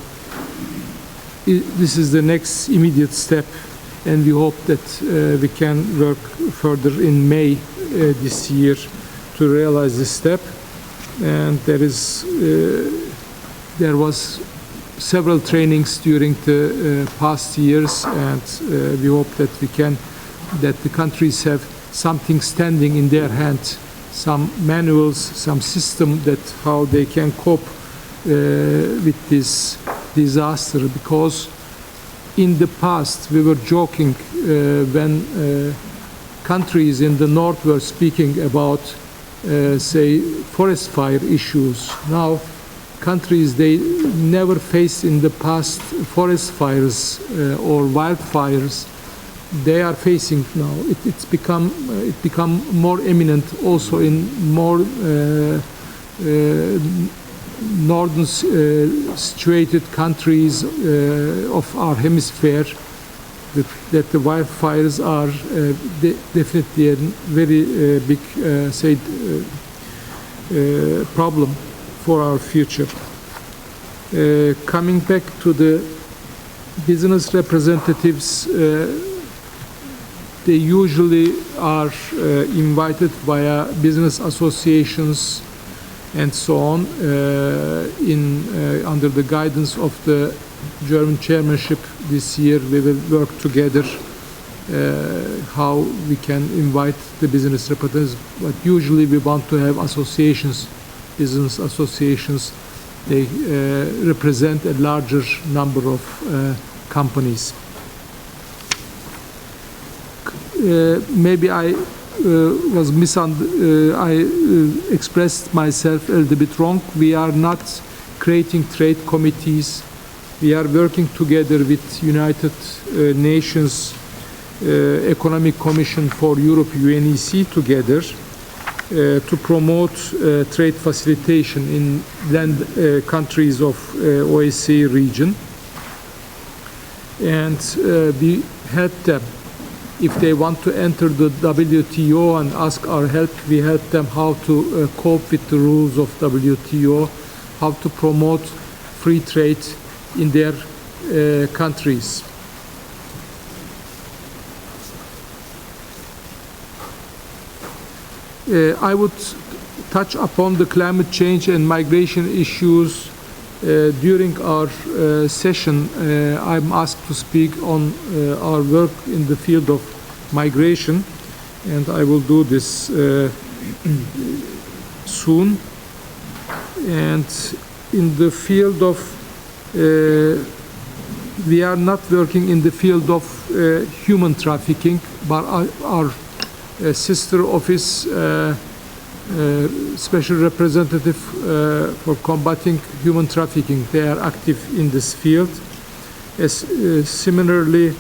This is the next immediate step, and we hope that we can work further in May this year to realize this step. And there was several trainings during the past years, and we hope that the countries have something standing in their hand, some manuals, some system that how they can cope with this disaster. Because in the past we were joking when countries in the north were speaking about say forest fire issues. Now countries, they never faced in the past forest fires or wildfires. They are facing now. It become more eminent also in more northern situated countries of our hemisphere, that the wildfires are definitely a very big problem for our future. Coming back to the business representatives, they usually are invited via business associations and so on under the guidance of the German chairmanship. This year we will work together how we can invite the business representatives, but usually we want to have associations, business associations. They represent a larger number of companies. Maybe I expressed myself a little bit wrong. We are not creating trade committees. We are working together with United Nations Economic Commission for Europe, UNEC, together to promote trade facilitation in land countries of OSCE region. And we help them. If they want to enter the WTO and ask our help, we help them how to cope with the rules of WTO, how to promote free trade in their countries. I would touch upon the climate change and migration issues during our session. I'm asked to speak on our work in the field of migration, and I will do this soon. And in the field of we are not working in the field of human trafficking, but our sister office Special Representative for Combating Human Trafficking. They are active in this field. Similarly,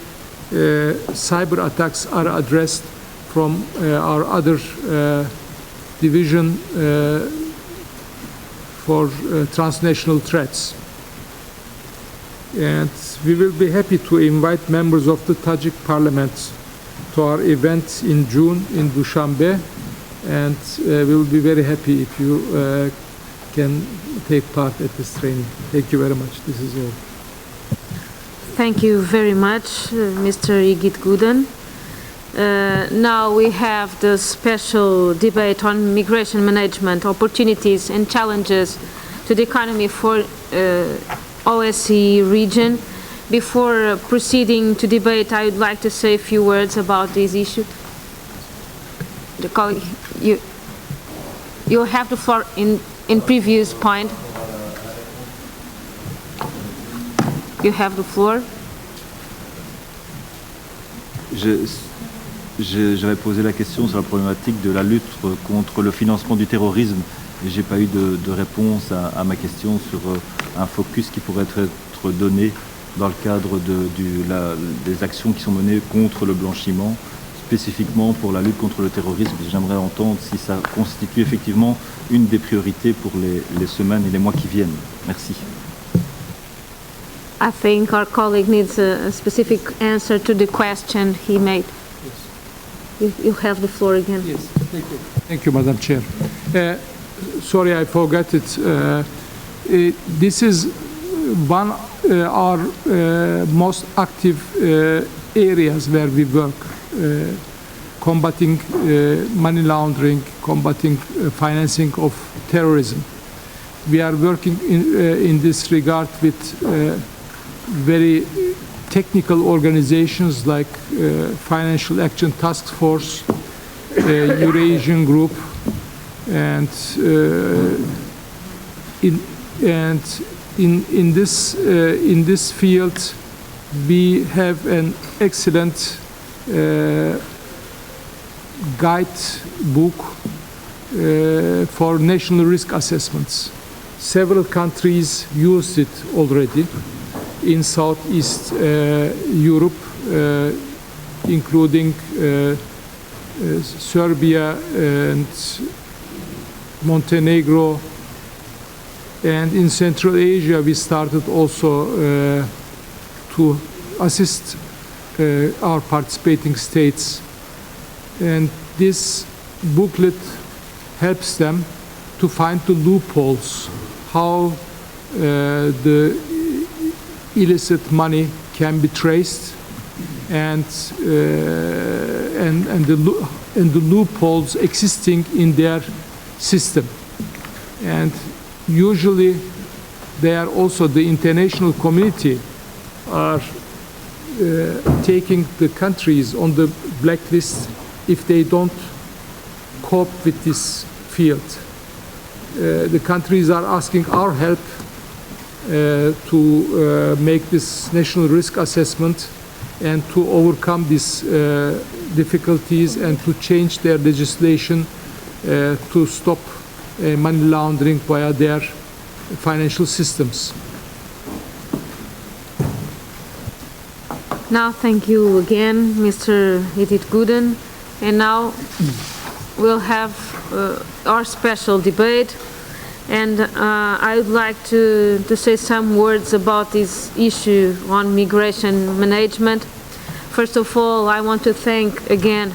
cyber attacks are addressed from our other division for transnational threats. And we will be happy to invite members of the Tajik Parliament to our event in June in Dushanbe, and we will be very happy if you can take part at this training. Thank you very much. This is all. Thank you very much, Mr. Igit Guden. Now we have the special debate on migration management, opportunities and challenges to the economy for OSCE region. Before proceeding to debate, I would like to say a few words about this issue. You have the floor in previous point. You have the floor. J'avais posé la question sur la problématique de la lutte contre le financement du terrorisme et j'ai pas eu de réponse à ma question sur un focus qui pourrait être donné dans le cadre des actions qui sont menées contre le blanchiment, spécifiquement pour la lutte contre le terrorisme. J'aimerais entendre si ça constitue effectivement une des priorités pour les semaines et les mois qui viennent. Merci. I think our colleague needs a specific answer to the question he made. Yes. You have the floor again. Yes, thank you. Thank you, Madam Chair. Sorry, I forgot it. This is one our most active areas where we work, combating money laundering, combating financing of terrorism. We are working in this regard with very technical organizations like Financial Action Task Force, Eurasian Group, and in this field we have an excellent guide book for national risk assessments. Several countries used it already in Southeast Europe, including Serbia and Montenegro. And in Central Asia, we started also to assist our participating states. And this booklet helps them to find the loopholes, how the illicit money can be traced, and the loopholes existing in their system. And usually they are also, the international community are taking the countries on the blacklist if they don't cope with this field. The countries are asking our help to make this national risk assessment and to overcome these difficulties and to change their legislation to stop money laundering via their financial systems. Now, thank you again, Mr. Igit Guden. And now we'll have our special debate. And I would like to say some words about this issue on migration management. First of all, I want to thank again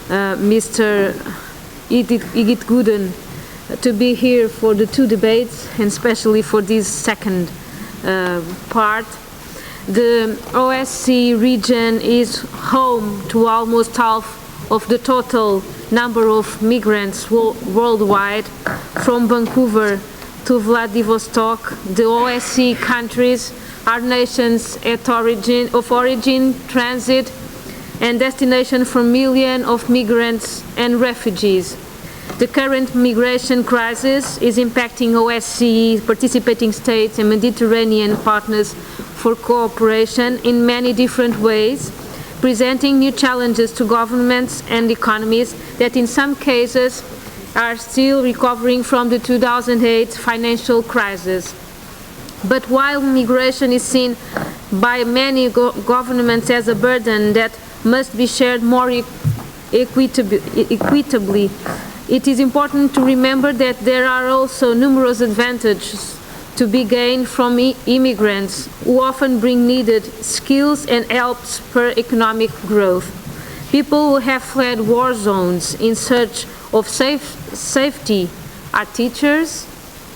Mr. Igit Guden to be here for the two debates, and especially for this second part. The OSCE region is home to almost half of the total number of migrants worldwide. From Vancouver to Vladivostok, the OSCE countries are nations of origin, transit, and destination for millions of migrants and refugees. The current migration crisis is impacting OSCE participating states and Mediterranean partners for cooperation in many different ways, presenting new challenges to governments and economies that in some cases are still recovering from the 2008 financial crisis. But while migration is seen by many governments as a burden that must be shared more equitably, it is important to remember that there are also numerous advantages to be gained from immigrants who often bring needed skills and help spur economic growth. People who have fled war zones in search of safety are teachers,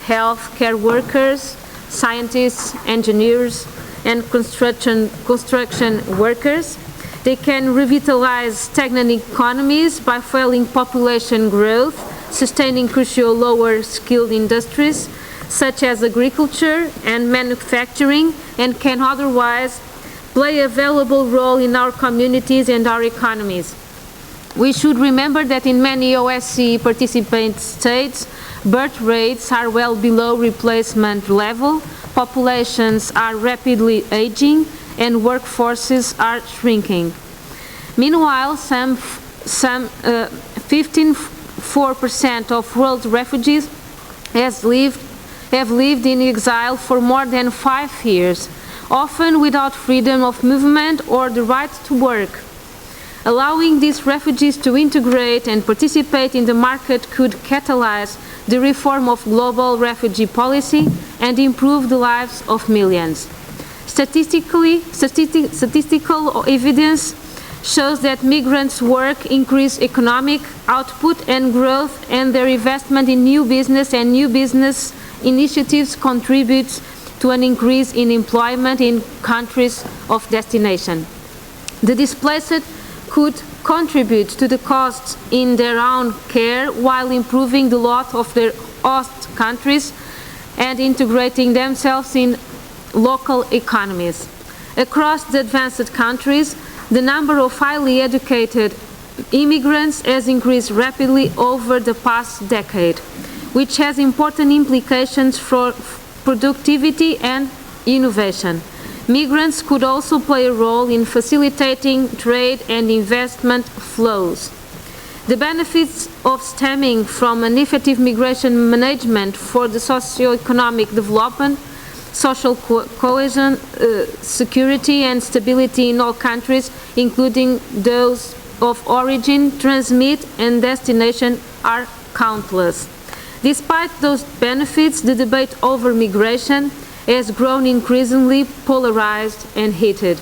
healthcare workers, scientists, engineers, and construction workers. They can revitalize stagnant economies by fueling population growth, sustaining crucial lower skilled industries such as agriculture and manufacturing, and can otherwise play a valuable role in our communities and our economies. We should remember that in many OSCE participant states, birth rates are well below replacement level, populations are rapidly aging, and workforces are shrinking. Meanwhile, some 15.4% of world refugees have lived in exile for more than 5 years, often without freedom of movement or the right to work. Allowing these refugees to integrate and participate in the market could catalyze the reform of global refugee policy and improve the lives of millions. Statistical evidence shows that migrants' work increase economic output and growth, and their investment in new business and new business initiatives contributes to an increase in employment in countries of destination. The displaced could contribute to the costs in their own care while improving the lot of their host countries and integrating themselves in local economies. Across the advanced countries, the number of highly educated immigrants has increased rapidly over the past decade, which has important implications for productivity and innovation. Migrants could also play a role in facilitating trade and investment flows. The benefits of stemming from an effective migration management for the socio-economic development, social cohesion, security and stability in all countries, including those of origin, transmit and destination, are countless. Despite those benefits, the debate over migration has grown increasingly polarized and heated.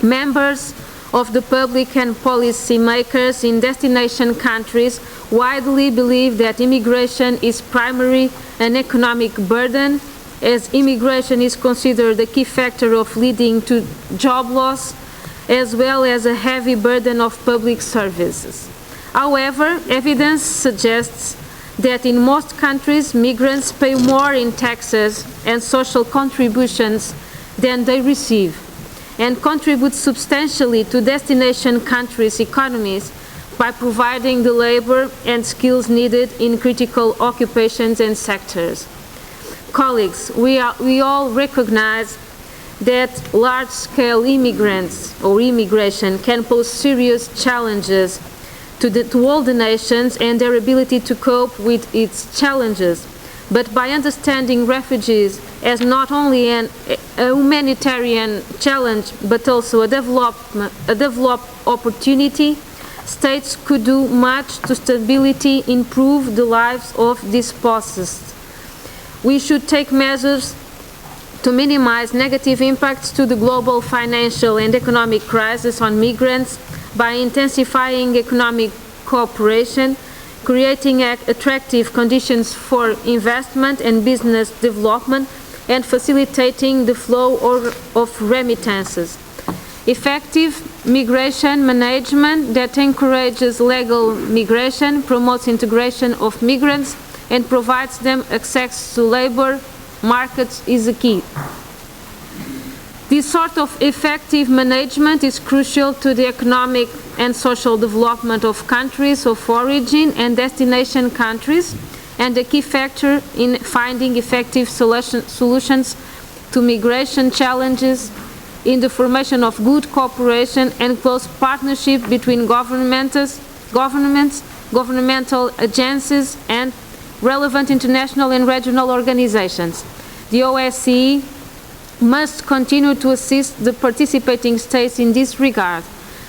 Members of the public and policy makers in destination countries widely believe that immigration is primarily an economic burden, as immigration is considered a key factor of leading to job loss, as well as a heavy burden of public services. However, evidence suggests that in most countries, migrants pay more in taxes and social contributions than they receive, and contribute substantially to destination countries' economies by providing the labor and skills needed in critical occupations and sectors. Colleagues, we all recognize that large-scale immigration can pose serious challenges to all the nations and their ability to cope with its challenges. But by understanding refugees as not only a humanitarian challenge, but also a development opportunity, states could do much to stability, improve the lives of dispossessed. We should take measures to minimize negative impacts to the global financial and economic crisis on migrants by intensifying economic cooperation, creating attractive conditions for investment and business development, and facilitating the flow of remittances. Effective migration management that encourages legal migration, promotes integration of migrants, and provides them access to labor markets is a key. This sort of effective management is crucial to the economic and social development of countries of origin and destination countries, and a key factor in finding effective solutions to migration challenges in the formation of good cooperation and close partnership between governments, governmental agencies, and relevant international and regional organizations. The OSCE must continue to assist the participating states in this regard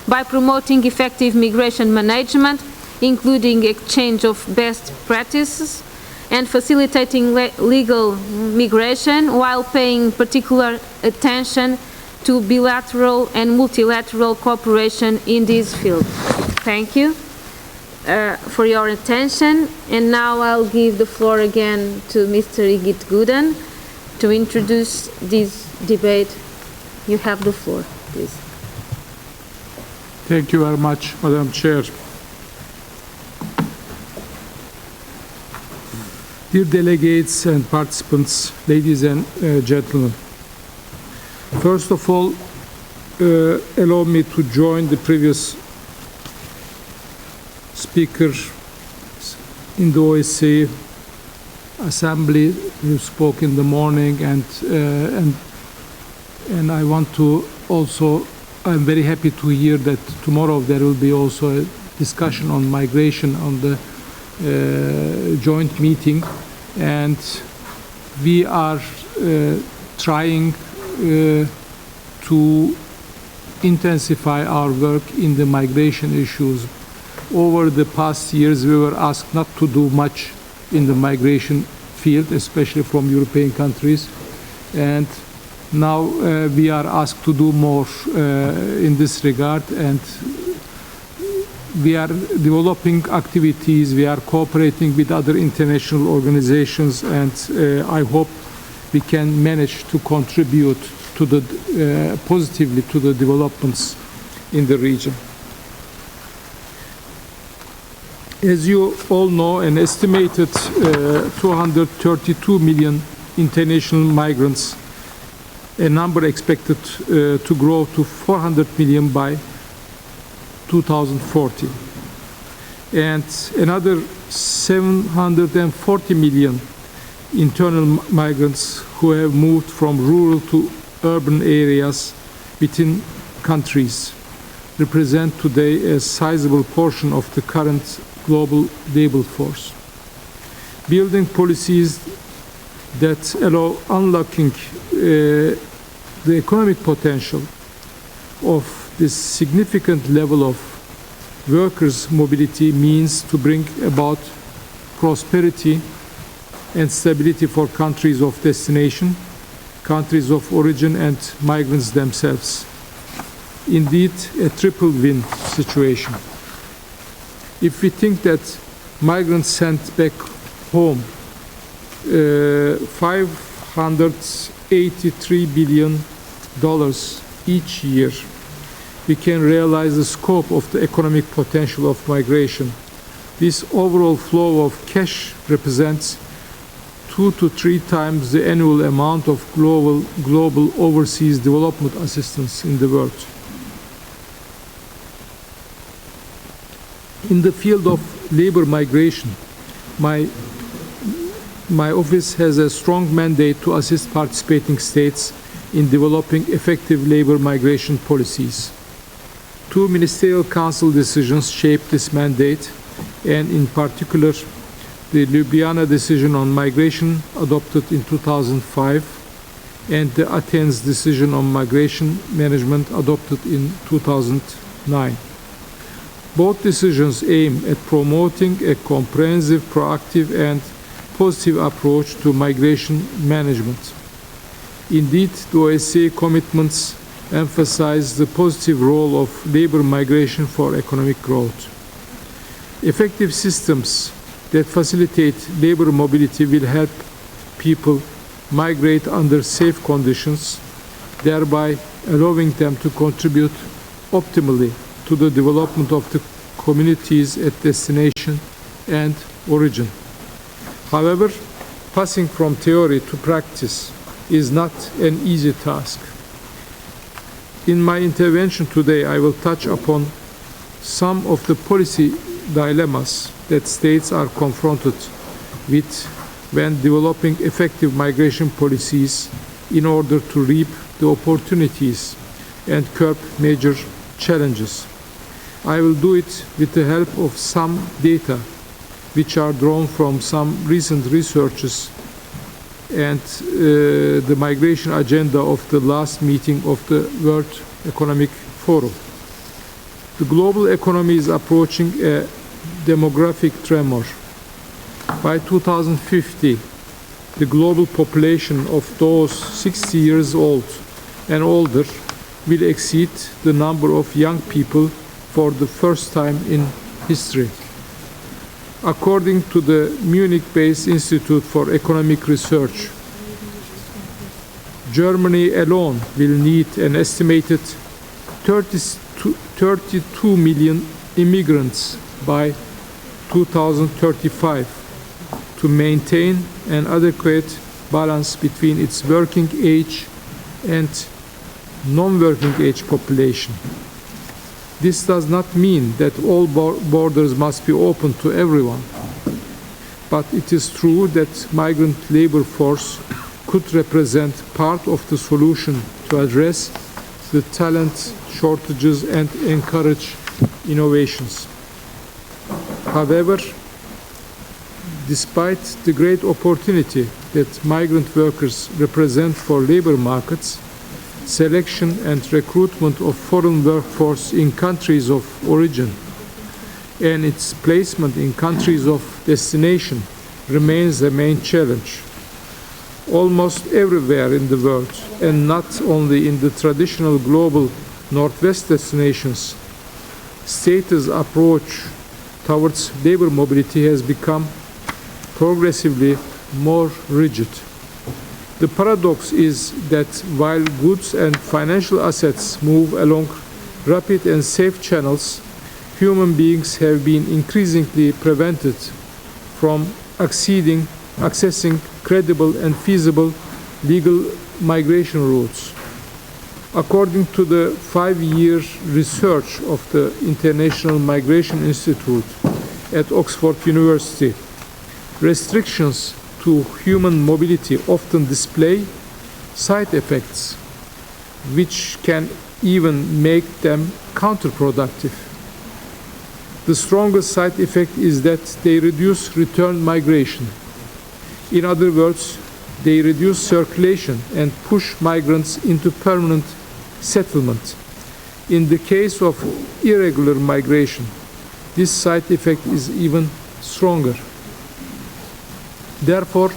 by promoting effective migration management, including exchange of best practices, and facilitating legal migration, while paying particular attention to bilateral and multilateral cooperation in this field. Thank you for your attention, and now I'll give the floor again to Mr. Igit Guden to introduce this debate. You have the floor, please. Thank you very much, Madam Chair. Dear delegates and participants, ladies and gentlemen, first of all, allow me to join the previous speaker in the OSCE Assembly who spoke in the morning, and I want to also, I'm very happy to hear that tomorrow there will be also a discussion on migration on the joint meeting, and we are trying to intensify our work in the migration issues. Over the past years, we were asked not to do much in the migration field, especially from European countries, and now we are asked to do more in this regard, and we are developing activities, we are cooperating with other international organizations, and I hope we can manage to contribute to the positively to the developments in the region. As you all know, an estimated 232 million international migrants, a number expected to grow to 400 million by 2040, and another 740 million internal migrants who have moved from rural to urban areas within countries represent today a sizable portion of the current global labor force. Building policies that allow unlocking the economic potential of this significant level of workers' mobility means to bring about prosperity and stability for countries of destination, countries of origin, and migrants themselves. Indeed, a triple win situation. If we think that migrants sent back home $583 billion each year, we can realize the scope of the economic potential of migration. This overall flow of cash represents 2 to 3 times the annual amount of global overseas development assistance in the world. In the field of labor migration, my office has a strong mandate to assist participating states in developing effective labor migration policies. 2 Ministerial Council decisions shape this mandate, and in particular, the Ljubljana decision on migration adopted in 2005 and the Athens decision on migration management adopted in 2009. Both decisions aim at promoting a comprehensive, proactive, and positive approach to migration management. Indeed, the OSCE commitments emphasize the positive role of labor migration for economic growth. Effective systems that facilitate labor mobility will help people migrate under safe conditions, thereby allowing them to contribute optimally to the development of the communities at destination and origin. However, passing from theory to practice is not an easy task. In my intervention today, I will touch upon some of the policy dilemmas that states are confronted with when developing effective migration policies in order to reap the opportunities and curb major challenges. I will do it with the help of some data which are drawn from some recent researches and the migration agenda of the last meeting of the World Economic Forum. The global economy is approaching a demographic tremor. By 2050, the global population of those 60 years old and older will exceed the number of young people for the first time in history. According to the Munich-based Institute for Economic Research, Germany alone will need an estimated 32 million immigrants by 2035 to maintain an adequate balance between its working age and non-working age population. This does not mean that all borders must be open to everyone, but it is true that migrant labor force could represent part of the solution to address the talent shortages and encourage innovations. However, despite the great opportunity that migrant workers represent for labor markets, selection and recruitment of foreign workforce in countries of origin and its placement in countries of destination remains the main challenge. Almost everywhere in the world, and not only in the traditional global Northwest destinations, status approach towards labor mobility has become progressively more rigid. The paradox is that while goods and financial assets move along rapid and safe channels, human beings have been increasingly prevented from accessing credible and feasible legal migration routes. According to the 5-year research of the International Migration Institute at Oxford University, restrictions to human mobility often display side effects which can even make them counterproductive. The strongest side effect is that they reduce return migration. In other words, they reduce circulation and push migrants into permanent settlement. In the case of irregular migration, this side effect is even stronger. Therefore,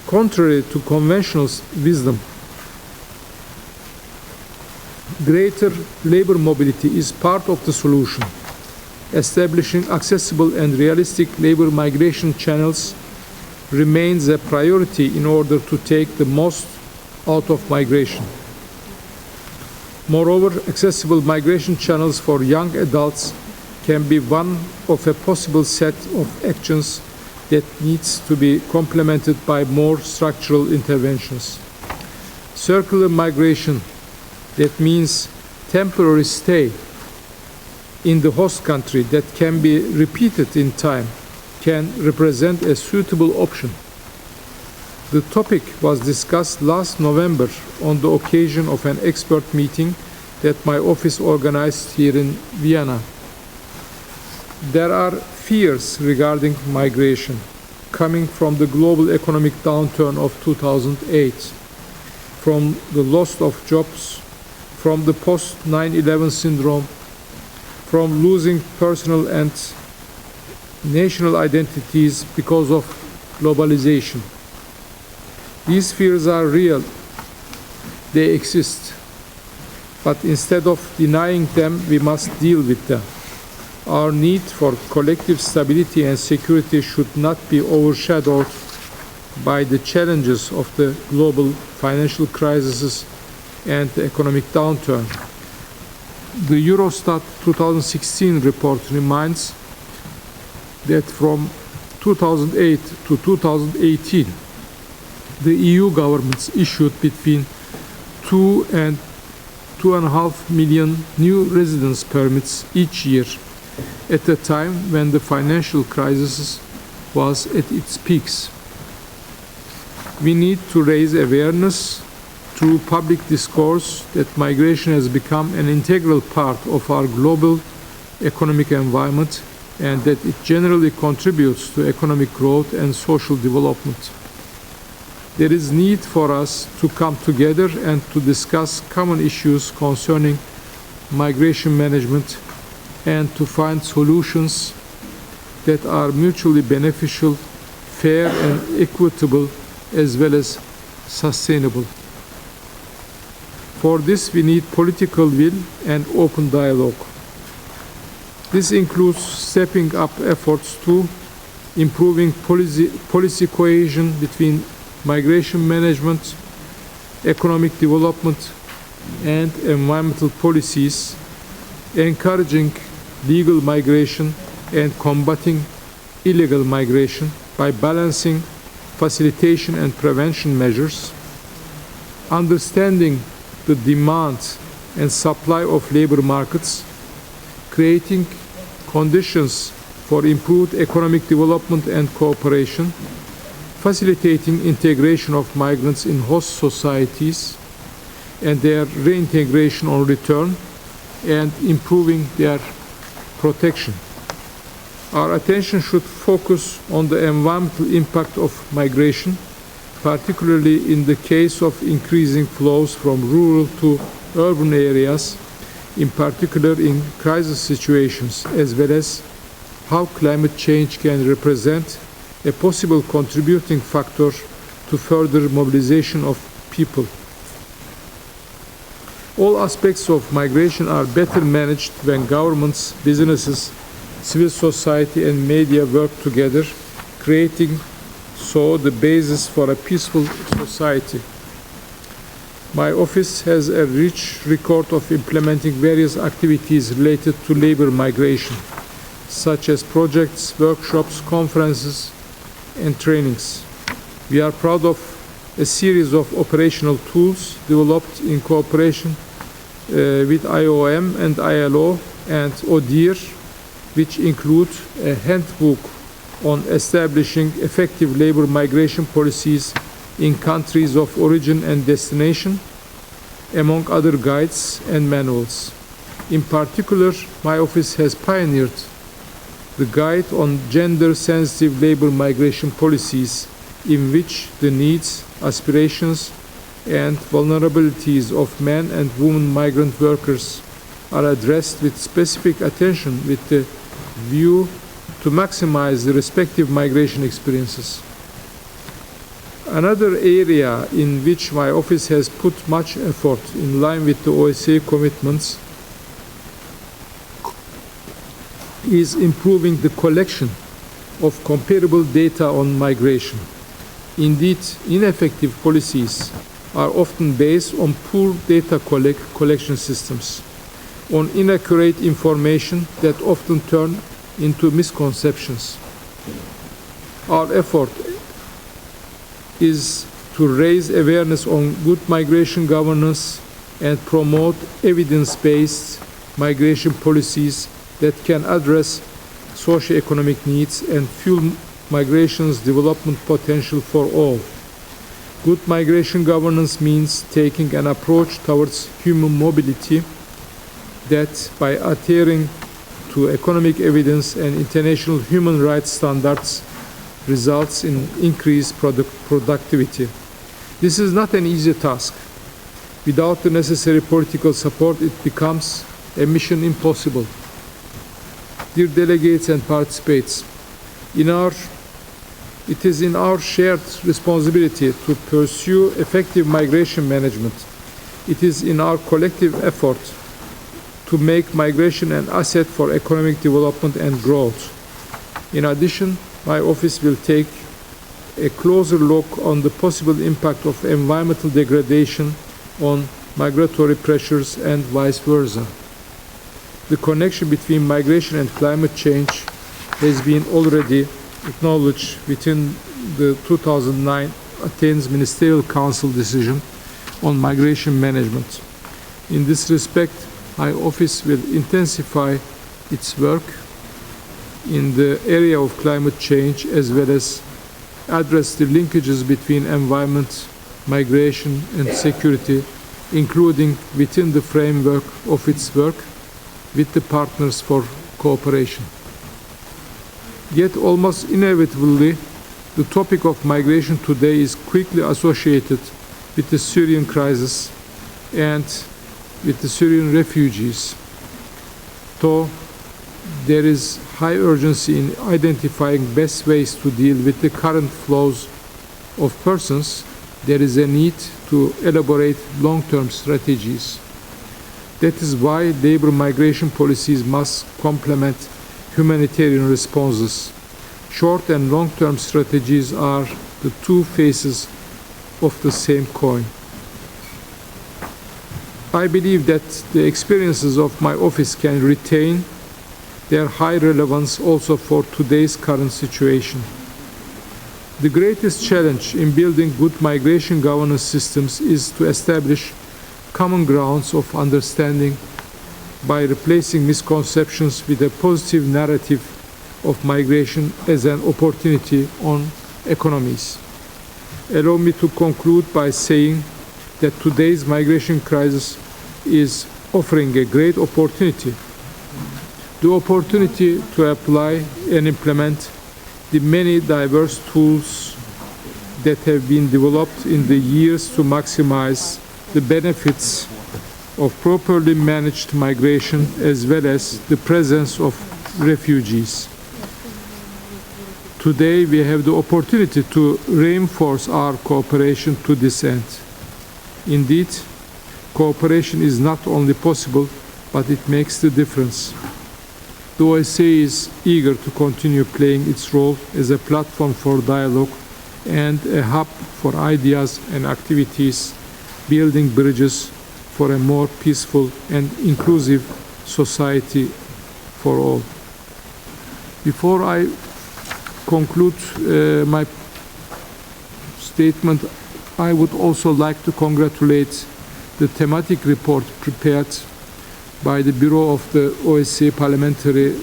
contrary to conventional wisdom, greater labor mobility is part of the solution. Establishing accessible and realistic labor migration channels remains a priority in order to take the most out of migration. Moreover, accessible migration channels for young adults can be one of a possible set of actions that needs to be complemented by more structural interventions. Circular migration, that means temporary stay in the host country that can be repeated in time, can represent a suitable option. The topic was discussed last November on the occasion of an expert meeting that my office organized here in Vienna. There are fears regarding migration coming from the global economic downturn of 2008, from the loss of jobs, from the post-9/11 syndrome, from losing personal and national identities because of globalization. These fears are real. They exist. But instead of denying them, we must deal with them. Our need for collective stability and security should not be overshadowed by the challenges of the global financial crisis and the economic downturn. The Eurostat 2016 report reminds that from 2008 to 2018, the EU governments issued between 2 and 2.5 million new residence permits each year, at a time when the financial crisis was at its peaks. We need to raise awareness through public discourse that migration has become an integral part of our global economic environment and that it generally contributes to economic growth and social development. There is need for us to come together and to discuss common issues concerning migration management and to find solutions that are mutually beneficial, fair and equitable, as well as sustainable. For this, we need political will and open dialogue. This includes stepping up efforts to improving policy cohesion between migration management, economic development, and environmental policies, encouraging legal migration and combating illegal migration by balancing facilitation and prevention measures, understanding the demand and supply of labor markets, creating conditions for improved economic development and cooperation, facilitating integration of migrants in host societies and their reintegration on return, and improving their protection. Our attention should focus on the environmental impact of migration, particularly in the case of increasing flows from rural to urban areas, in particular in crisis situations, as well as how climate change can represent a possible contributing factor to further mobilization of people. All aspects of migration are better managed when governments, businesses, civil society and media work together, creating so the basis for a peaceful society. My office has a rich record of implementing various activities related to labor migration, such as projects, workshops, conferences, and trainings. We are proud of a series of operational tools developed in cooperation with IOM and ILO and ODIHR, which include a handbook on establishing effective labor migration policies in countries of origin and destination, among other guides and manuals. In particular, my office has pioneered the guide on gender-sensitive labor migration policies, in which the needs, aspirations, and vulnerabilities of men and women migrant workers are addressed with specific attention with the view to maximize the respective migration experiences. Another area in which my office has put much effort in line with the OSCE commitments is improving the collection of comparable data on migration. Indeed, ineffective policies are often based on poor data collection systems, on inaccurate information that often turn into misconceptions. Our effort is to raise awareness on good migration governance and promote evidence-based migration policies that can address socio-economic needs and fuel migration's development potential for all. Good migration governance means taking an approach towards human mobility that, by adhering to economic evidence and international human rights standards, results in increased productivity. This is not an easy task. Without the necessary political support, it becomes a mission impossible. Dear delegates and participants, it is in our shared responsibility to pursue effective migration management. It is in our collective effort to make migration an asset for economic development and growth. In addition, my office will take a closer look on the possible impact of environmental degradation on migratory pressures and vice versa. The connection between migration and climate change has been already acknowledged within the 2009 Athens Ministerial Council decision on migration management. In this respect, my office will intensify its work in the area of climate change, as well as address the linkages between environment, migration, and security, including within the framework of its work with the Partners for cooperation. Yet almost inevitably, the topic of migration today is quickly associated with the Syrian crisis and with the Syrian refugees. Though there is high urgency in identifying best ways to deal with the current flows of persons, there is a need to elaborate long-term strategies. That is why labor migration policies must complement humanitarian responses. Short and long-term strategies are the two faces of the same coin. I believe that the experiences of my office can retain their high relevance also for today's current situation. The greatest challenge in building good migration governance systems is to establish common grounds of understanding by replacing misconceptions with a positive narrative of migration as an opportunity on economies. Allow me to conclude by saying that today's migration crisis is offering a great opportunity. The opportunity to apply and implement the many diverse tools that have been developed in the years to maximize the benefits of properly managed migration as well as the presence of refugees. Today we have the opportunity to reinforce our cooperation to this end. Indeed, cooperation is not only possible, but it makes the difference. The OSCE is eager to continue playing its role as a platform for dialogue and a hub for ideas and activities, building bridges for a more peaceful and inclusive society for all. Before I conclude my statement, I would also like to congratulate the thematic report prepared by the Bureau of the OSCE Parliamentary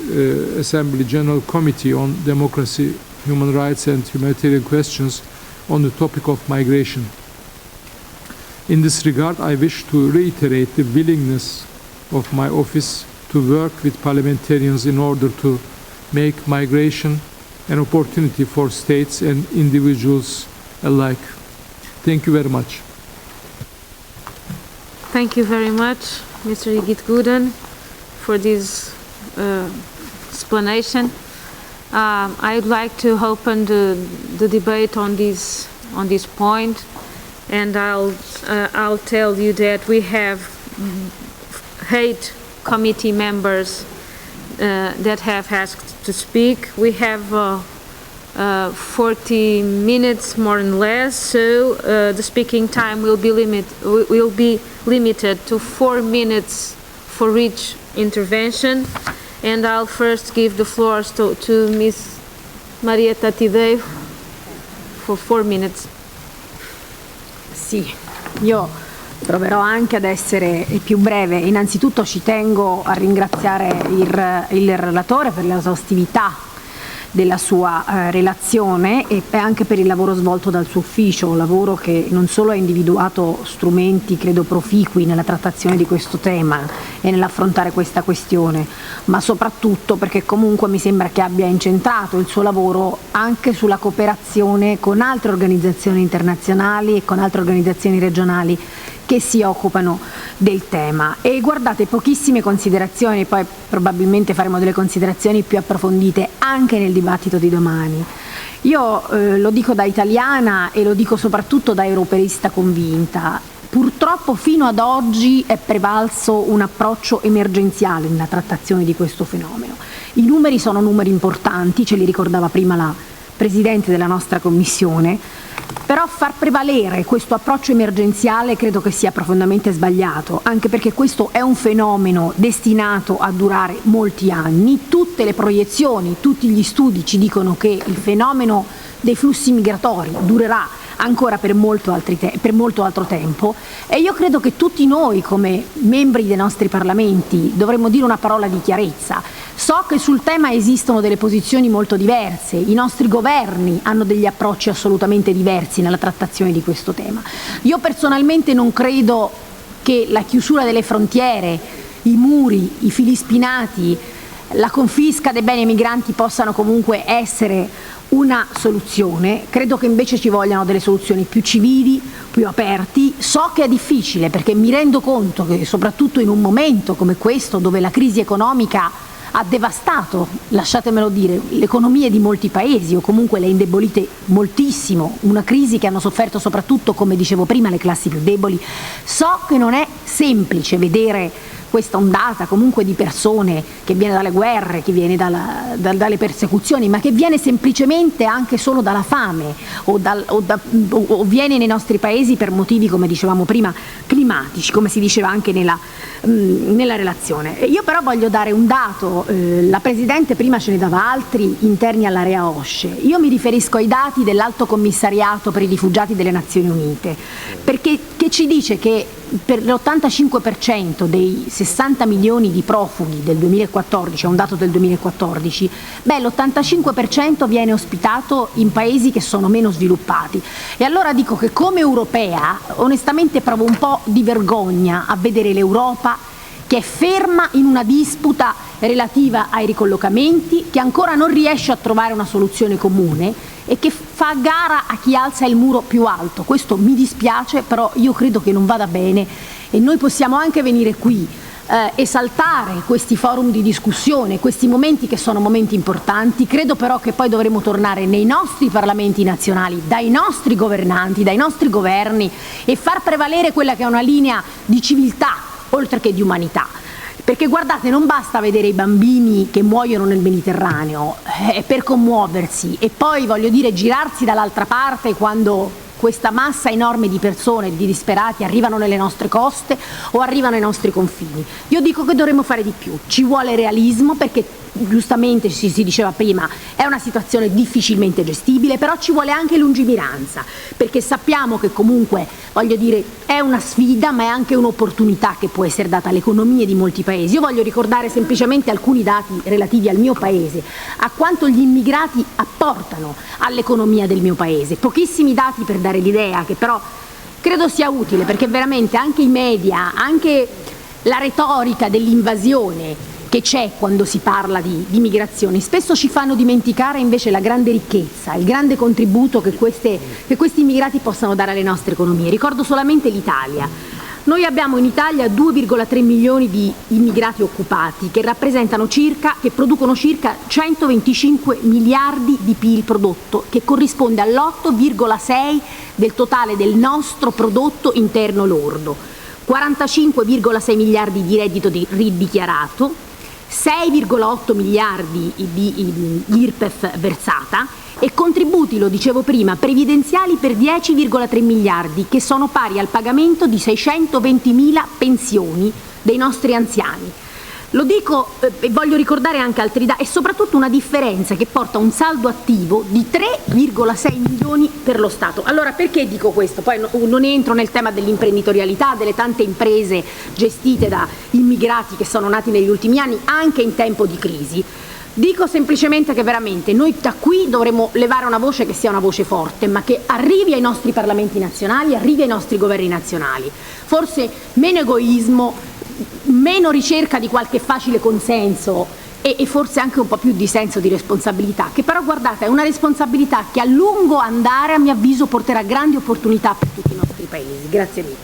Assembly General Committee on Democracy, Human Rights and Humanitarian Questions on the topic of migration. In this regard, I wish to reiterate the willingness of my office to work with parliamentarians in order to make migration an opportunity for states and individuals alike. Thank you very much. Thank you very much, Mr. Igit Guden, for this explanation. I'd like to open the debate on this point, and I'll tell you that we have 8 committee members that have asked to speak. We have 40 minutes more or less, so the speaking time will be limited to 4 minutes for each intervention. And I'll first give the floor to Ms. Marietta Tidei for 4 minutes. Sì, io proverò anche ad essere più breve. Innanzitutto ci tengo a ringraziare il relatore per l'esaustività della sua relazione e anche per il lavoro svolto dal suo ufficio, un lavoro che non solo ha individuato strumenti credo proficui nella trattazione di questo tema e nell'affrontare questa questione, ma soprattutto perché comunque mi sembra che abbia incentrato il suo lavoro anche sulla cooperazione con altre organizzazioni internazionali e con altre organizzazioni regionali che si occupano del tema. E guardate, pochissime considerazioni, poi probabilmente faremo delle considerazioni più approfondite anche nel dibattito di domani. Io lo dico da italiana e lo dico soprattutto da europeista convinta. Purtroppo fino ad oggi è prevalso un approccio emergenziale nella trattazione di questo fenomeno. I numeri sono numeri importanti, ce li ricordava prima la Presidente della nostra Commissione, però far prevalere questo approccio emergenziale credo che sia profondamente sbagliato, anche perché questo è un fenomeno destinato a durare molti anni. Tutte le proiezioni, tutti gli studi ci dicono che il fenomeno dei flussi migratori durerà ancora per molto altro tempo, e io credo che tutti noi come membri dei nostri parlamenti dovremmo dire una parola di chiarezza. So che sul tema esistono delle posizioni molto diverse, i nostri governi hanno degli approcci assolutamente diversi nella trattazione di questo tema. Io personalmente non credo che la chiusura delle frontiere, i muri, i fili spinati la confisca dei beni migranti possano comunque essere una soluzione. Credo che invece ci vogliano delle soluzioni più civili, più aperti. So che è difficile perché mi rendo conto che soprattutto in un momento come questo, dove la crisi economica ha devastato, lasciatemelo dire, le economie di molti paesi o comunque le ha indebolite moltissimo, una crisi che hanno sofferto soprattutto, come dicevo prima, le classi più deboli. So che non è semplice vedere questa ondata comunque di persone che viene dalle guerre, che viene dalle persecuzioni, ma che viene semplicemente anche solo dalla fame o viene nei nostri paesi per motivi, come dicevamo prima, climatici, come si diceva anche nella relazione. Io però voglio dare un dato, la Presidente prima ce ne dava altri interni all'area OSCE. Io mi riferisco ai dati dell'Alto Commissariato per i rifugiati delle Nazioni Unite, che ci dice che per l'85% dei 60 milioni di profughi del 2014, è un dato del 2014, l'85% viene ospitato in paesi che sono meno sviluppati. E allora dico che come europea onestamente provo un po' di vergogna a vedere l'Europa che è ferma in una disputa relativa ai ricollocamenti, che ancora non riesce a trovare una soluzione comune e che fa gara a chi alza il muro più alto. Questo mi dispiace, però io credo che non vada bene e noi possiamo anche venire qui esaltare questi forum di discussione, questi momenti che sono momenti importanti. Credo però che poi dovremo tornare nei nostri parlamenti nazionali, dai nostri governanti, dai nostri governi e far prevalere quella che è una linea di civiltà oltre che di umanità. Perché guardate, non basta vedere i bambini che muoiono nel Mediterraneo per commuoversi e poi, voglio dire, girarsi dall'altra parte quando questa massa enorme di persone, di disperati, arrivano nelle nostre coste o arrivano ai nostri confini. Io dico che dovremmo fare di più. Ci vuole realismo perché, giustamente si diceva prima, è una situazione difficilmente gestibile, però ci vuole anche lungimiranza, perché sappiamo che comunque, voglio dire, è una sfida, ma è anche un'opportunità che può essere data alle economie di molti paesi. Io voglio ricordare semplicemente alcuni dati relativi al mio paese, a quanto gli immigrati apportano all'economia del mio paese. Pochissimi dati per dare l'idea, che però credo sia utile, perché veramente anche i media, anche la retorica dell'invasione che c'è quando si parla di migrazioni, spesso ci fanno dimenticare invece la grande ricchezza, il grande contributo che questi immigrati possano dare alle nostre economie. Ricordo solamente l'Italia. Noi abbiamo in Italia 2,3 milioni di immigrati occupati che producono circa 125 miliardi di PIL prodotto, che corrisponde all'8,6 del totale del nostro prodotto interno lordo, 45,6 miliardi di reddito ridichiarato, 6,8 miliardi di IRPEF versata e contributi, lo dicevo prima, previdenziali per 10,3 miliardi che sono pari al pagamento di 620.000 pensioni dei nostri anziani. Lo dico e voglio ricordare anche altri dati e soprattutto una differenza che porta a un saldo attivo di 3,6 milioni per lo Stato. Allora perché dico questo? Poi non entro nel tema dell'imprenditorialità, delle tante imprese gestite da immigrati che sono nati negli ultimi anni, anche in tempo di crisi. Dico semplicemente che veramente noi da qui dovremo levare una voce che sia una voce forte, ma che arrivi ai nostri parlamenti nazionali, arrivi ai nostri governi nazionali. Forse meno egoismo, meno ricerca di qualche facile consenso e forse anche un po' più di senso di responsabilità, che però guardate è una responsabilità che a lungo andare a mio avviso porterà grandi opportunità per tutti i nostri paesi. Grazie mille.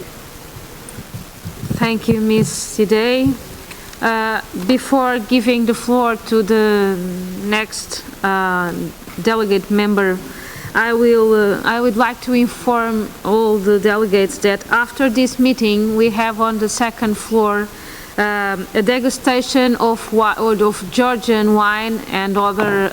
Thank you, Ms. Sidey. Before giving the floor to the next delegate member, I would like to inform all the delegates that after this meeting we have on the second floor a degustation of Georgian wine and other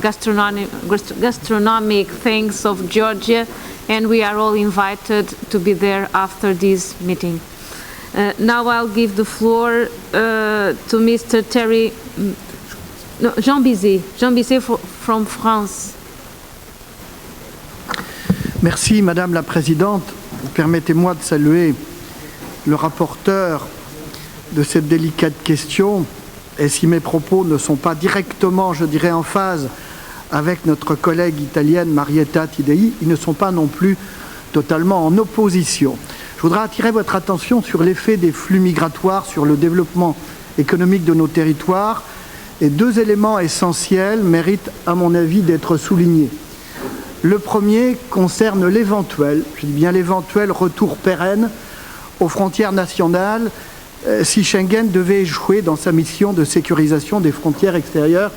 gastronomic things of Georgia, and we are all invited to be there after this meeting. Now I'll give the floor to Mr. Jean Bizet from France. Merci Madame la Présidente. Permettez-moi de saluer le rapporteur de cette délicate question, et si mes propos ne sont pas directement, je dirais, en phase avec notre collègue italienne Marietta Tidei, ils ne sont pas non plus totalement en opposition. Je voudrais attirer votre attention sur l'effet des flux migratoires sur le développement économique de nos territoires Et deux éléments essentiels méritent, à mon avis, d'être soulignés. Le premier concerne l'éventuel, je dis bien l'éventuel retour pérenne aux frontières nationales si Schengen devait échouer dans sa mission de sécurisation des frontières extérieures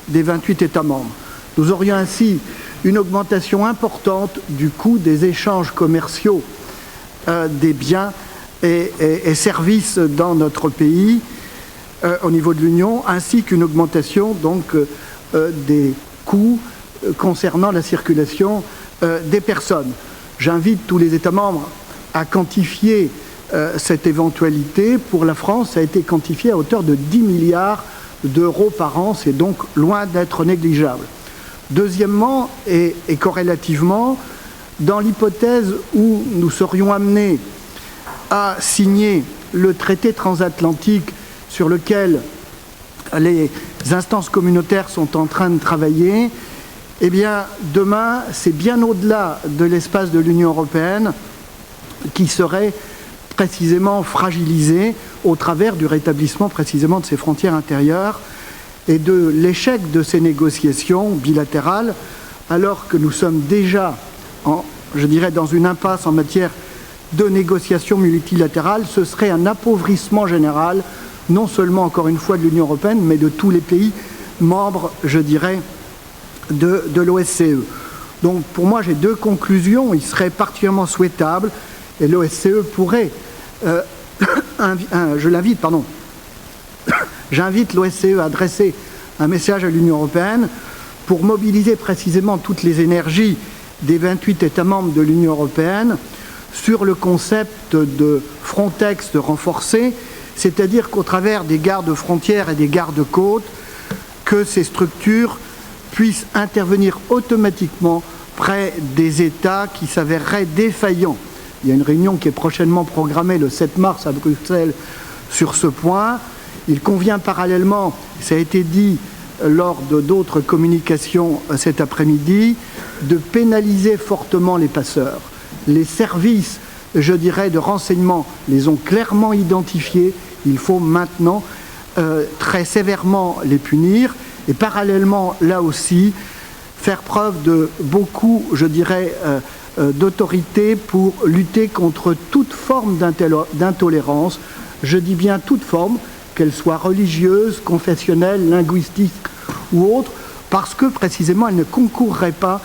des 28 États membres. Nous aurions ainsi une augmentation importante du coût des échanges commerciaux des biens et services dans notre pays au niveau de l'Union, ainsi qu'une augmentation donc des coûts concernant la circulation des personnes. J'invite tous les États membres à quantifier cette éventualité. Pour la France, ça a été quantifié à hauteur de 10 milliards d'euros par an, c'est donc loin d'être négligeable. Deuxièmement, et corrélativement, dans l'hypothèse où nous serions amenés à signer le traité transatlantique sur lequel les instances communautaires sont en train de travailler, eh bien, demain, c'est bien au-delà de l'espace de l'Union européenne qui serait précisément fragilisé au travers du rétablissement précisément de ses frontières intérieures et de l'échec de ces négociations bilatérales, alors que nous sommes déjà, je dirais, dans une impasse en matière de négociations multilatérales. Ce serait un appauvrissement général, non seulement, encore une fois, de l'Union européenne, mais de tous les pays membres, je dirais, de l'OSCE. Donc, pour moi, j'ai deux conclusions. Il serait particulièrement souhaitable, et l'OSCE pourrait, j'invite l'OSCE à adresser un message à l'Union européenne pour mobiliser précisément toutes les énergies des 28 États membres de l'Union européenne sur le concept de Frontex renforcé, c'est-à-dire qu'au travers des gardes-frontières et des gardes-côtes, que ces structures puissent intervenir automatiquement près des États qui s'avéreraient défaillants. Il y a une réunion qui est prochainement programmée le 7 mars à Bruxelles sur ce point. Il convient parallèlement, ça a été dit lors d'autres communications cet après-midi, de pénaliser fortement les passeurs. Les services, je dirais, de renseignement les ont clairement identifiés. Il faut maintenant très sévèrement les punir et parallèlement, là aussi, faire preuve de beaucoup, je dirais, d'autorité pour lutter contre toute forme d'intolérance. Je dis bien toute forme, qu'elle soit religieuse, confessionnelle, linguistique ou autre, parce que précisément elle ne concourrait pas,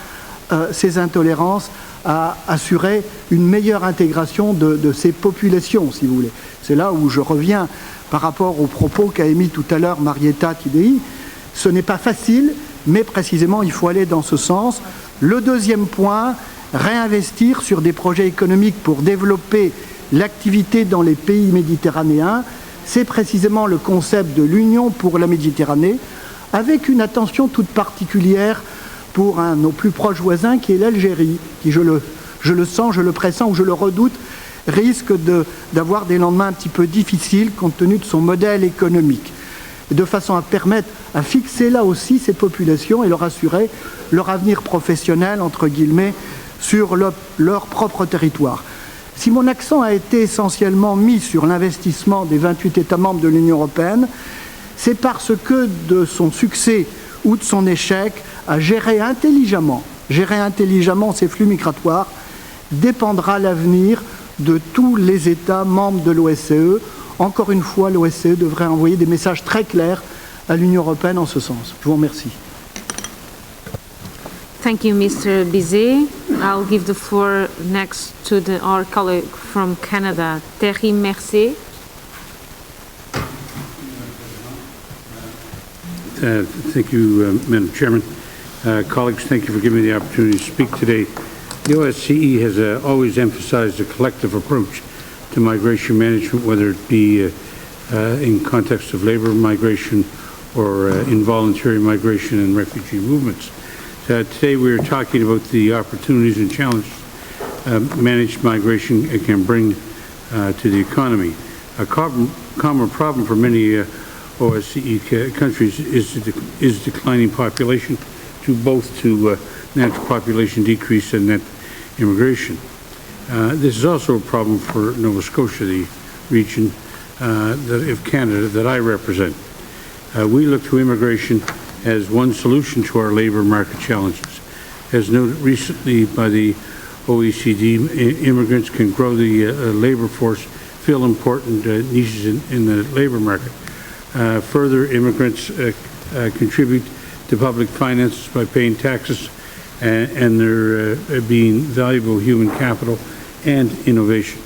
ces intolérances, à assurer une meilleure intégration de ces populations, si vous voulez. C'est là où je reviens par rapport aux propos qu'a émis tout à l'heure Marietta Tidei. Ce n'est pas facile, mais précisément il faut aller dans ce sens. Le deuxième point, réinvestir sur des projets économiques pour développer l'activité dans les pays méditerranéens. C'est précisément le concept de l'Union pour la Méditerranée, avec une attention toute particulière pour un de nos plus proches voisins qui est l'Algérie, qui, je le sens, je le pressens ou je le redoute, risque d'avoir des lendemains un petit peu difficiles compte tenu de son modèle économique. De façon à permettre, à fixer là aussi ces populations et leur assurer leur avenir professionnel, entre guillemets, sur leur propre territoire. Si mon accent a été essentiellement mis sur l'investissement des 28 États membres de l'Union européenne, c'est parce que de son succès ou de son échec à gérer intelligemment ces flux migratoires dépendra l'avenir de tous les États membres de l'OSCE. Encore une fois, l'OSCE devrait envoyer des messages très clairs à l'Union européenne en ce sens. Je vous remercie. Thank you, Mr. Bizet. I'll give the floor next to our colleague from Canada, Thierry Mercier. Thank you, Madam Chairman. Colleagues, thank you for giving me the opportunity to speak today. The OSCE has always emphasized a collective approach to migration management, whether it be in context of labor migration or involuntary migration and refugee movements. Today we are talking about the opportunities and challenges managed migration can bring to the economy. A common problem for many OSCE countries is declining population, both to natural population decrease and net immigration. This is also a problem for Nova Scotia, the region of Canada that I represent. We look to immigration as one solution to our labor market challenges. As noted recently by the OECD, immigrants can grow the labor force, fill important niches in the labor market. Further, immigrants contribute to public finances by paying taxes, and they're being valuable human capital and innovation.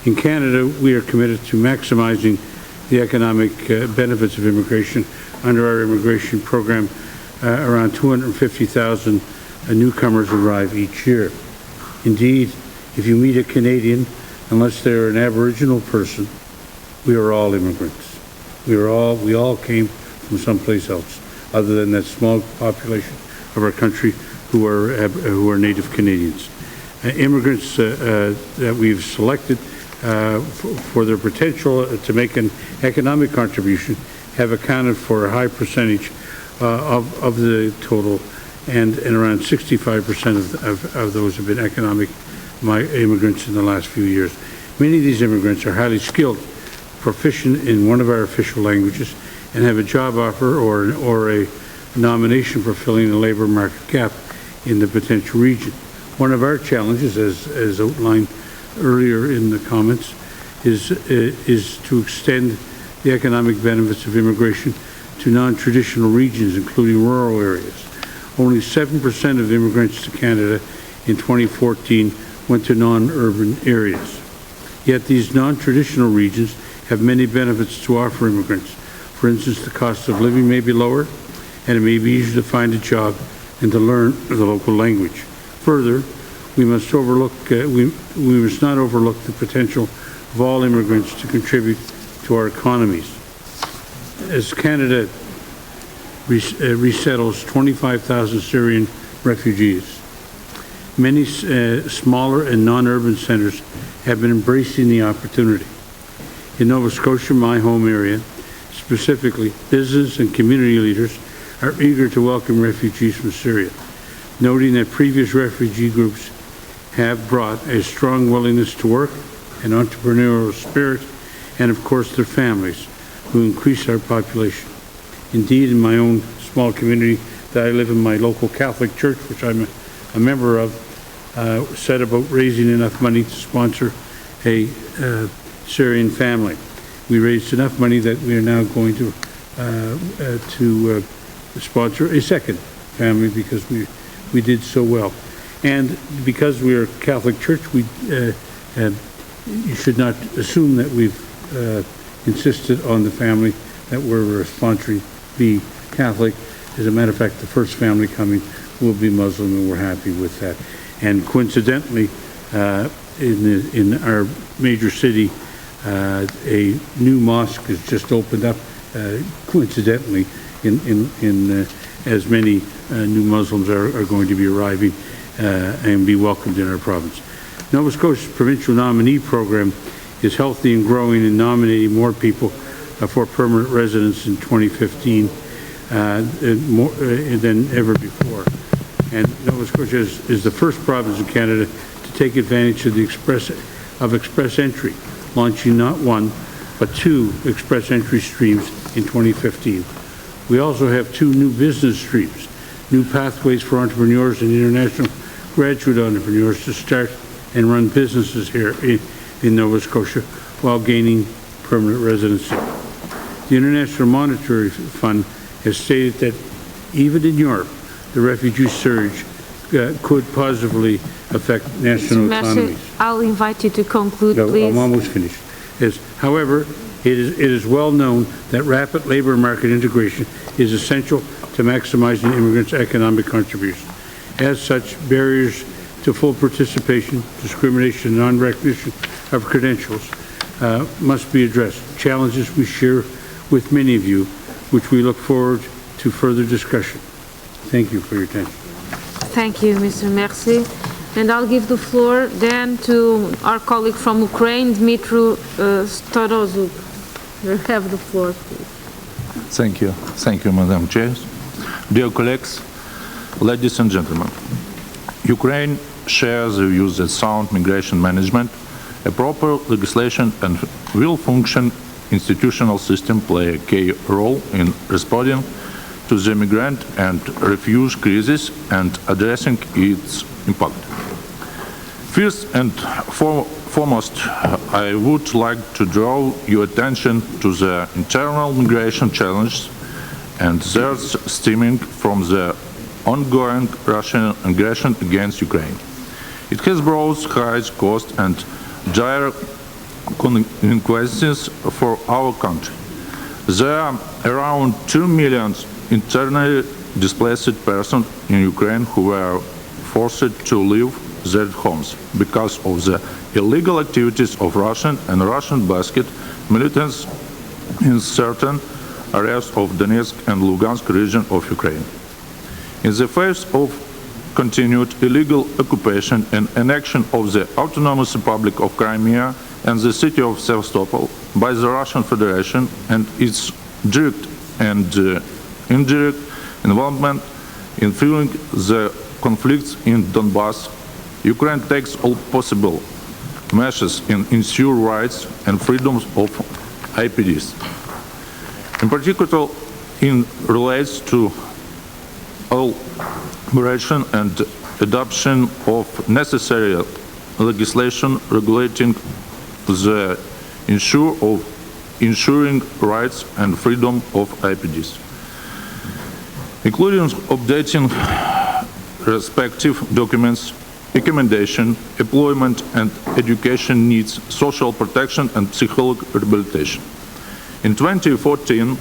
In Canada, we are committed to maximizing the economic benefits of immigration. Under our immigration program, around 250,000 newcomers arrive each year. Indeed, if you meet a Canadian, unless they're an Aboriginal person, we are all immigrants. We all came from someplace else, other than that small population of our country who are Native Canadians. Immigrants that we've selected for their potential to make an economic contribution have accounted for a high percentage of the total, and around 65% of those have been economic immigrants in the last few years. Many of these immigrants are highly skilled, proficient in one of our official languages, and have a job offer or a nomination for filling a labor market gap in the potential region. One of our challenges, as outlined earlier in the comments, is to extend the economic benefits of immigration to non-traditional regions, including rural areas. Only 7% of immigrants to Canada in 2014 went to non-urban areas. Yet these non-traditional regions have many benefits to offer immigrants. For instance, the cost of living may be lower, and it may be easier to find a job and to learn the local language. Further, we must not overlook the potential of all immigrants to contribute to our economies. As Canada resettles 25,000 Syrian refugees, many smaller and non-urban centres have been embracing the opportunity. In Nova Scotia, my home area, specifically, business and community leaders are eager to welcome refugees from Syria, noting that previous refugee groups have brought a strong willingness to work, an entrepreneurial spirit, and of course their families, who increase our population. Indeed, in my own small community that I live in, my local Catholic church, which I'm a member of, set about raising enough money to sponsor a Syrian family. We raised enough money that we are now going to sponsor a second family because we did so well. And because we are a Catholic church, you should not assume that we've insisted on the family that we're sponsoring be Catholic. As a matter of fact, the first family coming will be Muslim, and we're happy with that. And coincidentally, in our major city, a new mosque has just opened up. Coincidentally, as many new Muslims are going to be arriving and be welcomed in our province. Nova Scotia's provincial nominee program is healthy and growing and nominating more people for permanent residence in 2015 than ever before. And Nova Scotia is the first province in Canada to take advantage of the express entry, launching not one, but 2 express entry streams in 2015. We also have 2 new business streams, new pathways for entrepreneurs and international graduate entrepreneurs to start and run businesses here in Nova Scotia while gaining permanent residency. The International Monetary Fund has stated that even in Europe, the refugee surge could positively affect national economies. I'll invite you to conclude, No, please. I'm almost finished. However, it is well known that rapid labor market integration is essential to maximizing immigrants' economic contribution. As such, barriers to full participation, discrimination, and non-recognition of credentials must be addressed. Challenges we share with many of you, which we look forward to further discussion. Thank you for your attention. Thank you, Mr. Mercier. And I'll give the floor then to our colleague from Ukraine, Dmitry Starozuk. You have the floor, please. Thank you. Thank you, Madam Chair. Dear colleagues, ladies and gentlemen, Ukraine shares the views that sound migration management, a proper legislation, and will function institutional system play a key role in responding to the migrant and refugee crisis and addressing its impact. First and foremost, I would like to draw your attention to the internal migration challenges and their stemming from the ongoing Russian aggression against Ukraine. It has brought high costs and dire consequences for our country. There are around 2 million internally displaced persons in Ukraine who were forced to leave their homes because of the illegal activities of Russian and Russian-backed militants in certain areas of Donetsk and Lugansk region of Ukraine. In the face of continued illegal occupation and annexion of the Autonomous Republic of Crimea and the city of Sevastopol by the Russian Federation and its direct and indirect involvement in fueling the conflicts in Donbass, Ukraine takes all possible measures in ensure rights and freedoms of IPDs. In particular, it relates to elaboration and adoption of necessary legislation regulating the ensuring rights and freedom of IPDs, including updating respective documents, accommodation, employment and education needs, social protection and psychological rehabilitation. In 2014,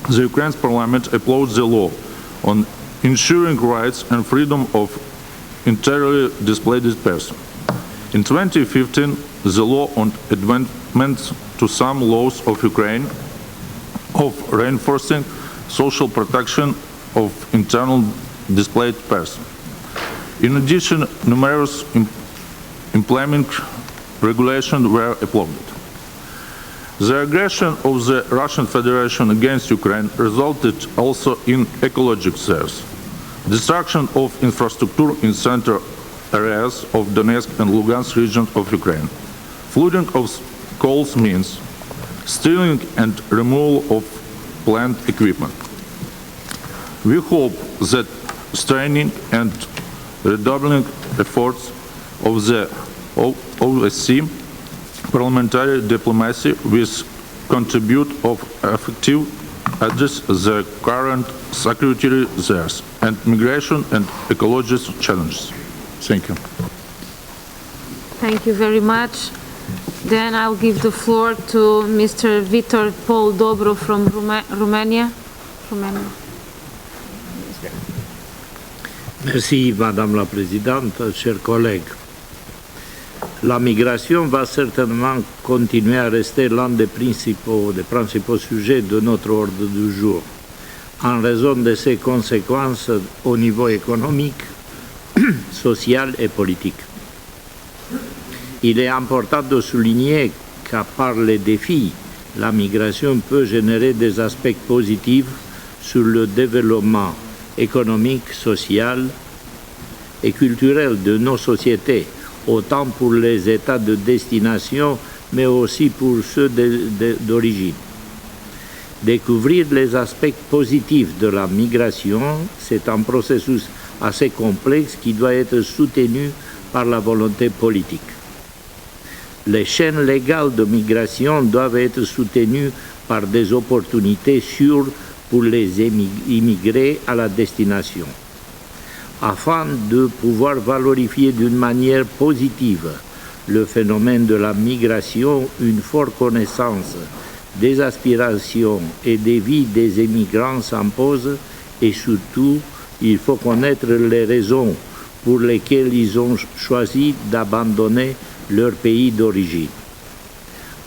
the Ukraine's parliament applauded the law on ensuring rights and freedom of internally displaced persons. In 2015, the law on amendments to some laws of Ukraine of reinforcing social protection of internal displaced persons. In addition, numerous implementing regulations were applauded. The aggression of the Russian Federation against Ukraine resulted also in ecological threats. Destruction of infrastructure in central areas of Donetsk and Lugansk regions of Ukraine. Flooding of coal mines, stealing and removal of plant equipment. We hope that strengthening and redoubling efforts of the OSCE parliamentary diplomacy will contribute of effective address the current security threats and migration and ecological challenges. Thank you. Thank you very much. Then I'll give the floor to Mr. Victor Paul Dobro from Romania. Merci, Madame la Présidente, chers collègues. La migration va certainement continuer à rester l'un des principaux sujets de notre ordre du jour, en raison de ses conséquences au niveau économique, social et politique. Il est important de souligner qu'à part les défis, la migration peut générer des aspects positifs sur le développement économique, social et culturel de nos sociétés, autant pour les États de destination, mais aussi pour ceux d'origine. Découvrir les aspects positifs de la migration, c'est un processus assez complexe qui doit être soutenu par la volonté politique. Les chaînes légales de migration doivent être soutenues par des opportunités sûres pour les immigrés à la destination. Afin de pouvoir valorifier d'une manière positive le phénomène de la migration, une forte connaissance des aspirations et des vies des immigrants s'impose et surtout, il faut connaître les raisons pour lesquelles ils ont choisi d'abandonner leur pays d'origine.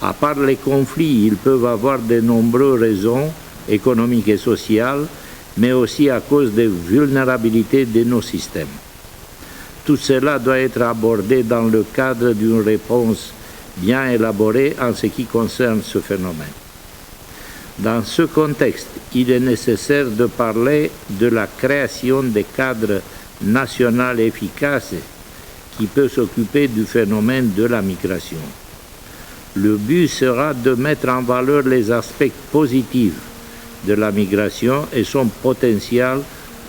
À part les conflits, ils peuvent avoir de nombreuses raisons économiques et sociales, mais aussi à cause des vulnérabilités de nos systèmes. Tout cela doit être abordé dans le cadre d'une réponse bien élaborée en ce qui concerne ce phénomène. Dans ce contexte, il est nécessaire de parler de la création de cadres nationaux efficaces qui peuvent s'occuper du phénomène de la migration. Le but sera de mettre en valeur les aspects positifs de la migration et son potentiel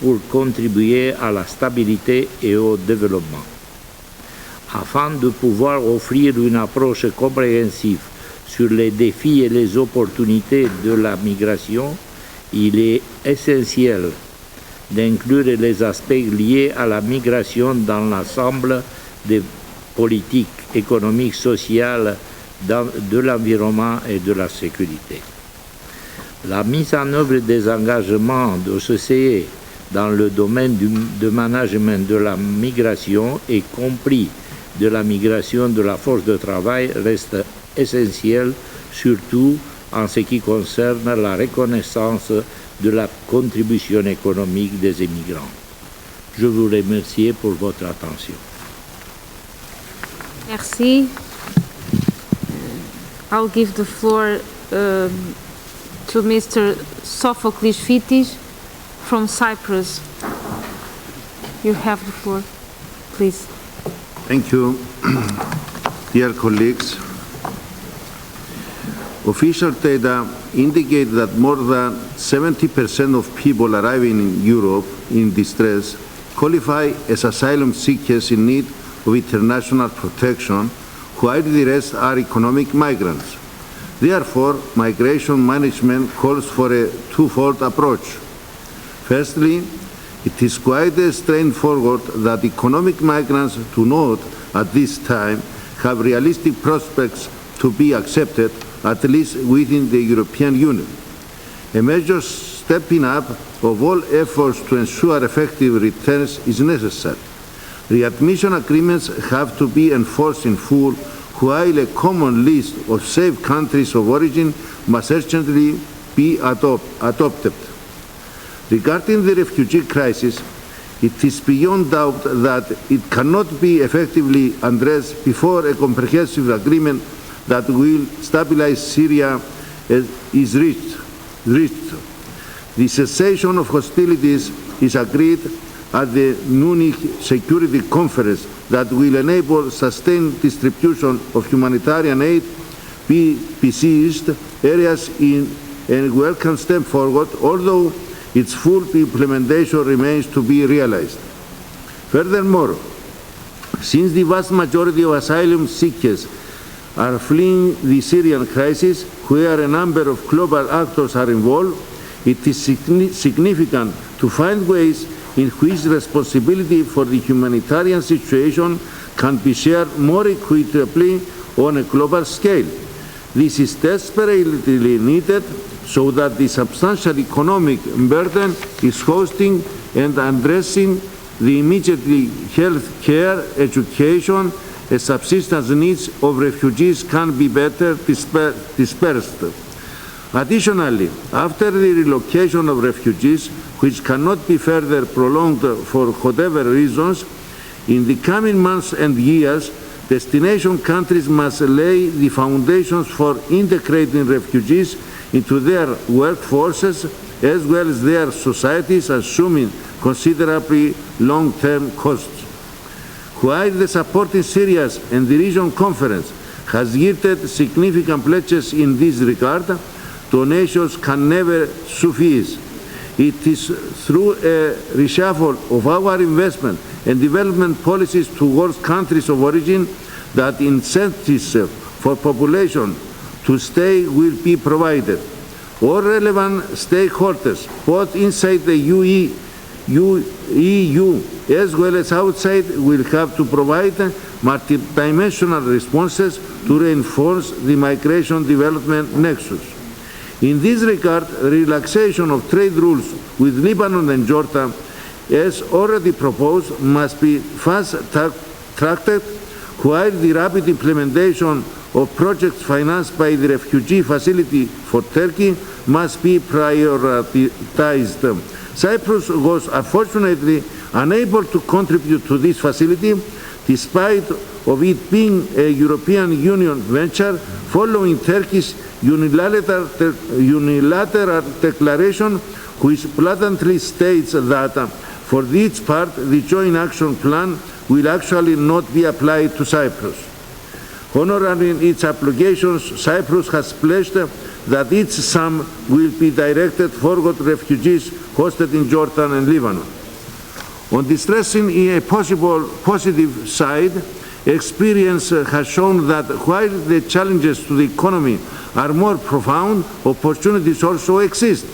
pour contribuer à la stabilité et au développement. Afin de pouvoir offrir une approche compréhensive sur les défis et les opportunités de la migration, il est essentiel d'inclure les aspects liés à la migration dans l'ensemble des politiques économiques, sociales, de l'environnement et de la sécurité. La mise en œuvre des engagements de OSCE dans le domaine du management de la migration, y compris de la migration de la force de travail, reste essentielle, surtout en ce qui concerne la reconnaissance de la contribution économique des immigrants. Je vous remercie pour votre attention. Merci. I'll give the floor to Mr. Sophocles Fitis from Cyprus. You have the floor, please. Thank you, dear colleagues. Official data indicate that more than 70% of people arriving in Europe in distress qualify as asylum seekers in need of international protection, while the rest are economic migrants. Therefore, migration management calls for a twofold approach. Firstly, it is quite straightforward that economic migrants do not, at this time, have realistic prospects to be accepted, at least within the European Union. A major stepping up of all efforts to ensure effective returns is necessary. Readmission agreements have to be enforced in full, while a common list of safe countries of origin must urgently be adopted. Regarding the refugee crisis, it is beyond doubt that it cannot be effectively addressed before a comprehensive agreement that will stabilize Syria is reached. The cessation of hostilities is agreed at the Munich Security Conference that will enable sustained distribution of humanitarian aid be besieged areas and welcome step forward, although its full implementation remains to be realized. Furthermore, since the vast majority of asylum seekers are fleeing the Syrian crisis, where a number of global actors are involved, it is significant to find ways in which responsibility for the humanitarian situation can be shared more equitably on a global scale. This is desperately needed so that the substantial economic burden is hosting and addressing the immediately health care, education, and subsistence needs of refugees can be better dispersed. Additionally, after the relocation of refugees, which cannot be further prolonged for whatever reasons, in the coming months and years, destination countries must lay the foundations for integrating refugees into their workforces as well as their societies, assuming considerably long-term costs. While the support in Syria and the Region Conference has yielded significant pledges in this regard, donations can never suffice. It is through a reshuffle of our investment and development policies towards countries of origin that incentives for population to stay will be provided. All relevant stakeholders, both inside the EU as well as outside, will have to provide multidimensional responses to reinforce the migration development nexus. In this regard, relaxation of trade rules with Lebanon and Jordan, as already proposed, must be fast-tracked, while the rapid implementation of projects financed by the Refugee Facility for Turkey must be prioritized. Cyprus was unfortunately unable to contribute to this facility, despite of it being a European Union venture following Turkey's unilateral declaration, which blatantly states that for its part the joint action plan will actually not be applied to Cyprus. Honoring its obligations, Cyprus has pledged that its sum will be directed forward refugees hosted in Jordan and Lebanon. On distressing in a possible positive side, experience has shown that while the challenges to the economy are more profound, opportunities also exist.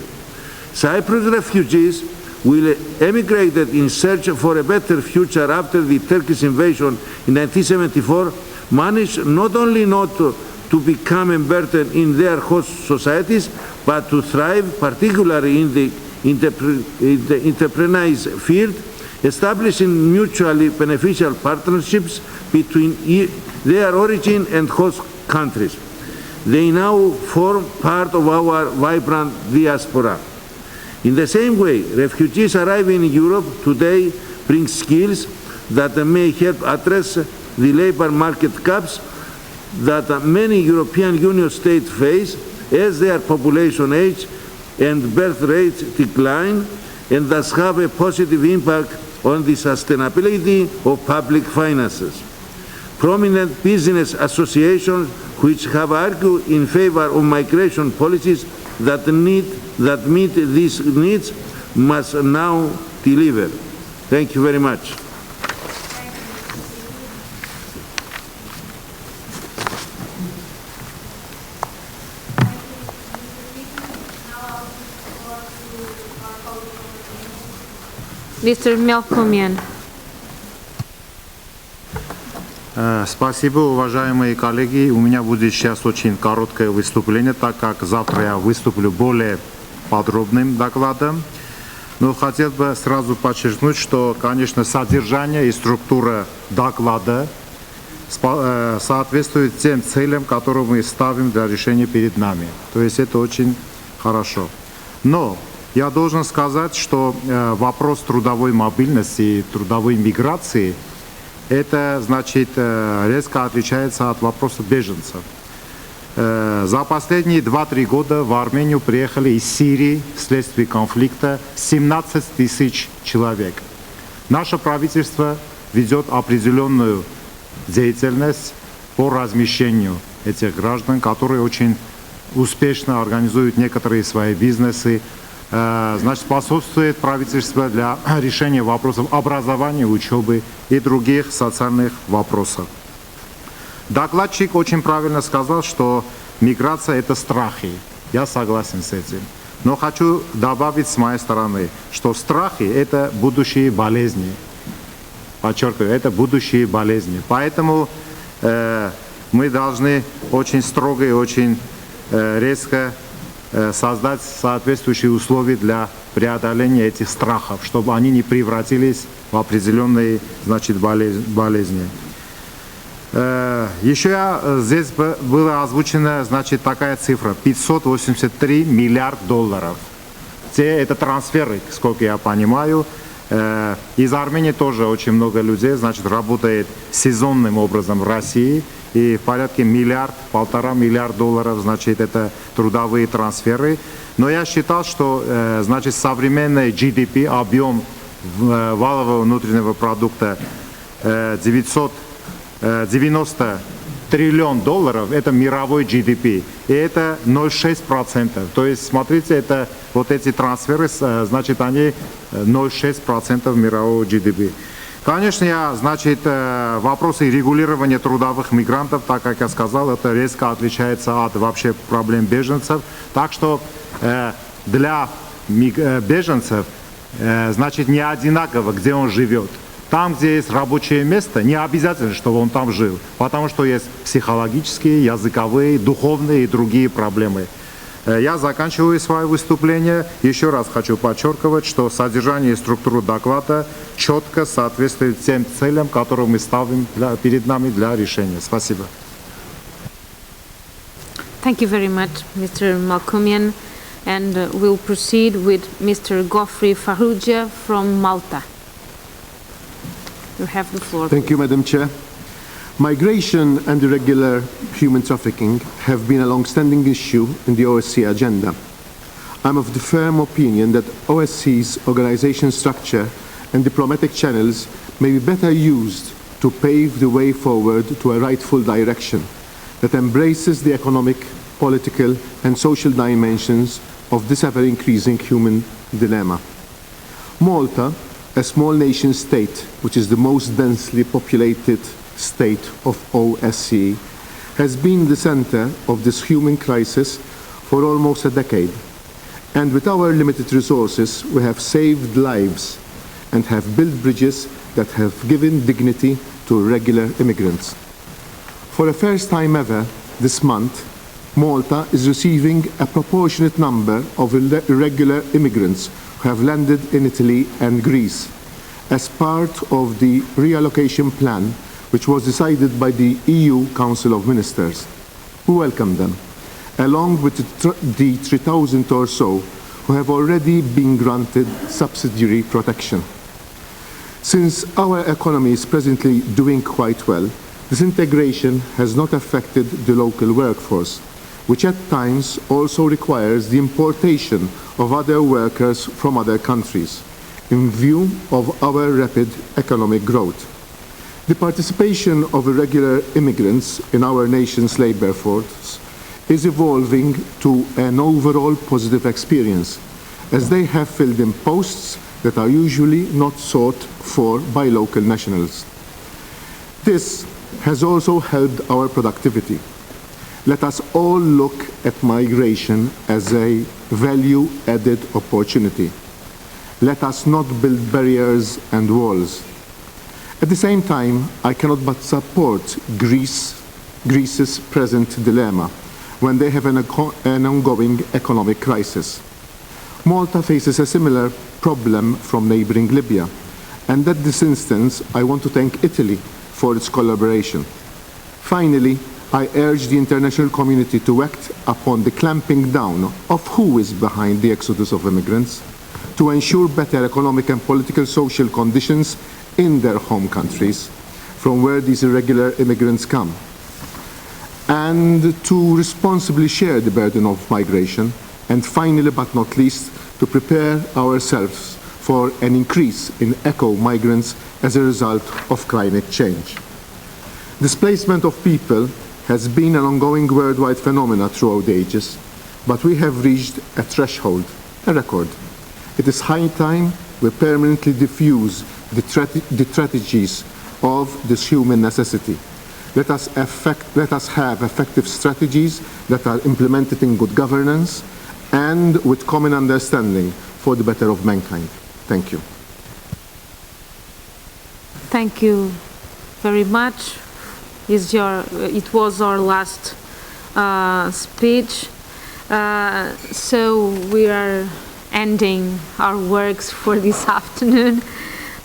Cyprus refugees will emigrate in search for a better future after the Turkish invasion in 1974, managed not only not to become a burden in their host societies, but to thrive, particularly in the enterprise field, establishing mutually beneficial partnerships between their origin and host countries. They now form part of our vibrant diaspora. In the same way, refugees arriving in Europe today bring skills that may help address the labor market gaps that many European Union states face as their population age and birth rates decline, and thus have a positive impact on the sustainability of public finances. Prominent business associations which have argued in favor of migration policies that meet these needs must now deliver. Thank you very much. Mr. Melkomian. Спасибо, уважаемые коллеги. У меня будет сейчас очень короткое выступление, так как завтра я выступлю более подробным докладом. Но хотел бы сразу подчеркнуть, что, конечно, содержание и структура доклада соответствует тем целям, которые мы ставим для решения перед нами. То есть это очень хорошо. Но я должен сказать, что вопрос трудовой мобильности и трудовой миграции – это, значит, резко отличается от вопроса беженцев. За последние 2-3 года в Армению приехали из Сирии вследствие конфликта 17 тысяч человек. Наше правительство ведет определенную деятельность по размещению этих граждан, которые очень успешно организуют некоторые свои бизнесы. Значит, способствует правительство для решения вопросов образования, учебы и других социальных вопросов. Докладчик очень правильно сказал, что миграция – это страхи. Я согласен с этим. Но хочу добавить с моей стороны, что страхи – это будущие болезни. Подчеркиваю, это будущие болезни. Поэтому мы должны очень строго и очень резко создать соответствующие условия для преодоления этих страхов, чтобы они не превратились в определенные, значит, болезни. Еще здесь была озвучена, значит, такая цифра – 583 миллиарда долларов. Это трансферы, сколько я понимаю. Из Армении тоже очень много людей, значит, работает сезонным образом в России. И в порядке 1–1,5 миллиарда долларов, значит, это трудовые трансферы. Но я считал, что, значит, современный GDP, объем валового внутреннего продукта 990 триллион долларов, это мировой GDP. И это 0,6%. То есть, смотрите, это вот эти трансферы, значит, они 0,6% мирового GDP. Конечно, значит, вопросы регулирования трудовых мигрантов, так как я сказал, это резко отличается от вообще проблем беженцев. Так что для беженцев, значит, не одинаково, где он живет. Там, где есть рабочее место, не обязательно, чтобы он там жил, потому что есть психологические, языковые, духовные и другие проблемы. Я заканчиваю свое выступление. Еще раз хочу подчеркивать, что содержание и структура доклада четко соответствует тем целям, которые мы ставим перед нами для решения. Спасибо. Thank you very much, Mr. Malkomian. And we'll proceed with Mr. Gofri Farrugia from Malta. You have the floor. Thank you, Madam Chair. Migration and irregular human trafficking have been a long-standing issue in the OSCE agenda. I'm of the firm opinion that OSCE's organization structure and diplomatic channels may be better used to pave the way forward to a rightful direction that embraces the economic, political, and social dimensions of this ever-increasing human dilemma. Malta, a small nation state, which is the most densely populated state of OSCE, has been the center of this human crisis for almost a decade. And with our limited resources, we have saved lives and have built bridges that have given dignity to regular immigrants. For the first time ever this month, Malta is receiving a proportionate number of irregular immigrants who have landed in Italy and Greece as part of the reallocation plan which was decided by the EU Council of Ministers. We welcome them, along with the 3,000 or so who have already been granted subsidiary protection. Since our economy is presently doing quite well, this integration has not affected the local workforce, which at times also requires the importation of other workers from other countries, in view of our rapid economic growth. The participation of irregular immigrants in our nation's labour force is evolving to an overall positive experience, as they have filled in posts that are usually not sought for by local nationals. This has also helped our productivity. Let us all look at migration as a value-added opportunity. Let us not build barriers and walls. At the same time, I cannot but support Greece's present dilemma when they have an ongoing economic crisis. Malta faces a similar problem from neighbouring Libya, and at this instance, I want to thank Italy for its collaboration. Finally, I urge the international community to act upon the clamping down of who is behind the exodus of immigrants, to ensure better economic and political social conditions in their home countries, from where these irregular immigrants come, and to responsibly share the burden of migration, and finally but not least, to prepare ourselves for an increase in eco-migrants as a result of climate change. Displacement of people has been an ongoing worldwide phenomenon throughout the ages, but we have reached a threshold, a record. It is high time we permanently diffuse the strategies of this human necessity. Let us have effective strategies that are implemented in good governance and with common understanding for the better of mankind. Thank you. Thank you very much. It was our last speech. So we are ending our works for this afternoon.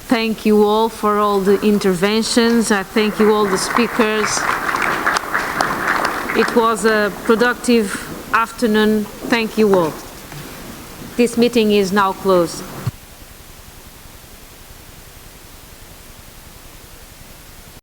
Thank you all for all the interventions. I thank you all the speakers. It was a productive afternoon. Thank you all. This meeting is now closed.